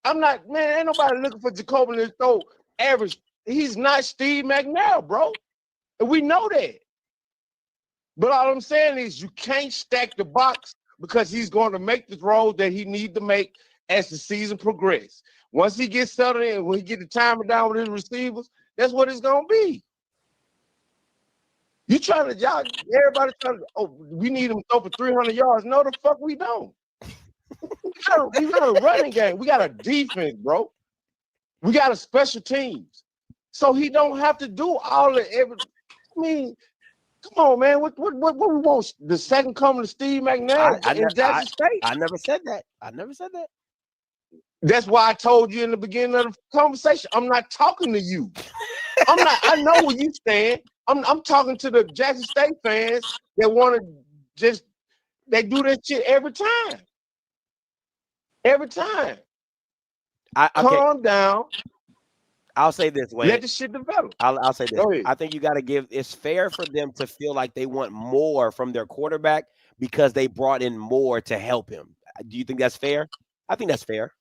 I'm not, man, ain't nobody looking for Jacoby to throw average. He's not Steve McNair, bro. And we know that. But all I'm saying is you can't stack the box because he's going to make the throws that he needs to make as the season progresses. Once he gets settled in, when he get the timer down with his receivers, that's what it's going to be. Everybody trying to, we need him to throw for 300 yards. No, the fuck we don't. We got a running game. We got a defense, bro. We got a special teams. So he don't have to do all the I mean, come on, man. What we want? The second coming of Steve McNair in Jackson State? I never said that. I never said that. That's why I told you in the beginning of the conversation, I'm not talking to you. I know where you stand. I'm talking to the Jackson State fans that want to they do that shit every time. Every time. Calm down. I'll say this, Wayne. Let the shit develop. I'll say this. I think you got to it's fair for them to feel like they want more from their quarterback because they brought in more to help him. Do you think that's fair? I think that's fair.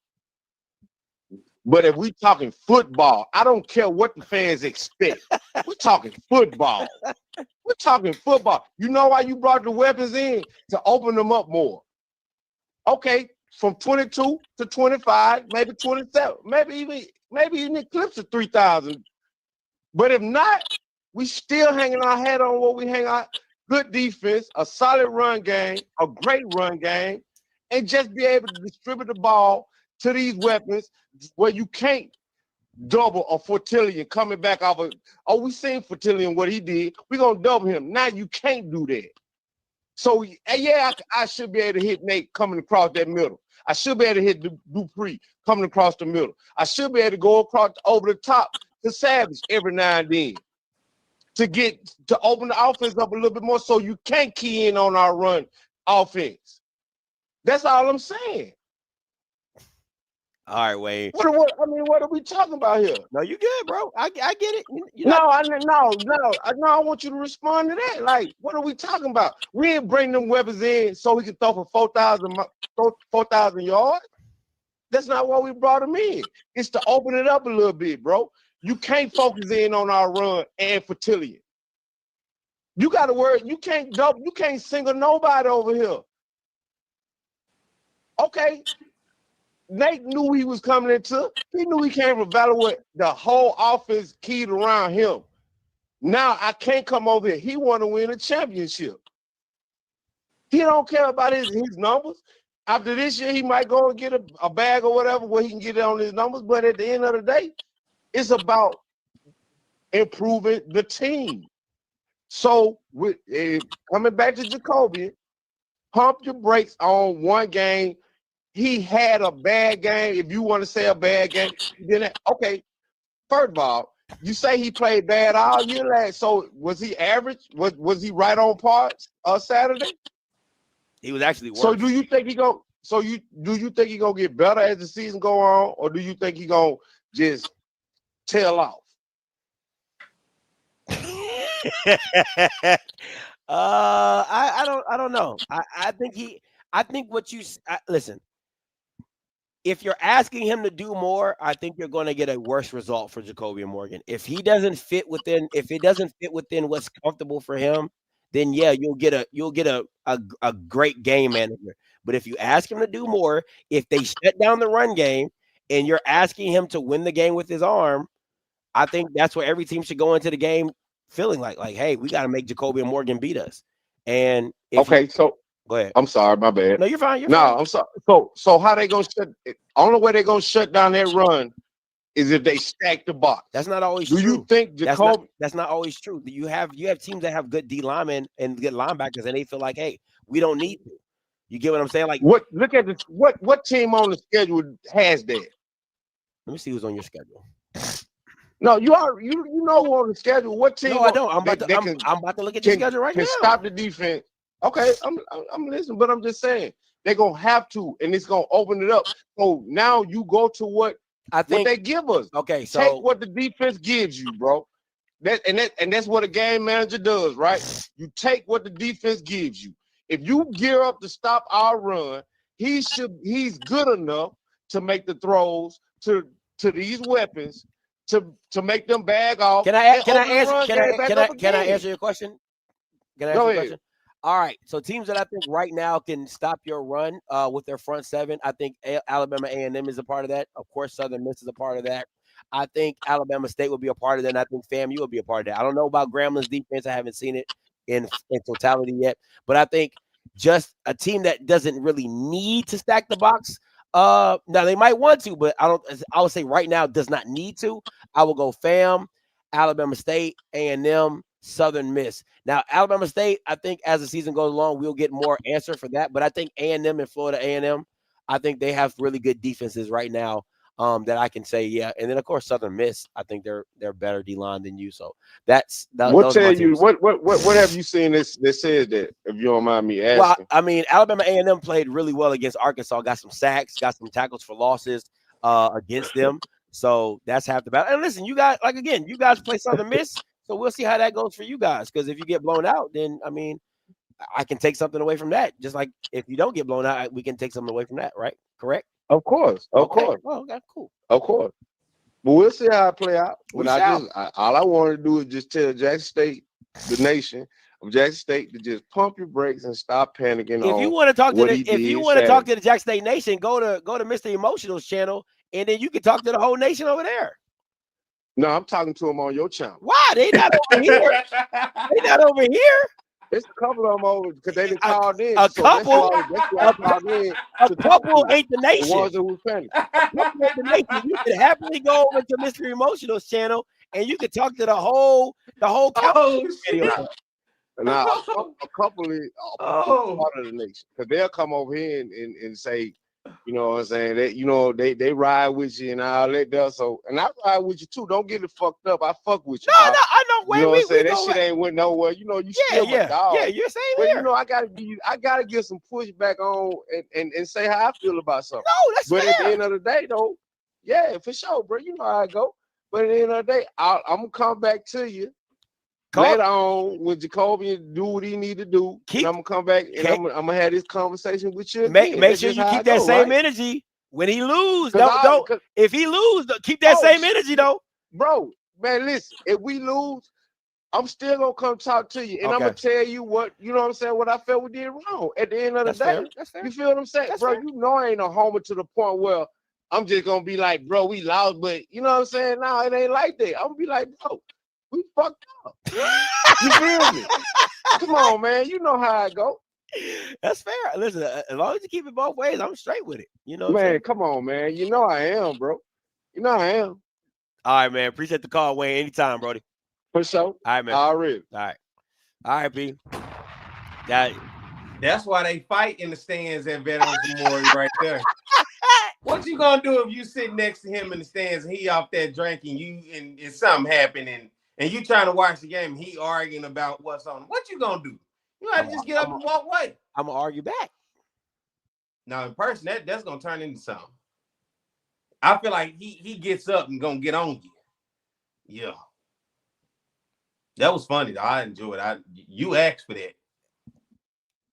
But if we talking football, I don't care what the fans expect. We're talking football. We're talking football. You know why you brought the weapons in? To open them up more. Okay, from 22 to 25, maybe 27, maybe even eclipse of 3,000. But if not, we still hanging our hat on what we hang out. Good defense, a solid run game, a great run game, and just be able to distribute the ball to these weapons where you can't double a Fortillion coming back off of, we seen Fortillion what he did. We're going to double him. Now you can't do that. So, yeah, I should be able to hit Nate coming across that middle. I should be able to hit Dupree coming across the middle. I should be able to go across over the top to Savage every now and then to open the offense up a little bit more so you can't key in on our run offense. That's all I'm saying. All right, Wayne. What are we talking about here? No, you good, bro. I get it. No, I want you to respond to that. Like, what are we talking about? We didn't bring them weapons in so we could throw for 4,000 yards. That's not why we brought them in. It's to open it up a little bit, bro. You can't focus in on our run and Fortillion. You got to worry. You can't single nobody over here. Okay. Nate knew he was coming into. He knew he came from Valley with the whole offense keyed around him. Now I can't come over here. He want to win a championship. He don't care about his numbers. After this year, he might go and get a bag or whatever where he can get it on his numbers. But at the end of the day, it's about improving the team. So coming back to Jacoby, pump your brakes on one game. He had a bad game. If you want to say a bad game, then okay. First of all, You say he played bad all year last. So was he average? Was he right on par Saturday? He was actually worse. So do you think he go? So do you think he gonna get better as the season go on, or do you think he gonna just tail off? I don't know. I think what you listen. If you're asking him to do more, I think you're going to get a worse result for Jacoby Morgan. If it doesn't fit within what's comfortable for him, then yeah, you'll get a great game manager. But if you ask him to do more, if they shut down the run game and you're asking him to win the game with his arm, I think that's where every team should go into the game feeling like, hey, we got to make Jacoby Morgan beat us. And so go ahead. I'm sorry, my bad. No, you're fine. I'm sorry. So how they gonna shut? Only way they gonna shut down that run is if they stack the box. That's not always true. Do you think Jacoby? That's not always true. You have teams that have good D linemen and good linebackers, and they feel like, hey, we don't need to. You get what I'm saying? Like, look at this. What team on the schedule has that? Let me see who's on your schedule. No, you know who on the schedule. What team? No, I don't. I'm about to look at your schedule right now. Can stop the defense. Okay, I'm listening, but I'm just saying they're gonna have to, and it's gonna open it up. So now you go to what they give us. Okay, so take what the defense gives you, bro. That's what a game manager does, right? You take what the defense gives you. If you gear up to stop our run, he's good enough to make the throws to these weapons to make them bag off. Can I answer your question? Can I answer your question? All right. So teams that I think right now can stop your run with their front seven, I think Alabama A&M is a part of that. Of course, Southern Miss is a part of that. I think Alabama State will be a part of that, and I think FAMU will be a part of that. I don't know about Gramblin's defense. I haven't seen it in totality yet. But I think just a team that doesn't really need to stack the box. Now they might want to, but I would say right now does not need to. I will go FAM, Alabama State, A&M, Southern Miss. Now, Alabama State, I think as the season goes along, we'll get more answer for that. But I think A&M and Florida A&M, I think they have really good defenses right now that I can say, yeah. And then, of course, Southern Miss, I think they're better D-line than you. So that's what have you seen that says that, if you don't mind me asking? Well, I mean, Alabama A&M played really well against Arkansas, got some sacks, got some tackles for losses against them. So that's half the battle. And listen, you guys, you guys play Southern Miss. So we'll see how that goes for you guys. Because if you get blown out, then, I mean, I can take something away from that. Just like if you don't get blown out, we can take something away from that, right? Correct? Of course. Of course. Well, that's cool. Of course. But we'll see how it play out. But all I want to do is just tell Jackson State, the nation of Jackson State, to just pump your brakes and stop panicking. If you want to talk to the Jackson State Nation, go to Mr. Emotional's channel, and then you can talk to the whole nation over there. No, I'm talking to them on your channel. Why? They not over here. They not over here. There's a couple of them over because they didn't called in. A couple? A couple ain't the nation. The ones that was panic. The nation. You can happily go over to Mr. Emotional's channel and you can talk to the whole video. Now, a couple is part of the nation because they'll come over here and say, you know what I'm saying? They ride with you and all that stuff. So, and I ride with you too. Don't get it fucked up. I fuck with you. No, I know. You know what I'm saying? That shit ain't went nowhere. You know, you still my dog. Yeah, you're saying but here. You know, I gotta get some pushback on and say how I feel about something. No, that's but fair. At the end of the day, though, yeah, for sure, bro. You know how I go. But at the end of the day, I'm gonna come back to you. Later on, when Jacoby do what he need to do, and I'm gonna come back and I'm gonna have this conversation with you. Make sure you keep that same energy when he lose. If he lose, keep that same energy though, bro. Man, listen. If we lose, I'm still gonna come talk to you, and I'm gonna tell you what you know what I'm saying. What I felt we did wrong. At the end of the day, that's fair. You feel what I'm saying, bro? You know I ain't a homer to the point where I'm just gonna be like, bro, we lost, but you know what I'm saying. No, it ain't like that. I'm gonna be like, bro. We fucked up. You feel me? Come on, man. You know how I go. That's fair. Listen, as long as you keep it both ways, I'm straight with it. You know, man. Come on, man. You know I am, bro. You know I am. All right, man. Appreciate the call, Wayne. Anytime, Brody. For sure. All right, man. Already. All right, P. That's why they fight in the stands at Veterans Memorial right there. What you gonna do if you sit next to him in the stands and he off there drinking and something happening and you trying to watch the game and he arguing about what's on? What you gonna do? You have to just get up and walk away. I'm gonna argue back. Now in person, that's gonna turn into something. I feel like he gets up and gonna get on you. Yeah. That was funny though. I enjoyed it. You asked for that.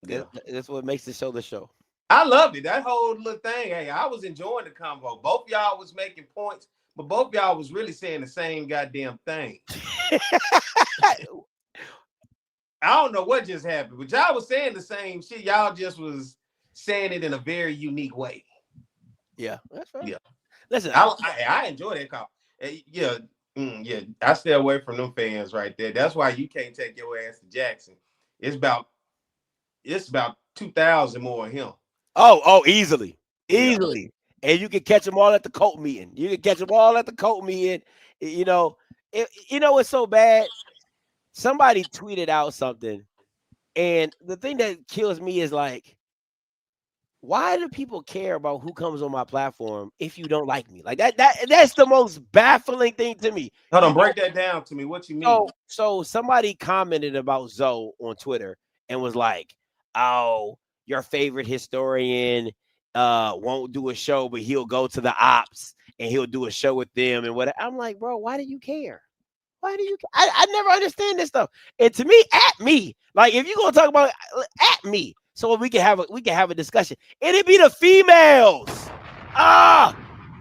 Yeah. That's what makes the show. I loved it. That whole little thing. Hey, I was enjoying the convo. Both y'all was making points, but both y'all was really saying the same goddamn thing. I don't know what just happened, but y'all was saying the same shit. Y'all just was saying it in a very unique way. Yeah, that's right. Yeah. Listen, I enjoy that call. Yeah. I stay away from them fans right there. That's why you can't take your ass to Jackson. It's about 2,000 more of him. Oh, easily. And you can catch them all at the coat meeting. You know, it's so bad. Somebody tweeted out something, and the thing that kills me is like, why do people care about who comes on my platform if you don't like me? Like that's the most baffling thing to me. Hold on, break that down to me. What you mean? So somebody commented about Zoe on Twitter and was like, "Oh, your favorite historian won't do a show, but he'll go to the ops and he'll do a show with them and what." I'm like, bro, why do you care? Why do you? I never understand this stuff. And to me, at me, like if you're gonna talk about it, at me, so we can have a discussion. It'd be the females.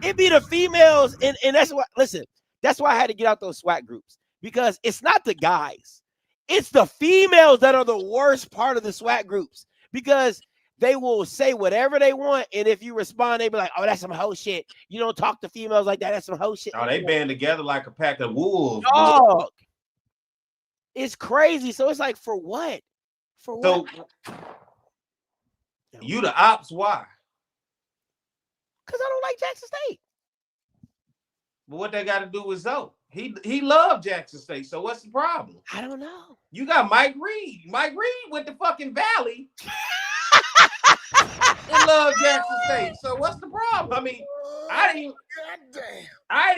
It'd be the females, and that's why. Listen, that's why I had to get out those SWAC groups because it's not the guys, it's the females that are the worst part of the SWAC groups because they will say whatever they want, and if you respond, they be like, "Oh, that's some hoe shit. You don't talk to females like that. That's some hoe shit." Oh, they band together like a pack of wolves. Dog. It's crazy. So it's like, for what? For what? So you the ops? Why? Because I don't like Jackson State. But what they got to do with Zoe? He loved Jackson State. So what's the problem? I don't know. You got Mike Reed. Mike Reed went to fucking Valley. And love Jackson State. So what's the problem? I mean, I didn't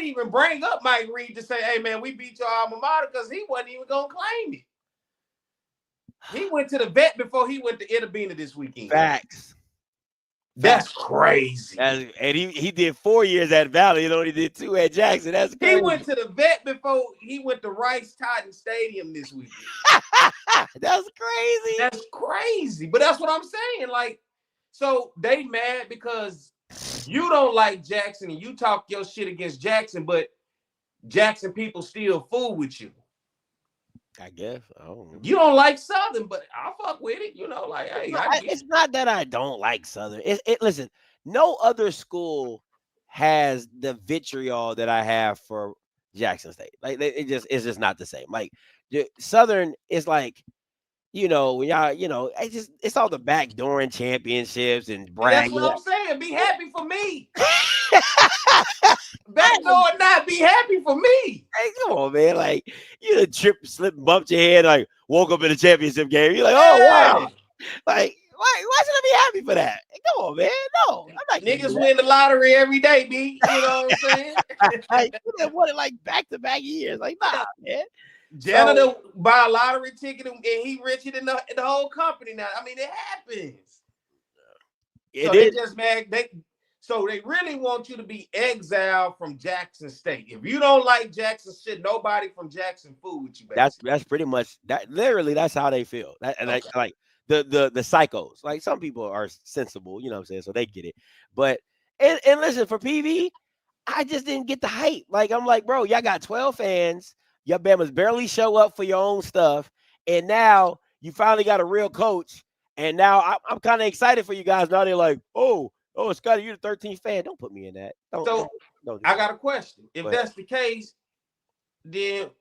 even bring up Mike Reed to say, "Hey man, we beat your alma mater," because he wasn't even gonna claim it. He went to the vet before he went to Itabena this weekend. Facts. That's crazy. And he did 4 years at Valley. You know, he did 2 at Jackson. That's crazy. He went to the vet before he went to Rice Cotton Stadium this weekend. That's crazy. That's crazy. But that's what I'm saying. Like, so they mad because you don't like Jackson and you talk your shit against Jackson, but Jackson people still fool with you. I guess. I don't know. You don't like Southern, but I fuck with it. You know, like, hey, it's not that I don't like Southern. Listen, no other school has the vitriol that I have for Jackson State. Like, it's just not the same. Like, Southern is like, when y'all, it's all the backdooring championships and bragging. That's what I'm saying. Be happy for me. Backdoor not be happy for me. Hey, come on, man. Like, you tripped, slipped, bumped your head, like woke up in a championship game. You're like, oh wow. Like, why should I be happy for that? Hey, come on, man. No, I'm not. Niggas win the lottery every day, B. You know what I'm saying? Like, you won it like back-to-back years. Like, nah, man. Janitor buy a lottery ticket and he richer than the whole company now. I mean, it happens. So they just mad. So they really want you to be exiled from Jackson State. If you don't like Jackson shit, nobody from Jackson fool with you. Basically. That's pretty much that. Literally, that's how they feel. Like the psychos. Like, some people are sensible, you know what I'm saying, so they get it. But and listen, for PV, I just didn't get the hype. Like, I'm like, bro, y'all got 12 fans. Your Bama's barely show up for your own stuff, and now you finally got a real coach. And now I'm kind of excited for you guys. Now they're like, oh, Scotty, you're the 13th fan. Don't put me in that. Don't I got a question. If that's the case, then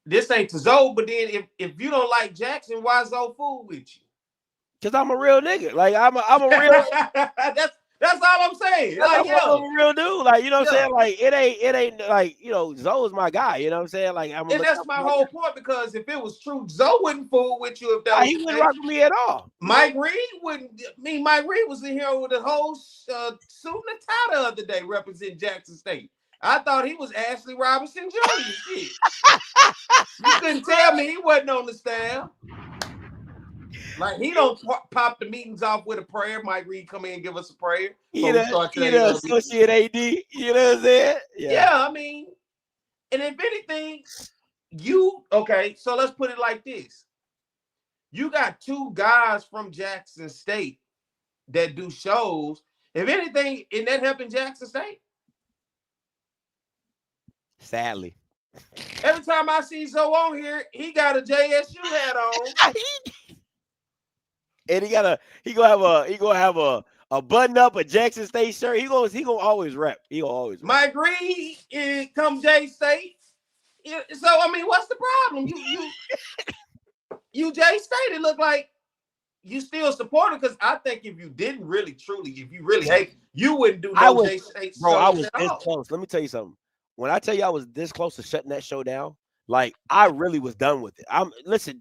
this ain't to Zoe. But then if you don't like Jackson, why Zoe fool with you? Because I'm a real nigga. Like, I'm a real. That's all I'm saying. That's Like, like, I'm a real dude. Like, you know what I'm Yeah. saying? Like, it ain't like, you know, Zoe's my guy. You know what I'm saying? Like, I'm gonna and look that's out my for my whole guy. point, because if it was true, Zoe wouldn't fool with you if that Nah, was he the wouldn't case. rock with me at all. Mike Reed wouldn't. Mike Reed was in here with the whole suit and a tie the other day representing Jackson State. I thought he was Ashley Robinson Jr. Shit. You couldn't tell me he wasn't on the staff. Like, he don't pop the meetings off with a prayer. Mike Reed come in and give us a prayer. You know, associate AD. You know what I'm saying? Yeah, I mean, and if anything, okay, so let's put it like this. You got two guys from Jackson State that do shows. If anything, isn't that helping Jackson State? Sadly. Every time I see Zoe on here, he got a JSU hat on. And he gonna have a button up, a Jackson State shirt. He gonna always rep. He gonna always rep. Mike Reed come J State. So I mean, what's the problem? You J State, it look like you still support it, because I think if you didn't really truly, if you really hate, you wouldn't do no J State. Bro, I was at this all. close. Let me tell you something. When I tell you I was this close to shutting that show down, like I really was done with it. Listen,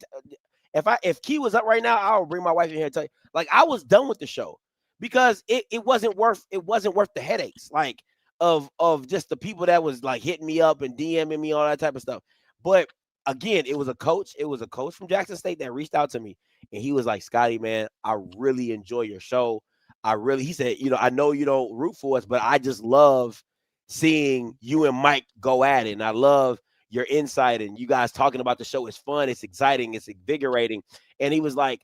if Key was up right now, I would bring my wife in here and tell you, like, I was done with the show because it wasn't worth the headaches, like of just the people that was like hitting me up and DMing me, all that type of stuff. But again, it was a coach from Jackson State that reached out to me, and he was like, Scotty, man, I really enjoy your show. He said, you know, I know you don't root for us, but I just love seeing you and Mike go at it, and I love your insight, and you guys talking about the show is fun, it's exciting, it's invigorating. And he was like,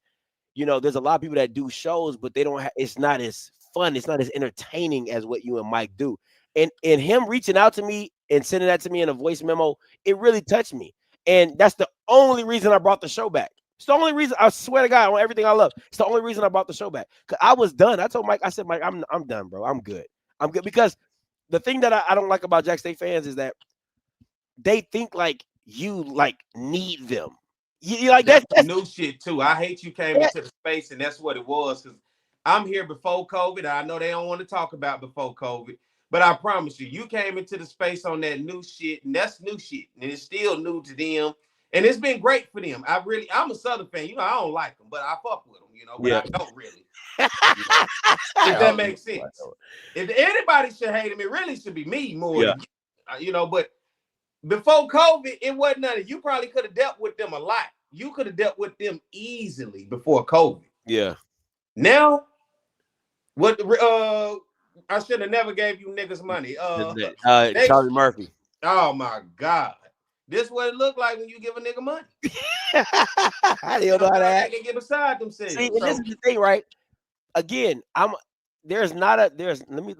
you know, there's a lot of people that do shows, but they don't it's not as fun, it's not as entertaining as what you and Mike do. And him reaching out to me and sending that to me in a voice memo, it really touched me. And that's the only reason I brought the show back. It's the only reason, I swear to God, on everything I love. It's the only reason I brought the show back. Because I was done. I told Mike, I said, Mike, I'm done, bro. I'm good. I'm good. Because the thing that I don't like about Jack State fans is that they think like you like need them. You like that's new shit too. I hate you came into the space, and that's what it was. Because I'm here before COVID. I know they don't want to talk about before COVID, but I promise you, you came into the space on that new shit, and that's new shit, and it's still new to them, and it's been great for them. I'm a Southern fan. You know, I don't like them, but I fuck with them. You know, but I don't really. If that makes sense. If anybody should hate him, it really should be me more. Yeah. Than, you know, but before COVID, it wasn't nothing. You probably could have dealt with them a lot. You could have dealt with them easily before COVID. Yeah. Now, what? I should have never gave you niggas money. Charlie Murphy. Oh my God, this is what it looked like when you give a nigga money. I don't know how to act. They can get beside themselves. See, and this is the thing, right? Again, let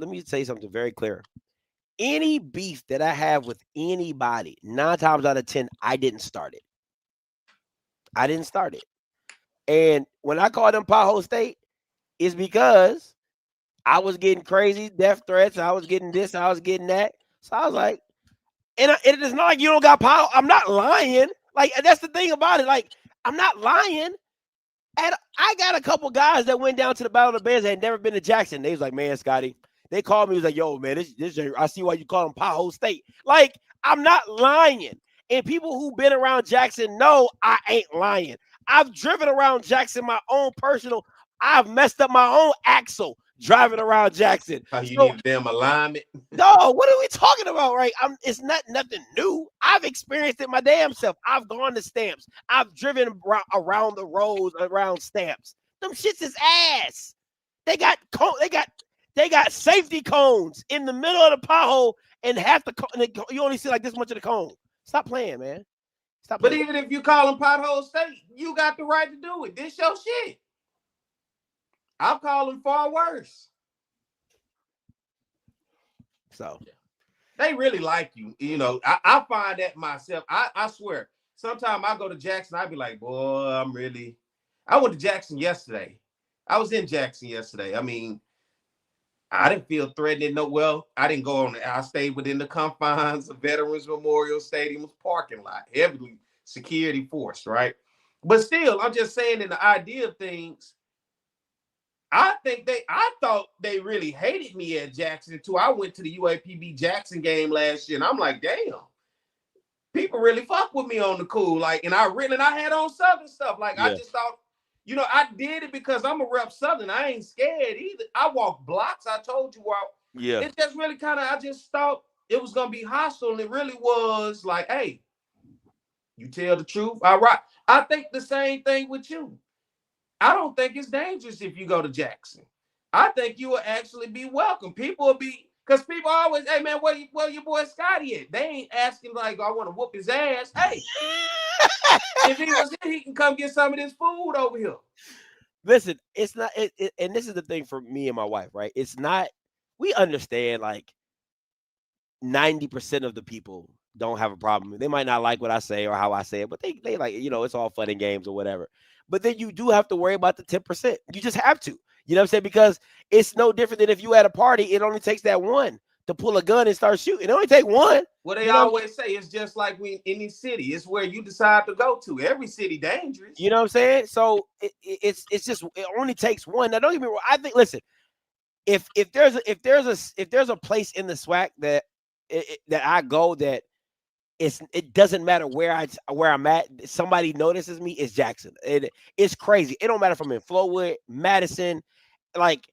me say something very clear. Any beef that I have with anybody, 9 times out of 10, I didn't start it. And when I called them Pothole State, it's because I was getting crazy death threats. I was getting this, I was getting that. So I was like, and it is not like you don't got power. I'm not lying. Like, that's the thing about it. Like, I'm not lying. And I got a couple guys that went down to the Battle of the Bands that had never been to Jackson. They was like, man, Scotty. They called me. He was like, yo, man, this I see why you call them Pothole State. Like, I'm not lying. And people who've been around Jackson know I ain't lying. I've driven around Jackson my own personal. I've messed up my own axle driving around Jackson. You need a damn alignment. No, what are we talking about, right? It's not nothing new. I've experienced it my damn self. I've gone to Stamps. I've driven around the roads around Stamps. Them shits is ass. They got safety cones in the middle of the pothole, and half the cone, you only see like this much of the cone. Stop playing, man. Stop playing. But even if you call them Pothole State, you got the right to do it. This your shit. I'll call them far worse. So they really like you. You know, I find that myself. I swear, sometimes I go to Jackson, I be like, boy, I went to Jackson yesterday. I was in Jackson yesterday. I mean, I didn't feel threatened. I didn't go on. I stayed within the confines of Veterans Memorial Stadium's parking lot, heavily security forced, right? But still, I'm just saying, in the idea of things, I thought they really hated me at Jackson too. I went to the UAPB Jackson game last year, and I'm like, damn, people really fuck with me on the cool. Like, and I had on Southern stuff. Like, I just thought, I did it because I'm a rep Southern. I ain't scared either. I walk blocks. I told you it just really I just thought it was gonna be hostile, and it really was like, hey, you tell the truth. All right. I think the same thing with you. I don't think it's dangerous if you go to Jackson. I think you will actually be welcome. People will be, because people always, hey man, where your boy Scotty at? They ain't asking like, I want to whoop his ass. Hey, if he was here, he can come get some of this food over here. Listen, it's not, and this is the thing for me and my wife, right? It's not, we understand like 90% of the people don't have a problem. They might not like what I say or how I say it, but they like, it's all fun and games or whatever. But then you do have to worry about the 10%. You just have to. You know what I'm saying? Because it's no different than if you at a party, it only takes that one to pull a gun and start shooting. It only take one. Well, they always say it's just like we in any city. It's where you decide to go to. Every city dangerous. You know what I'm saying? So it's just, it only takes one. Now don't get me wrong. I think, listen, if there's a place in the SWAC that I go that it doesn't matter where I'm at, somebody notices me, it's Jackson. It's crazy. It don't matter if I'm in Flowood, Madison, like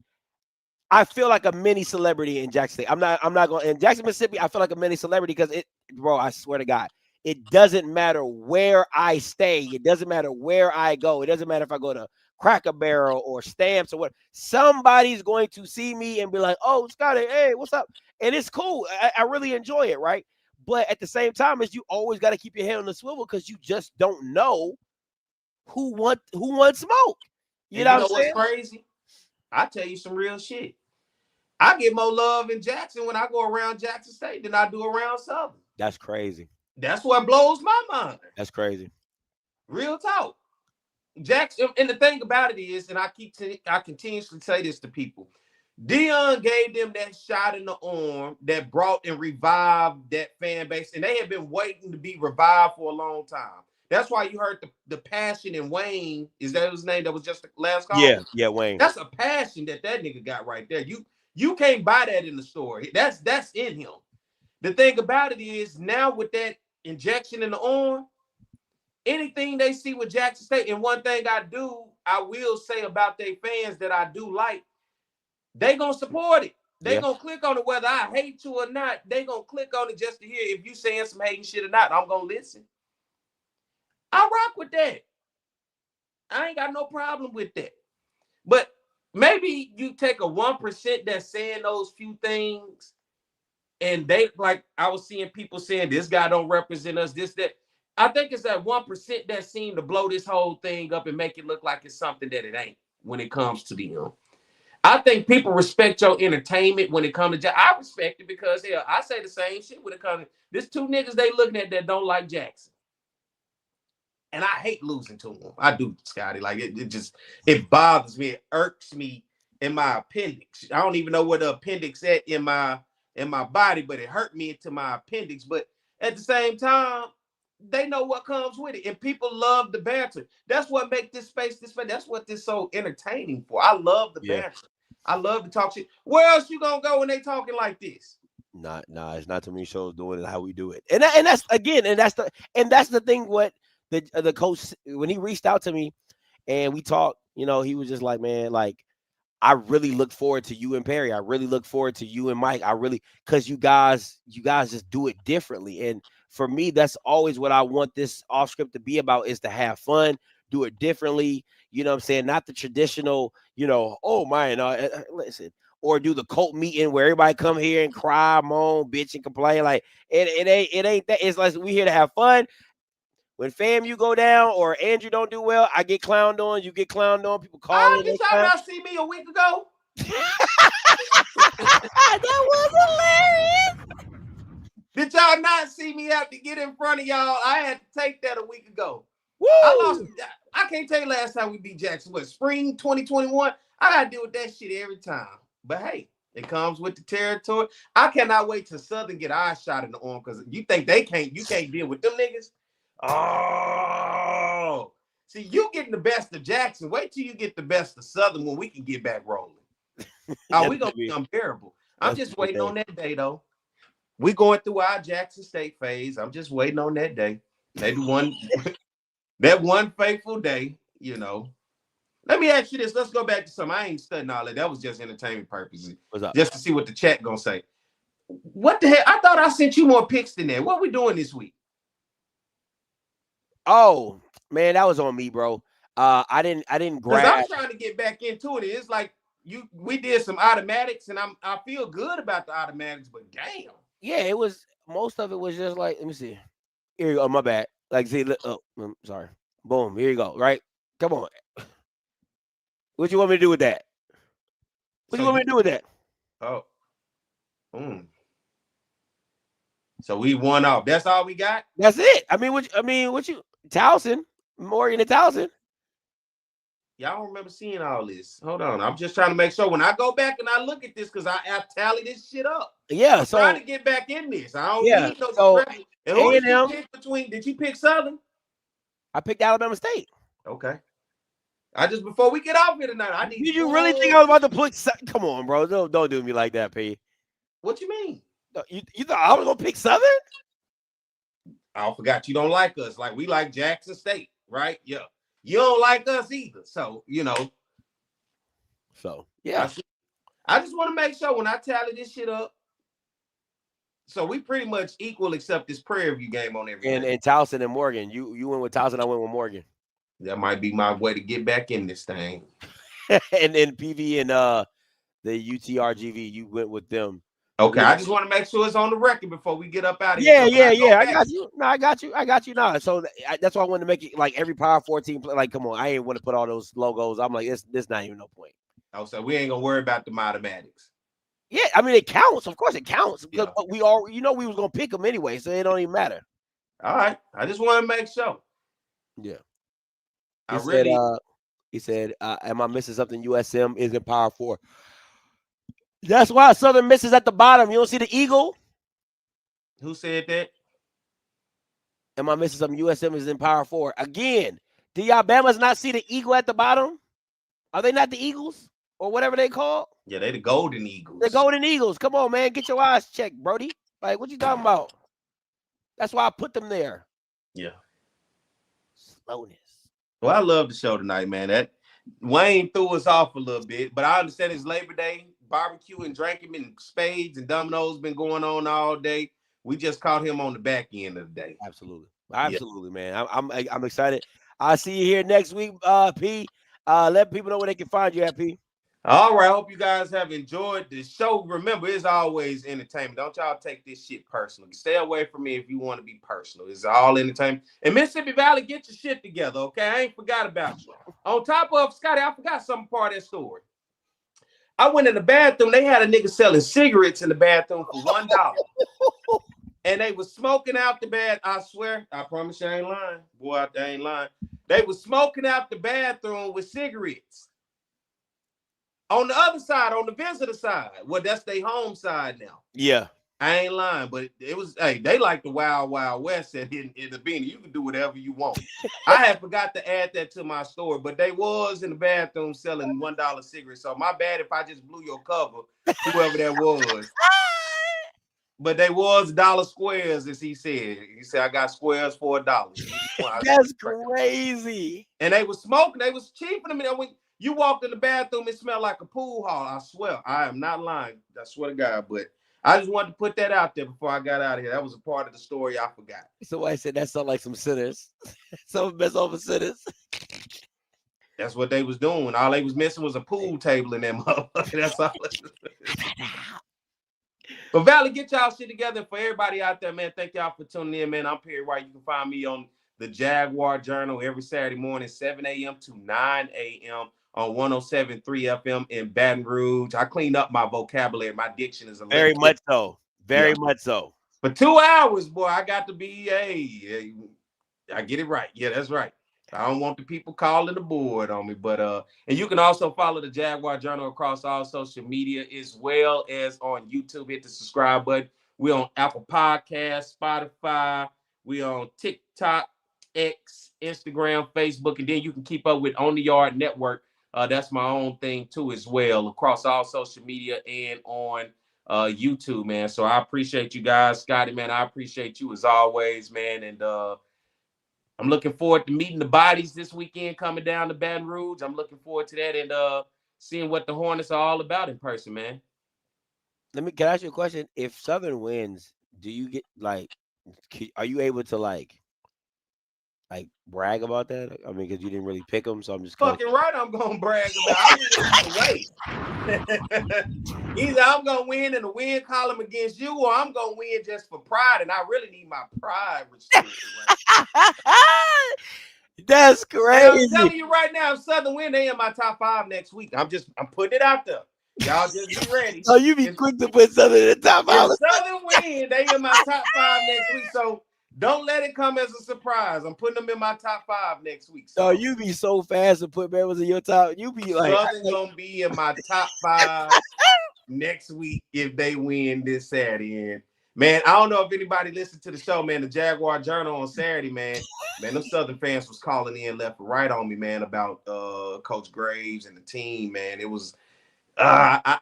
I feel like a mini celebrity in Jackson State. I'm not going in Jackson, Mississippi. I feel like a mini celebrity because bro, I swear to God, it doesn't matter where I stay. It doesn't matter where I go. It doesn't matter if I go to Cracker Barrel or Stamps or what. Somebody's going to see me and be like, "Oh, Scotty, hey, what's up?" And it's cool. I really enjoy it, right? But at the same time, you always got to keep your head on the swivel because you just don't know who wants smoke. You know what I'm saying? What's crazy? I tell you some real shit. I get more love in Jackson when I go around Jackson State than I do around Southern. That's crazy. That's what blows my mind. That's crazy. Real talk. Jackson, and the thing about it is, and I continuously say this to people, Dion gave them that shot in the arm that brought and revived that fan base, and they have been waiting to be revived for a long time. That's why you heard the passion in Wayne. Is that his name? That was just the last call? Yeah, Wayne. That's a passion that nigga got right there. You can't buy that in the store. That's in him. The thing about it is now with that injection in the arm, anything they see with Jackson State, and one thing I will say about their fans that I do like, they gonna support it. They gonna click on it whether I hate you or not. They gonna click on it just to hear if you saying some hating shit or not. I'm gonna listen. I rock with that. I ain't got no problem with that. But maybe you take a 1% that's saying those few things, and they, like I was seeing people saying this guy don't represent us, this, that. I think it's that 1% that seem to blow this whole thing up and make it look like it's something that it ain't when it comes to them. I think people respect your entertainment when it comes to I respect it because hell, I say the same shit when it comes to there's two niggas they looking at that don't like Jackson. And I hate losing to him. I do, Scotty. Like it bothers me. It irks me in my appendix. I don't even know where the appendix at in my body, but it hurt me into my appendix. But at the same time, they know what comes with it, and people love the banter. That's what makes this space. That's what this so entertaining for. I love the banter. I love to talk shit. Where else you gonna go when they talking like this? Nah, it's not too many shows doing it how we do it, and that's the thing. What the coach, when he reached out to me and we talked, he was just like, man, like I really look forward to you and Perry. I really look forward to you and Mike. Because you guys just do it differently. And for me, that's always what I want this off script to be about, is to have fun, do it differently. You know what I'm saying? Not the traditional, oh man, listen, or do the cult meeting where everybody come here and cry, moan, bitch, and complain. Like it ain't that. It's like we here to have fun. When FAMU go down or Andrew don't do well, I get clowned on. You get clowned on. People call. Did y'all not see me a week ago? That was hilarious. Did y'all not see me have to get in front of y'all? I had to take that a week ago. Woo! I can't tell you last time we beat Jackson. What, spring 2021? I gotta deal with that shit every time. But hey, it comes with the territory. I cannot wait till Southern get our shot in the arm because you think you can't deal with them niggas. Oh, See, you getting the best of Jackson. Wait till you get the best of Southern when we can get back rolling. Oh, we gonna be unbearable. I'm just waiting on that day though. We going through our Jackson State phase. I'm just waiting on that day. Maybe that one faithful day, you know. Let me ask you this. Let's go back to something. I ain't studying all that. That was just entertainment purposes. What's up? Just to see what the chat gonna say. What the hell? I thought I sent you more picks than that. What we doing this week? Oh man, that was on me, bro. I didn't grab. Because I'm trying to get back into it. It's like we did some automatics, and I feel good about the automatics, but damn. Yeah, it was most of it was just like, let me see. Here you go. My bad. Like, see, oh, I'm sorry. Boom. Here you go. Right. Come on. What you want me to do with that? What you want me to do with that? Oh. So we won off. That's all we got? That's it. I mean, what you Towson, Morgan and Towson. Y'all don't remember seeing all this. Hold on. I'm just trying to make sure when I go back and I look at this, because I tally this shit up. Yeah, I'm so trying to get back in this. I don't need no so stress. And who did you pick between? Did you pick Southern? I picked Alabama State. Okay. Before we get off here tonight, I need. Did you really think I was about to put? Come on, bro. Don't do me like that, P. What you mean? You thought I was gonna pick Southern? I forgot you don't like us. Like we like Jackson State, right? Yeah. You don't like us either. So, you know. So, yeah. I just want to make sure when I tally this shit up. So we pretty much equal except this Prairie View game on every and Towson and Morgan. You went with Towson, I went with Morgan. That might be my way to get back in this thing. and then PV and the UTRGV, you went with them. Okay, I just want to make sure it's on the record before we get up out of here. Yeah. I got you. No, I got you now. So that's why I wanted to make it like every Power 14 play. Like, come on, I ain't want to put all those logos. I'm like, this not even no point. Oh, so we ain't gonna worry about the automatics. Yeah, I mean it counts. Of course it counts because we was gonna pick them anyway, so it don't even matter. All right, I just want to make sure. Yeah. He said, am I missing something? USM is in Power 4. That's why Southern misses at the bottom. You don't see the eagle? Who said that? Am I missing something? USM is in Power 4. Again, do y'all Bamas not see the eagle at the bottom? Are they not the Eagles? Or whatever they call? Yeah, they the Golden Eagles. The Golden Eagles. Come on, man. Get your eyes checked, Brody. Like, what you talking about? That's why I put them there. Yeah. Slowness. Well, I love the show tonight, man. That Wayne threw us off a little bit, but I understand it's Labor Day. Barbecue and drinking and spades and dominoes been going on all day. We just caught him on the back end of the day. Absolutely, man. I'm excited. I'll see you here next week, P. Let people know where they can find you at, P. All right. Hope you guys have enjoyed the show. Remember, it's always entertainment. Don't y'all take this shit personally. Stay away from me if you want to be personal. It's all entertainment. And Mississippi Valley, get your shit together, okay? I ain't forgot about you. On top of, Scotty, I forgot some part of that story. I went in the bathroom. They had a nigga selling cigarettes in the bathroom for $1. And they was smoking out the bath. I swear, I promise you I ain't lying. Boy, I ain't lying. They was smoking out the bathroom with cigarettes. On the other side, on the visitor side. Well, that's their home side now. Yeah. I ain't lying, but it was, hey, they like the Wild Wild West in the Beanie. You can do whatever you want. I had forgot to add that to my story, but they was in the bathroom selling $1 cigarettes. So my bad if I just blew your cover, whoever that was. But they was dollar squares, as he said. He said, I got squares for $1. That's crazy. And they was smoking. They was cheaping them. And when you walked in the bathroom, it smelled like a pool hall. I swear. I am not lying. I swear to God. But I just wanted to put that out there before I got out of here. That was a part of the story I forgot. So I said that sounded like some sinners. Some mess over sinners. That's what they was doing. All they was missing was a pool table in them. That's all. But Valley, get y'all shit together. For everybody out there, man, thank y'all for tuning in, man. I'm Perry White. You can find me on the Jaguar Journal every Saturday morning, 7 a.m. to 9 a.m. on 107.3 FM in Baton Rouge. I cleaned up my vocabulary. My diction is a very much so. Very much so. For 2 hours, boy, I got to be I get it right. Yeah, that's right. I don't want the people calling the board on me, but and you can also follow the Jaguar Journal across all social media as well as on YouTube. Hit the subscribe button. We're on Apple Podcasts, Spotify. We on TikTok, X, Instagram, Facebook, and then you can keep up with On the Yard Network. That's my own thing too as well, across all social media and on YouTube, man. So I appreciate you guys, Scotty, man. I appreciate you as always, man. And I'm looking forward to meeting the bodies this weekend coming down to Baton Rouge. I'm looking forward to that and seeing what the Hornets are all about in person, man. Can I ask you a question? If Southern wins, do you get are you able to like brag about that? I mean, because you didn't really pick them, so I'm just fucking right. I'm gonna brag about. I win either way. Either I'm gonna win in the win column against you, or I'm gonna win just for pride, and I really need my pride restored. That's crazy. And I'm telling you right now, if Southern win, they in my top 5 next week. I'm putting it out there. Y'all just be ready. Oh, you be quick to put Southern in the top 5. If Southern win, they in my top 5 next week. So don't let it come as a surprise. I'm putting them in my top 5 next week. So you be so fast to put Bama's in your top. You be like Southern gonna be in my top 5 next week if they win this Saturday. And man, I don't know if anybody listened to the show, man. The Jaguar Journal on Saturday, man. Them Southern fans was calling in left and right on me, man, about Coach Graves and the team, man. It was I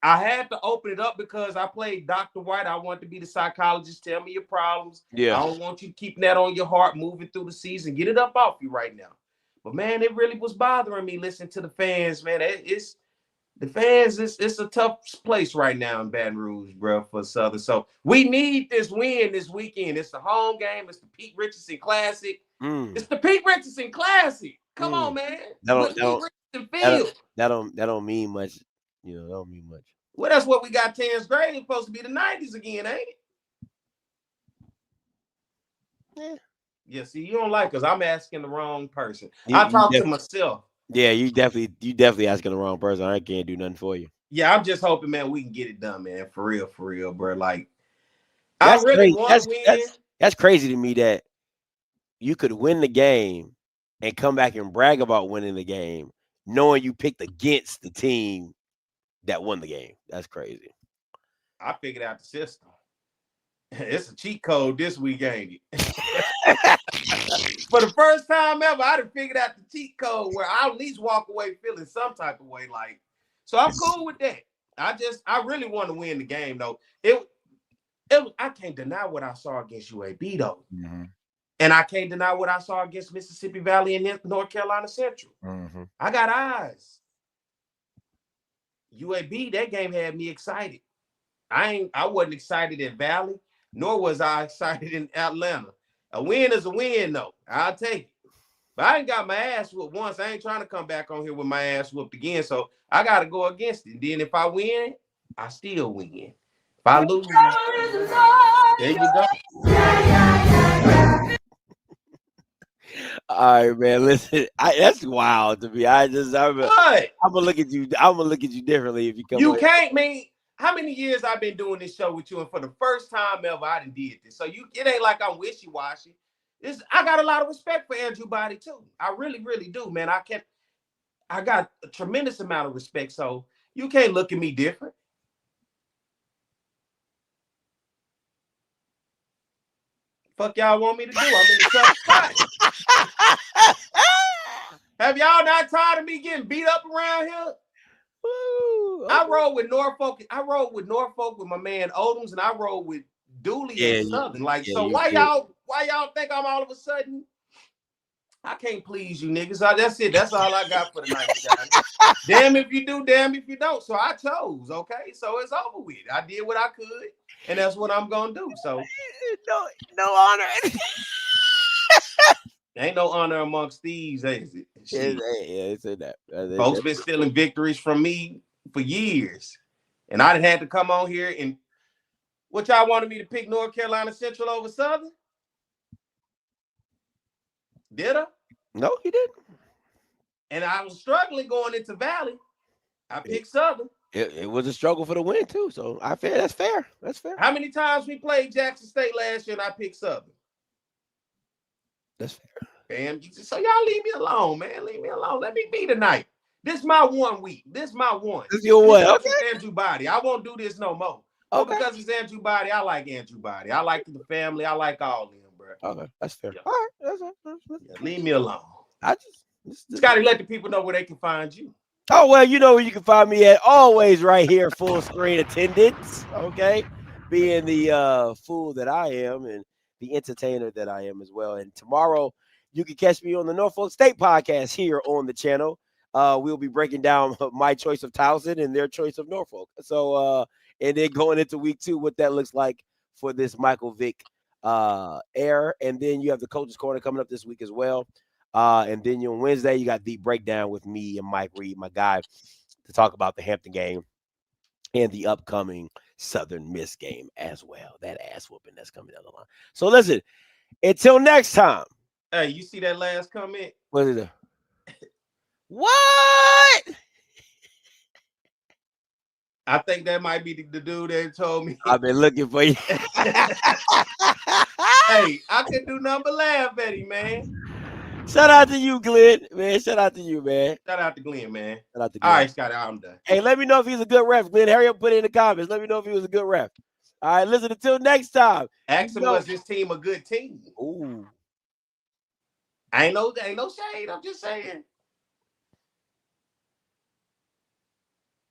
had to open it up because I played Dr. White. I want to be the psychologist. Tell me your problems. Yeah. I don't want you keeping that on your heart moving through the season. Get it up off you right now. But man, it really was bothering me listening to the fans, man. It's the fans. It's a tough place right now in Baton Rouge, bro, for Southern. So we need this win this weekend. It's the home game. It's the Pete Richardson Classic. It's the Pete Richardson Classic. Come on, man. That don't mean much. You know, that don't mean much. Well, that's what we got. Terrence Gray is supposed to be the 90s again, ain't it? Yeah. Yeah, see, you don't like us. I'm asking the wrong person. I talk to myself. Yeah, you definitely asking the wrong person. I can't do nothing for you. Yeah, I'm just hoping, man, we can get it done, man. For real, bro. Like, I really want to win. That's crazy to me that you could win the game and come back and brag about winning the game, knowing you picked against the team that won the game. That's crazy. I figured out the system. It's a cheat code this week, ain't it? For the first time ever, I done figured out the cheat code where I'll at least walk away feeling some type of way. Like, so I'm cool with that. I really want to win the game, though. I can't deny what I saw against UAB, though. Mm-hmm. And I can't deny what I saw against Mississippi Valley and North Carolina Central. Mm-hmm. I got eyes. UAB, that game had me excited. I wasn't excited in Valley, nor was I excited in Atlanta. A win is a win, though. I'll take it. But I ain't got my ass whooped once. I ain't trying to come back on here with my ass whooped again. So I got to go against it. And then if I win, I still win. If I lose, there you go. All right, man. Listen, that's wild to me. I'm gonna look at you. I'm gonna look at you differently if you come. You can't, man. How many years I've been doing this show with you, and for the first time ever, I done did this. So it ain't like I'm wishy-washy. I got a lot of respect for Andrew Body too. I really, really do, man. I got a tremendous amount of respect. So you can't look at me different. Fuck y'all want me to do? I'm in the tough spot. Have y'all not tired of me getting beat up around here? Ooh, okay. I rode with Norfolk. With my man Odoms, and I rode with Dooley and Southern. Why y'all think I'm all of a sudden? I can't please you niggas. That's it. That's all I got for the night, guys. Damn if you do, damn if you don't. So I chose, okay? So it's over with. I did what I could, and that's what I'm gonna do. So no honor. Ain't no honor amongst thieves, is it? It's in that. Folks been stealing victories from me for years. And I had to come on here and what y'all wanted me to pick North Carolina Central over Southern? Did I? No, he didn't. And I was struggling going into Valley. I picked Southern. It was a struggle for the win, too. So that's fair. That's fair. How many times we played Jackson State last year and I picked Southern? That's fair. Bam. So y'all leave me alone, man. Leave me alone. Let me be tonight. This is my 1 week. This is my one. This is your one. Okay. Andrew Body. I won't do this no more. Okay. Because it's Andrew Body. I like Andrew Body. I like the family. I like all of them, bro. bro. Okay, that's fair. Yeah. All right, that's Yeah, leave me alone. I just Scotty, let the people know where they can find you. Oh, well, you know where you can find me at, always right here, full screen attendance, okay? Being the fool that I am and the entertainer that I am as well. And tomorrow, you can catch me on the Norfolk State podcast here on the channel. We'll be breaking down my choice of Towson and their choice of Norfolk. So, and then going into week 2, what that looks like for this Michael Vick air. And then you have the Coach's Corner coming up this week as well. And then on Wednesday, you got the breakdown with me and Mike Reed, my guy, to talk about the Hampton game and the upcoming Southern Miss game as well. That ass whooping that's coming down the line. So listen, until next time. Hey, you see that last comment? What is it? What? I think that might be the dude that told me. I've been looking for you. Hey, I could do nothing but laugh at him, man. Shout out to you, Glenn. Man, shout out to you, man. Shout out to Glenn, man. Shout out to Glenn. All right, Scotty, I'm done. Hey, let me know if he's a good ref. Glenn, hurry up, put it in the comments. Let me know if he was a good ref. All right, listen, until next time. Ask him, was his team a good team? Ooh. Ain't no shade. I'm just saying.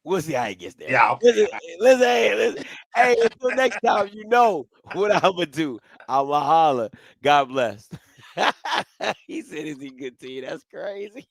We'll see how he gets there. Yeah. Okay. Listen. Hey, until next time, you know what I'm going to do. I'm going to holler. God bless. He said, is he good to you? That's crazy.